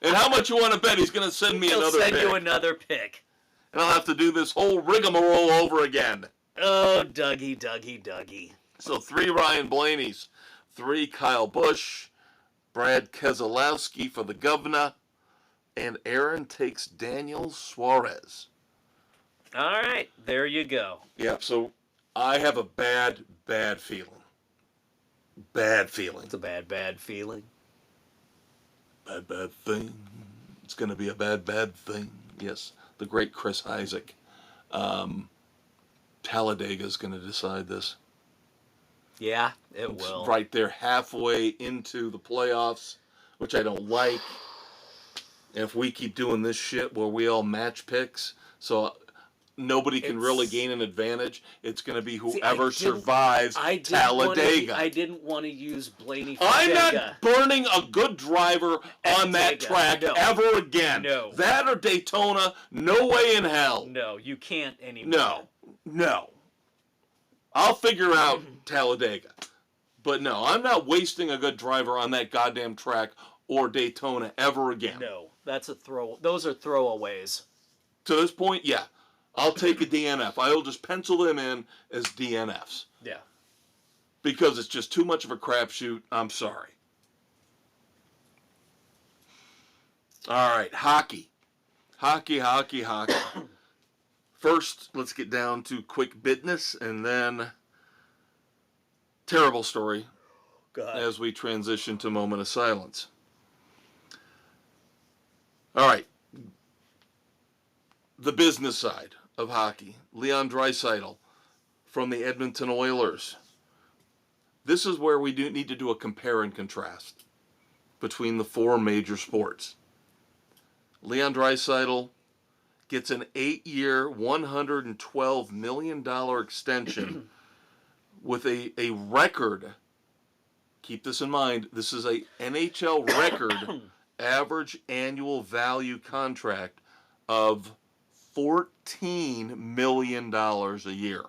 [SPEAKER 1] And how much you want to bet he's going to send me another pick?
[SPEAKER 2] He'll send you another pick.
[SPEAKER 1] And I'll have to do this whole rigmarole over again.
[SPEAKER 2] Oh, Dougie.
[SPEAKER 1] So 3 Ryan Blaney's, 3 Kyle Busch, Brad Keselowski for the governor, and Aaron takes Daniel Suarez.
[SPEAKER 2] All right, there you go.
[SPEAKER 1] Yeah, so I have a bad feeling. Bad feeling.
[SPEAKER 2] It's a bad feeling.
[SPEAKER 1] Bad thing. It's going to be a bad thing. Yes, the great Chris Isaac. Talladega is going to decide this.
[SPEAKER 2] Yeah, it will.
[SPEAKER 1] Right there halfway into the playoffs, which I don't like. And if we keep doing this shit where we all match picks, so nobody can really gain an advantage, it's going to be whoever survives Talladega.
[SPEAKER 2] I didn't want to use Blaney for
[SPEAKER 1] I'm not burning a good driver on that track ever again.
[SPEAKER 2] No.
[SPEAKER 1] That or Daytona, no way in hell.
[SPEAKER 2] No, you can't anymore.
[SPEAKER 1] No. I'll figure out Talladega. But no, I'm not wasting a good driver on that goddamn track or Daytona ever again.
[SPEAKER 2] No, that's a throw. Those are throwaways.
[SPEAKER 1] To this point, yeah. I'll take a DNF. I'll just pencil them in as DNFs.
[SPEAKER 2] Yeah.
[SPEAKER 1] Because it's just too much of a crapshoot. I'm sorry. All right, hockey. Hockey. First, let's get down to quick business, and then terrible story as we transition to moment of silence. All right. The business side of hockey. Leon Draisaitl from the Edmonton Oilers. This is where we do need to do a compare and contrast between the 4 major sports. Leon Draisaitl gets an 8-year, $112 million extension with a record, keep this in mind, this is a NHL record average annual value contract of $14 million a year.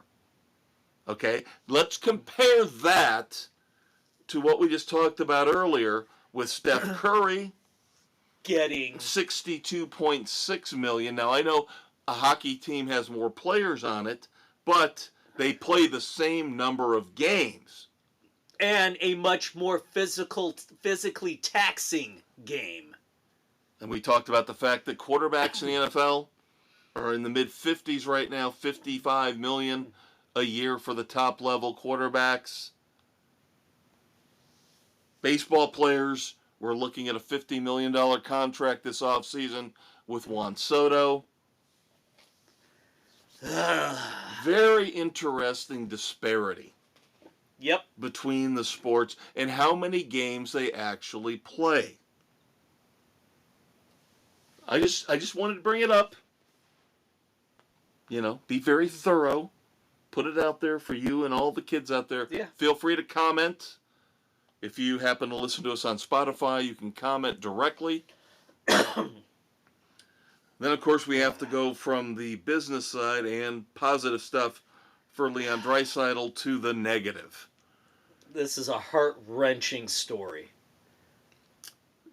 [SPEAKER 1] Okay? Let's compare that to what we just talked about earlier with Steph Curry
[SPEAKER 2] getting
[SPEAKER 1] $62.6 million. Now, I know a hockey team has more players on it, but they play the same number of games.
[SPEAKER 2] And a much more physically taxing game.
[SPEAKER 1] And we talked about the fact that quarterbacks in the NFL are in the mid-50s right now, $55 million a year for the top-level quarterbacks. Baseball players, we're looking at a $50 million contract this offseason with Juan Soto. Very interesting disparity.
[SPEAKER 2] Yep.
[SPEAKER 1] Between the sports and how many games they actually play. I just wanted to bring it up. You know, be very thorough. Put it out there for you and all the kids out there.
[SPEAKER 2] Yeah.
[SPEAKER 1] Feel free to comment. If you happen to listen to us on Spotify, you can comment directly. Then, of course, we have to go from the business side and positive stuff for Leon Draisaitl to the negative.
[SPEAKER 2] This is a heart-wrenching story.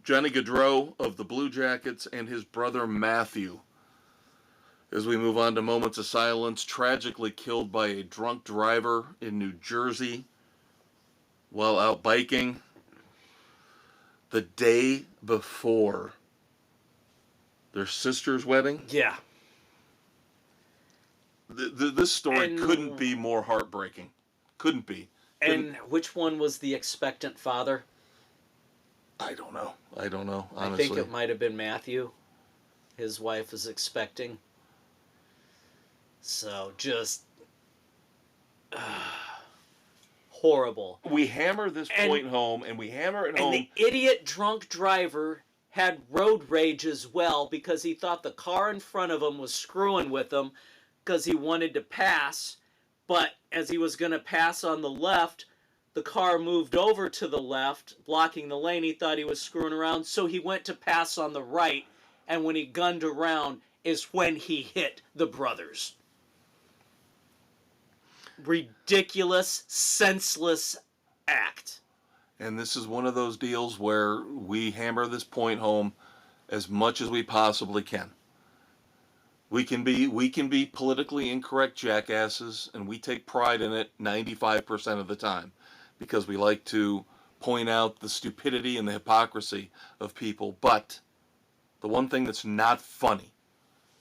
[SPEAKER 1] Johnny Gaudreau of the Blue Jackets and his brother Matthew, as we move on to moments of silence, tragically killed by a drunk driver in New Jersey while out biking the day before their sister's wedding.
[SPEAKER 2] Yeah.
[SPEAKER 1] This story couldn't be more heartbreaking. Couldn't be.
[SPEAKER 2] And which one was the expectant father?
[SPEAKER 1] I don't know, honestly.
[SPEAKER 2] I think it might have been Matthew. His wife is expecting. So, just horrible.
[SPEAKER 1] We hammer this point home, and we hammer it home.
[SPEAKER 2] And the idiot drunk driver had road rage as well because he thought the car in front of him was screwing with him because he wanted to pass. But as he was going to pass on the left, the car moved over to the left, blocking the lane. He thought he was screwing around, so he went to pass on the right. And when he gunned around is when he hit the brothers. Ridiculous, senseless act.
[SPEAKER 1] And this is one of those deals where we hammer this point home as much as we possibly can. We can be politically incorrect jackasses, and we take pride in it 95% of the time because we like to point out the stupidity and the hypocrisy of people. But the one thing that's not funny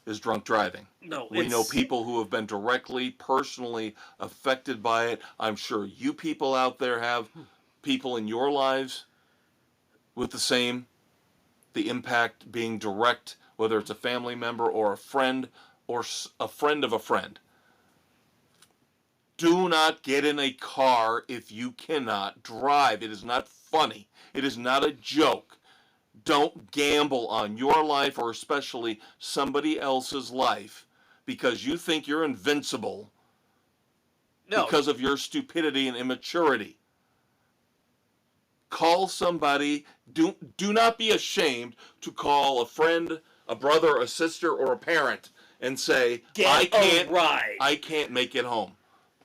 [SPEAKER 1] is drunk driving.
[SPEAKER 2] No,
[SPEAKER 1] we know people who have been directly, personally affected by it. I'm sure you people out there have people in your lives with the impact being direct, whether it's a family member or a friend of a friend. Do not get in a car if you cannot drive. It is not funny. It is not a joke. Don't gamble on your life or especially somebody else's life because you think you're invincible because of your stupidity and immaturity. Call somebody. Do not be ashamed to call a friend, a brother, a sister, or a parent and say, I can't make it home.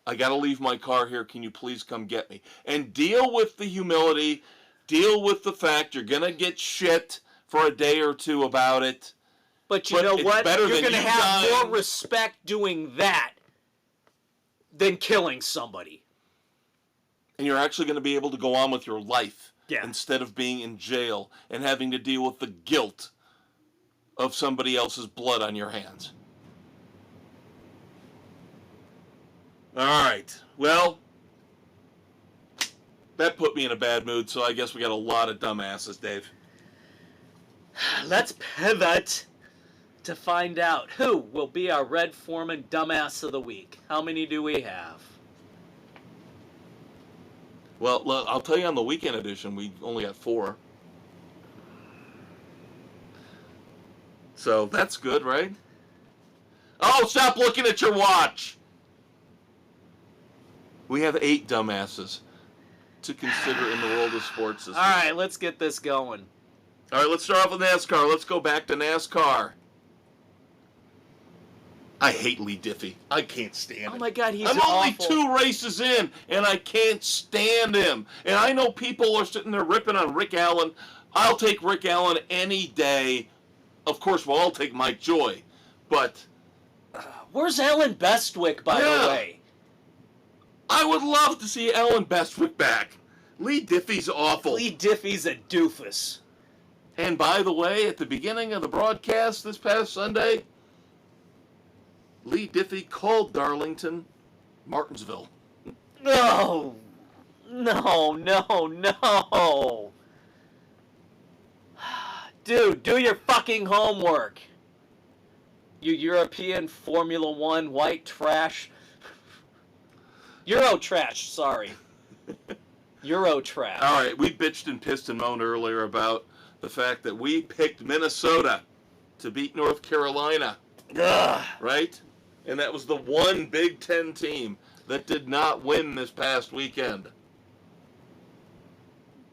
[SPEAKER 1] I got to leave my car here. Can you please come get me? And deal with the humility. Deal with the fact you're going to get shit for a day or two about it.
[SPEAKER 2] But you know what? You're going to have more respect doing that than killing somebody.
[SPEAKER 1] And you're actually going to be able to go on with your life instead of being in jail and having to deal with the guilt of somebody else's blood on your hands. All right. Well, that put me in a bad mood, so I guess we got a lot of dumbasses, Dave.
[SPEAKER 2] Let's pivot to find out who will be our Red Foreman Dumbass of the Week. How many do we have?
[SPEAKER 1] Well, I'll tell you on the weekend edition, we only got 4. So that's good, right? Oh, stop looking at your watch! We have 8 dumbasses to consider in the world of sports this week.
[SPEAKER 2] All right, let's get this going.
[SPEAKER 1] All right, let's start off with NASCAR. Let's go back to NASCAR. I hate Lee Diffie. I can't stand him.
[SPEAKER 2] Oh my God, he's
[SPEAKER 1] I'm only
[SPEAKER 2] awful.
[SPEAKER 1] 2 races in, and I can't stand him. And I know people are sitting there ripping on Rick Allen. I'll take Rick Allen any day. Of course, we'll all take Mike Joy. But
[SPEAKER 2] where's Alan Bestwick, by the way?
[SPEAKER 1] I would love to see Alan Bestwick back. Lee Diffie's awful.
[SPEAKER 2] Lee Diffie's a doofus.
[SPEAKER 1] And by the way, at the beginning of the broadcast this past Sunday, Lee Diffie called Darlington Martinsville.
[SPEAKER 2] No. Dude, do your fucking homework. You European Formula One white trash. Euro trash, sorry. Euro trash.
[SPEAKER 1] All right, we bitched and pissed and moaned earlier about the fact that we picked Minnesota to beat North Carolina.
[SPEAKER 2] Ugh.
[SPEAKER 1] Right? And that was the one Big Ten team that did not win this past weekend.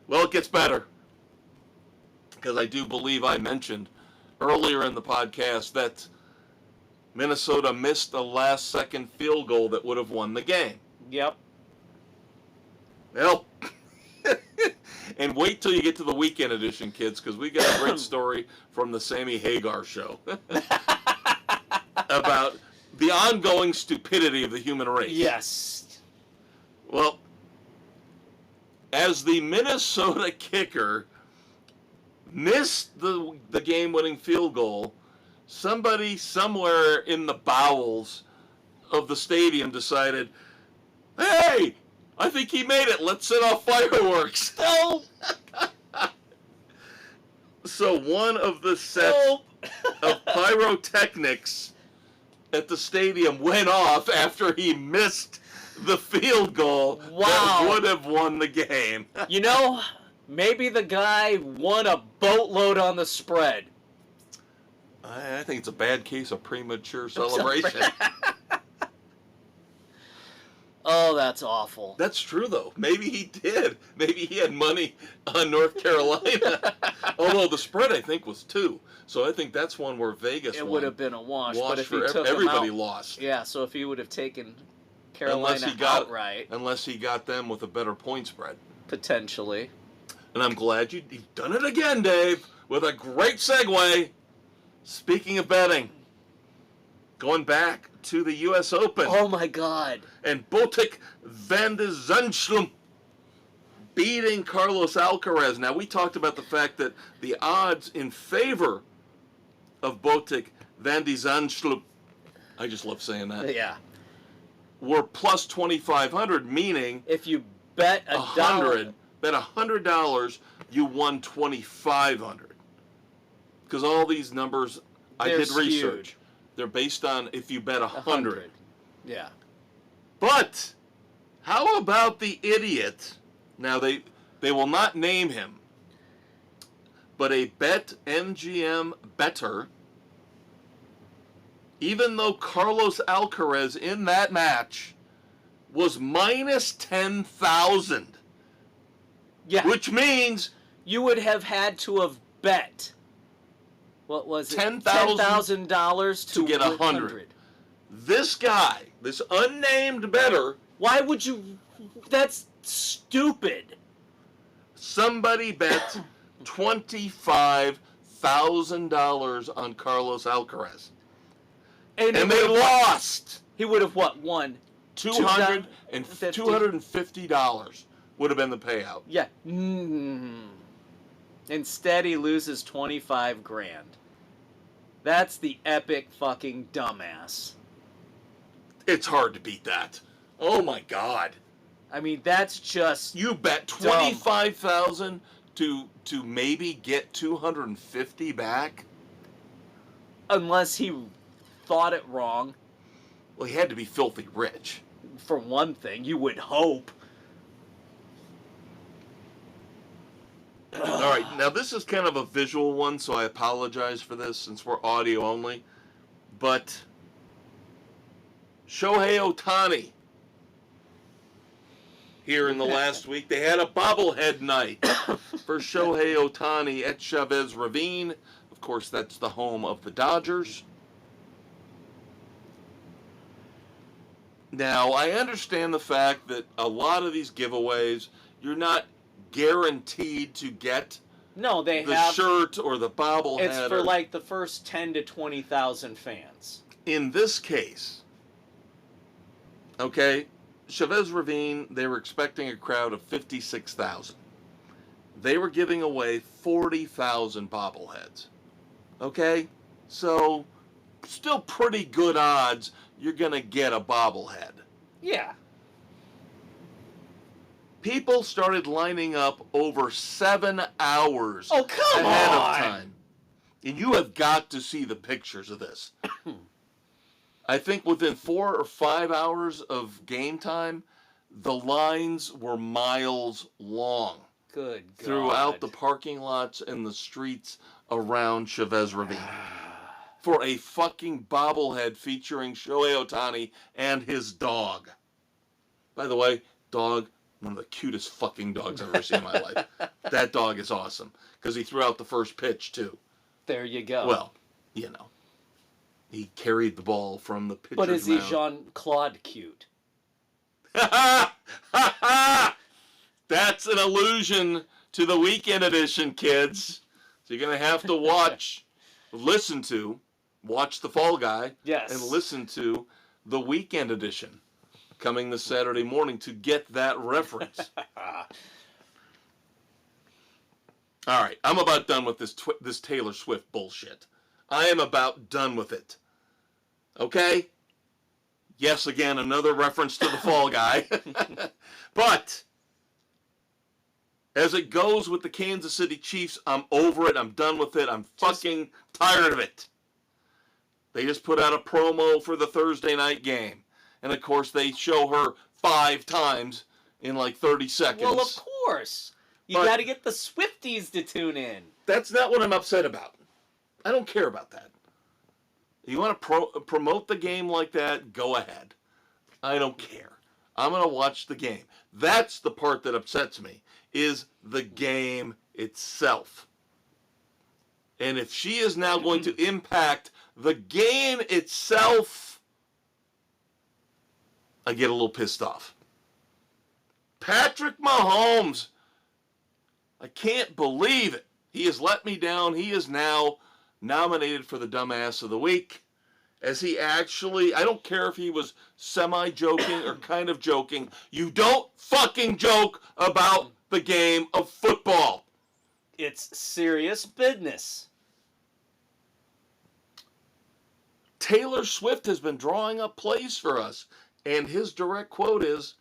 [SPEAKER 1] Well, it gets better. Because I do believe I mentioned earlier in the podcast that Minnesota missed a last-second field goal that would have won the game.
[SPEAKER 2] Yep.
[SPEAKER 1] Well, and wait till you get to the weekend edition, kids, because we got a great story from the Sammy Hagar show about the ongoing stupidity of the human race.
[SPEAKER 2] Yes.
[SPEAKER 1] Well, as the Minnesota kicker missed the game-winning field goal, somebody somewhere in the bowels of the stadium decided, hey, I think he made it. Let's set off fireworks.
[SPEAKER 2] Oh.
[SPEAKER 1] So one of the sets of pyrotechnics at the stadium went off after he missed the field goal that would have won the game.
[SPEAKER 2] You know, maybe the guy won a boatload on the spread.
[SPEAKER 1] I think it's a bad case of premature celebration.
[SPEAKER 2] Oh, that's awful.
[SPEAKER 1] That's true, though. Maybe he did. Maybe he had money on North Carolina. Although the spread, I think, was 2. So I think that's one where Vegas
[SPEAKER 2] It
[SPEAKER 1] won.
[SPEAKER 2] would have been a wash. But if
[SPEAKER 1] for
[SPEAKER 2] he took
[SPEAKER 1] everybody
[SPEAKER 2] him out,
[SPEAKER 1] lost.
[SPEAKER 2] Yeah, so if he would have taken Carolina outright.
[SPEAKER 1] Unless he got them with a better point spread.
[SPEAKER 2] Potentially.
[SPEAKER 1] And I'm glad you've done it again, Dave, with a great segue. Speaking of betting, going back to the U.S. Open.
[SPEAKER 2] Oh, my God.
[SPEAKER 1] And Botic van de Zandschulp beating Carlos Alcaraz. Now, we talked about the fact that the odds in favor of Botic van de Zandschulp, I just love saying that,
[SPEAKER 2] Yeah.
[SPEAKER 1] were plus 2,500, meaning
[SPEAKER 2] if you bet
[SPEAKER 1] bet $100, you won 2,500. Because all these numbers, I did research. They're based on if you bet 100.
[SPEAKER 2] Yeah.
[SPEAKER 1] But how about the idiot? Now they will not name him, but a BetMGM bettor, even though Carlos Alcaraz in that match was minus 10,000.
[SPEAKER 2] Yeah.
[SPEAKER 1] Which means
[SPEAKER 2] you would have had to have bet. What was it?
[SPEAKER 1] $10,000 to get 100. This guy, this unnamed bettor.
[SPEAKER 2] Why would you? That's stupid.
[SPEAKER 1] Somebody bet $25,000 on Carlos Alcaraz. And they lost.
[SPEAKER 2] He would have won?
[SPEAKER 1] $250 would have been the payout.
[SPEAKER 2] Yeah. Instead, he loses 25 grand. That's the epic fucking dumbass.
[SPEAKER 1] It's hard to beat that. Oh my God.
[SPEAKER 2] I mean, that's just
[SPEAKER 1] you bet 25,000 to maybe get 250 back.
[SPEAKER 2] Unless he thought it wrong.
[SPEAKER 1] Well, he had to be filthy rich.
[SPEAKER 2] For one thing, you would hope.
[SPEAKER 1] All right, now this is kind of a visual one, so I apologize for this since we're audio only. But Shohei Ohtani, here in the last week, they had a bobblehead night for Shohei Ohtani at Chavez Ravine. Of course, that's the home of the Dodgers. Now, I understand the fact that a lot of these giveaways, you're not guaranteed to get the shirt or the bobblehead.
[SPEAKER 2] It's for like the first 10 to 20,000 fans.
[SPEAKER 1] In this case, okay, Chavez Ravine, they were expecting a crowd of 56,000. They were giving away 40,000 bobbleheads. Okay? So, still pretty good odds you're going to get a bobblehead.
[SPEAKER 2] Yeah.
[SPEAKER 1] People started lining up over 7 hours
[SPEAKER 2] ahead
[SPEAKER 1] of time. And you have got to see the pictures of this. I think within 4 or 5 hours of game time, the lines were miles long.
[SPEAKER 2] Good God.
[SPEAKER 1] Throughout the parking lots and the streets around Chavez Ravine. For a fucking bobblehead featuring Shohei Ohtani and his dog. By the way, dog, one of the cutest fucking dogs I've ever seen in my life. That dog is awesome. Because he threw out the first pitch, too.
[SPEAKER 2] There you go.
[SPEAKER 1] Well, you know. He carried the ball from the pitcher's
[SPEAKER 2] But is he
[SPEAKER 1] mound.
[SPEAKER 2] Jean-Claude cute?
[SPEAKER 1] That's an allusion to the weekend edition, kids. So you're going to have to watch the Fall Guy.
[SPEAKER 2] Yes.
[SPEAKER 1] And listen to the weekend edition coming this Saturday morning to get that reference. All right, I'm about done with this Taylor Swift bullshit. I am about done with it. Okay? Yes, again, another reference to the Fall Guy. But as it goes with the Kansas City Chiefs, I'm over it. I'm done with it. I'm fucking tired of it. They just put out a promo for the Thursday night game. And, of course, they show her 5 times in like 30 seconds.
[SPEAKER 2] Well, of course. You got to get the Swifties to tune in.
[SPEAKER 1] That's not what I'm upset about. I don't care about that. You want to promote the game like that? Go ahead. I don't care. I'm going to watch the game. That's the part that upsets me, is the game itself. And if she is now going to impact the game itself, I get a little pissed off. Patrick Mahomes, I can't believe it. He has let me down. He is now nominated for the Dumbass of the Week. As he actually, I don't care if he was semi-joking or kind of joking. You don't fucking joke about the game of football.
[SPEAKER 2] It's serious business.
[SPEAKER 1] Taylor Swift has been drawing up plays for us, and his direct quote is,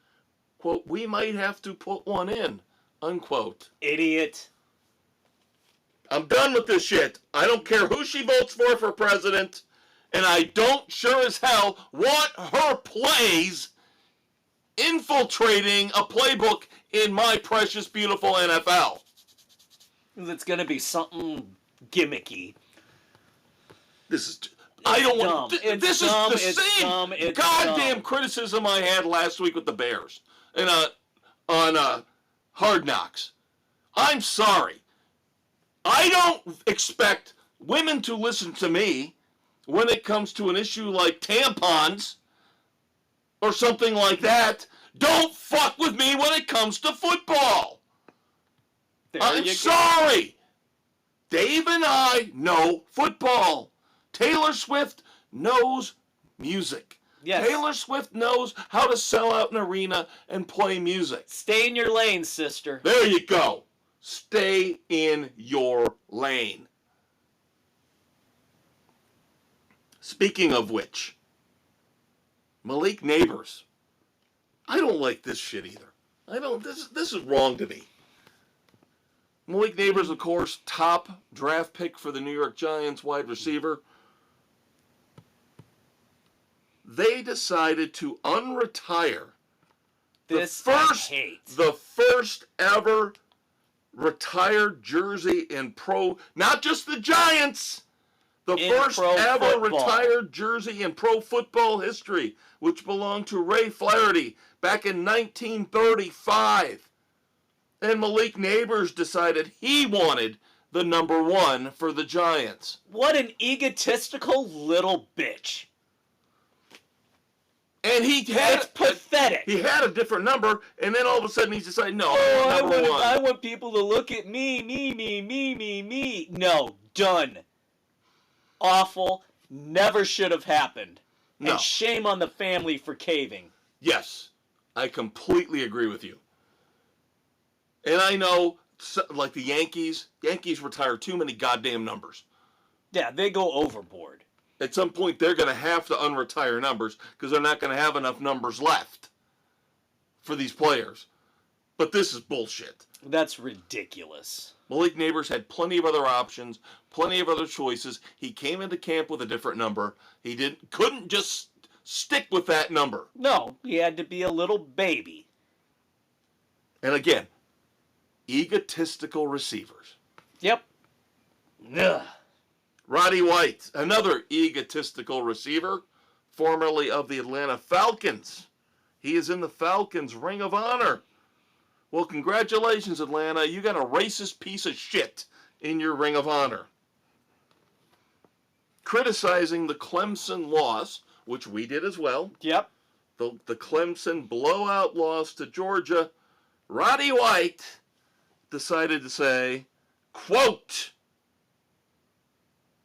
[SPEAKER 1] quote, "We might have to put one in," unquote.
[SPEAKER 2] Idiot.
[SPEAKER 1] I'm done with this shit. I don't care who she votes for president, and I don't sure as hell want her plays infiltrating a playbook in my precious, beautiful NFL.
[SPEAKER 2] It's going to be something gimmicky.
[SPEAKER 1] This is... I don't want. This is the same goddamn criticism I had last week with the Bears and on Hard Knocks. I'm sorry. I don't expect women to listen to me when it comes to an issue like tampons or something like that. Don't fuck with me when it comes to football. I'm sorry. Dave and I know football. Taylor Swift knows music.
[SPEAKER 2] Yes.
[SPEAKER 1] Taylor Swift knows how to sell out an arena and play music.
[SPEAKER 2] Stay in your lane, sister.
[SPEAKER 1] There you go. Stay in your lane. Speaking of which, Malik Neighbors. I don't like this shit either. This is wrong to me. Malik Neighbors, of course, top draft pick for the New York Giants, wide receiver. They decided to unretire the first ever retired jersey in pro, not just the Giants, the first ever retired jersey in pro football history, which belonged to Ray Flaherty back in 1935. And Malik Neighbors decided he wanted the number 1 for the Giants.
[SPEAKER 2] What an egotistical little bitch.
[SPEAKER 1] And it's
[SPEAKER 2] pathetic.
[SPEAKER 1] He had a different number, and then all of a sudden he's decided, no, I
[SPEAKER 2] want people to look at me. No, done. Awful. Never should have happened.
[SPEAKER 1] No.
[SPEAKER 2] And shame on the family for caving.
[SPEAKER 1] Yes, I completely agree with you. And I know, like the Yankees retire too many goddamn numbers.
[SPEAKER 2] Yeah, they go overboard.
[SPEAKER 1] At some point, they're going to have to unretire numbers because they're not going to have enough numbers left for these players. But this is bullshit.
[SPEAKER 2] That's ridiculous.
[SPEAKER 1] Malik Neighbors had plenty of other options, plenty of other choices. He came into camp with a different number. He couldn't just stick with that number.
[SPEAKER 2] No, he had to be a little baby.
[SPEAKER 1] And again, egotistical receivers.
[SPEAKER 2] Yep. Ugh.
[SPEAKER 1] Roddy White, another egotistical receiver, formerly of the Atlanta Falcons. He is in the Falcons' Ring of Honor. Well, congratulations, Atlanta. You got a racist piece of shit in your Ring of Honor. Criticizing the Clemson loss, which we did as well.
[SPEAKER 2] Yep.
[SPEAKER 1] The Clemson blowout loss to Georgia. Roddy White decided to say, quote,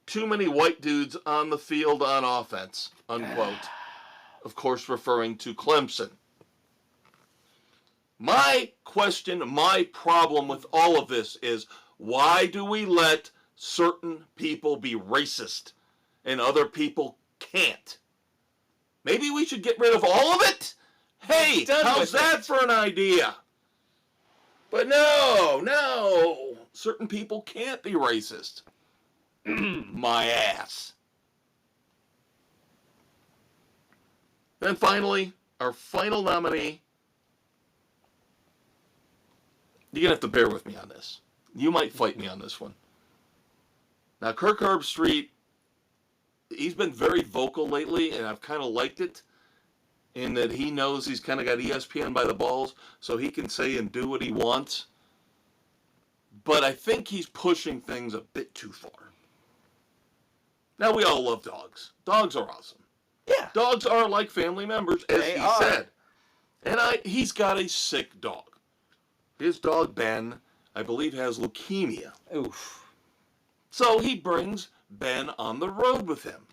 [SPEAKER 1] "Too many white dudes on the field on offense," unquote. Of course, referring to Clemson. My question, my problem with all of this is, why do we let certain people be racist and other people can't? Maybe we should get rid of all of it? Hey, how's that for an idea? But no, certain people can't be racist. My ass. Then finally, our final nominee. You're going to have to bear with me on this. You might fight me on this one. Now, Kirk Herbstreit, he's been very vocal lately, and I've kind of liked it in that he knows he's kind of got ESPN by the balls, so he can say and do what he wants. But I think he's pushing things a bit too far. Now, we all love dogs. Dogs are awesome.
[SPEAKER 2] Yeah.
[SPEAKER 1] Dogs are like family members, as
[SPEAKER 2] They
[SPEAKER 1] he
[SPEAKER 2] are.
[SPEAKER 1] said. And he's got a sick dog. His dog, Ben, I believe has leukemia.
[SPEAKER 2] Oof.
[SPEAKER 1] So he brings Ben on the road with him.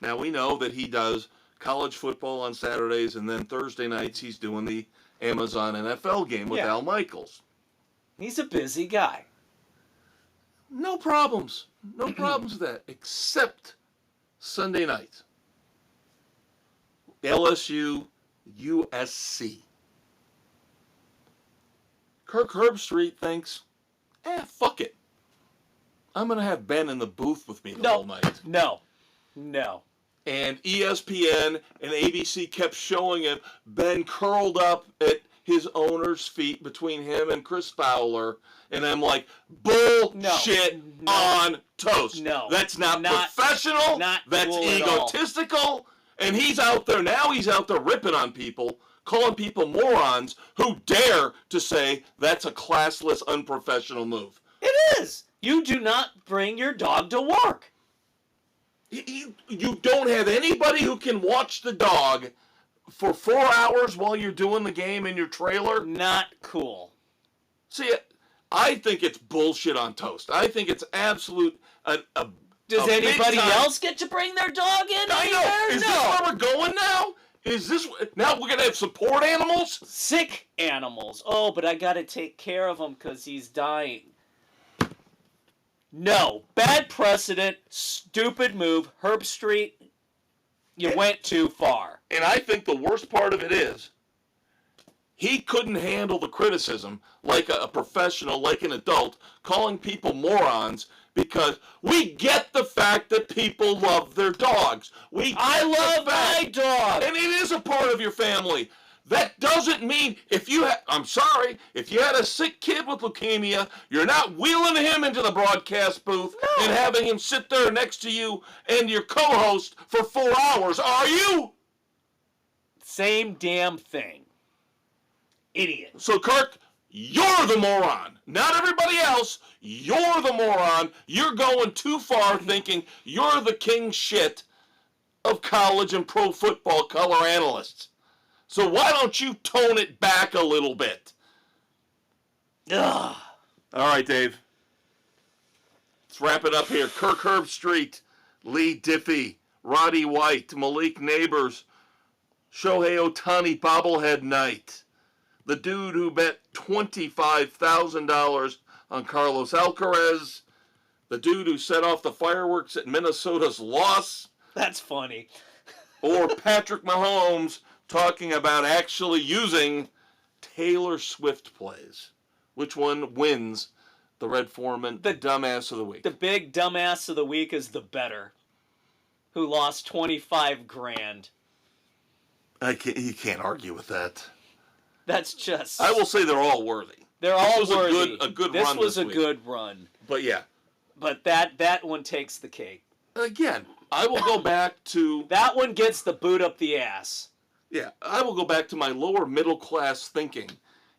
[SPEAKER 1] Now, we know that he does college football on Saturdays, and then Thursday nights he's doing the Amazon NFL game with Al Michaels.
[SPEAKER 2] He's a busy guy.
[SPEAKER 1] No problems. No problems with that, except Sunday night. LSU, USC. Kirk Herbstreit thinks, fuck it. I'm going to have Ben in the booth with me the whole night.
[SPEAKER 2] No.
[SPEAKER 1] And ESPN and ABC kept showing him Ben curled up at his owner's feet between him and Chris Fowler. And I'm like, bullshit on toast.
[SPEAKER 2] No.
[SPEAKER 1] That's not professional. That's
[SPEAKER 2] cool
[SPEAKER 1] egotistical. And he's out there ripping on people, calling people morons who dare to say that's a classless, unprofessional move.
[SPEAKER 2] It is. You do not bring your dog to work.
[SPEAKER 1] You don't have anybody who can watch the dog for 4 hours while you're doing the game in your trailer.
[SPEAKER 2] Not cool.
[SPEAKER 1] See, I think it's bullshit on toast. I think it's absolute.
[SPEAKER 2] Does anybody else get to bring their dog in?
[SPEAKER 1] I know. Is this where we're going now? Now we're gonna have support animals?
[SPEAKER 2] Sick animals. Oh, but I gotta take care of him because he's dying. No. Bad precedent. Stupid move. Herbstreit, you went too far.
[SPEAKER 1] And I think the worst part of it is he couldn't handle the criticism like a professional, like an adult, calling people morons because we get the fact that people love their dogs.
[SPEAKER 2] I love my dog.
[SPEAKER 1] And it is a part of your family. That doesn't mean if you had a sick kid with leukemia, you're not wheeling him into the broadcast booth and having him sit there next to you and your co-host for 4 hours, are you?
[SPEAKER 2] Same damn thing. Idiot.
[SPEAKER 1] So, Kirk, you're the moron. Not everybody else. You're the moron. You're going too far thinking you're the king shit of college and pro football color analysts. So why don't you tone it back a little bit?
[SPEAKER 2] Ugh.
[SPEAKER 1] All right, Dave. Let's wrap it up here. Kirk Herbstreit, Lee Diffie, Roddy White, Malik Neighbors, Shohei Ohtani bobblehead night. The dude who bet $25,000 on Carlos Alcaraz. The dude who set off the fireworks at Minnesota's loss.
[SPEAKER 2] That's funny.
[SPEAKER 1] Or Patrick Mahomes talking about actually using Taylor Swift plays. Which one wins the Red Foreman, the dumbass of the week?
[SPEAKER 2] The big dumbass of the week is the better, who lost 25 grand.
[SPEAKER 1] You can't argue with that.
[SPEAKER 2] That's just...
[SPEAKER 1] I will say they're all worthy.
[SPEAKER 2] They're all worthy.
[SPEAKER 1] A good
[SPEAKER 2] this
[SPEAKER 1] run
[SPEAKER 2] was
[SPEAKER 1] this
[SPEAKER 2] a
[SPEAKER 1] week.
[SPEAKER 2] good run.
[SPEAKER 1] But yeah.
[SPEAKER 2] But that one takes the cake.
[SPEAKER 1] Again, I will go back to...
[SPEAKER 2] That one gets the boot up the ass.
[SPEAKER 1] Yeah, I will go back to my lower middle class thinking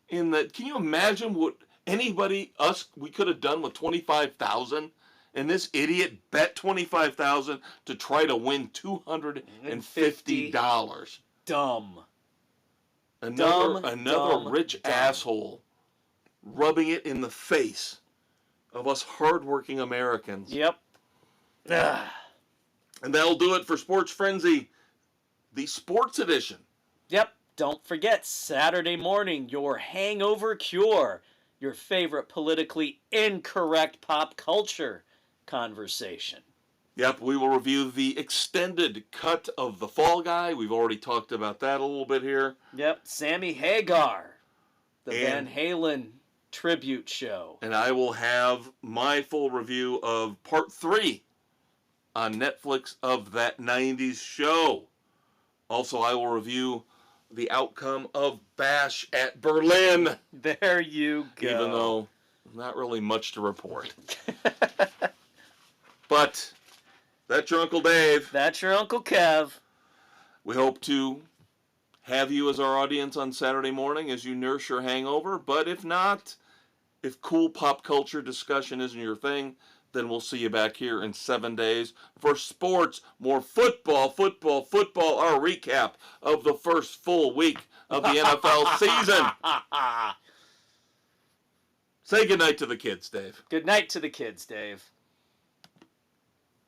[SPEAKER 1] in that, can you imagine what we could have done with $25,000? And this idiot bet $25,000 to try to win $250.
[SPEAKER 2] Dumb.
[SPEAKER 1] Another rich asshole rubbing it in the face of us hardworking Americans.
[SPEAKER 2] Yep.
[SPEAKER 1] And that'll do it for Sports Frenzy, the sports edition.
[SPEAKER 2] Yep. Don't forget, Saturday morning, your hangover cure. Your favorite politically incorrect pop culture conversation.
[SPEAKER 1] Yep, we will review the extended cut of The Fall Guy. We've already talked about that a little bit here.
[SPEAKER 2] Yep, Sammy Hagar, the Van Halen tribute show.
[SPEAKER 1] And I will have my full review of part 3 on Netflix of that 90s show. Also, I will review the outcome of Bash at Berlin.
[SPEAKER 2] There you go.
[SPEAKER 1] Even though not really much to report. But that's your Uncle Dave.
[SPEAKER 2] That's your Uncle Kev.
[SPEAKER 1] We hope to have you as our audience on Saturday morning as you nurse your hangover. But if not, if cool pop culture discussion isn't your thing, then we'll see you back here in 7 days for sports, more football, our recap of the first full week of the NFL season. Say goodnight to the kids, Dave.
[SPEAKER 2] Good night to the kids, Dave.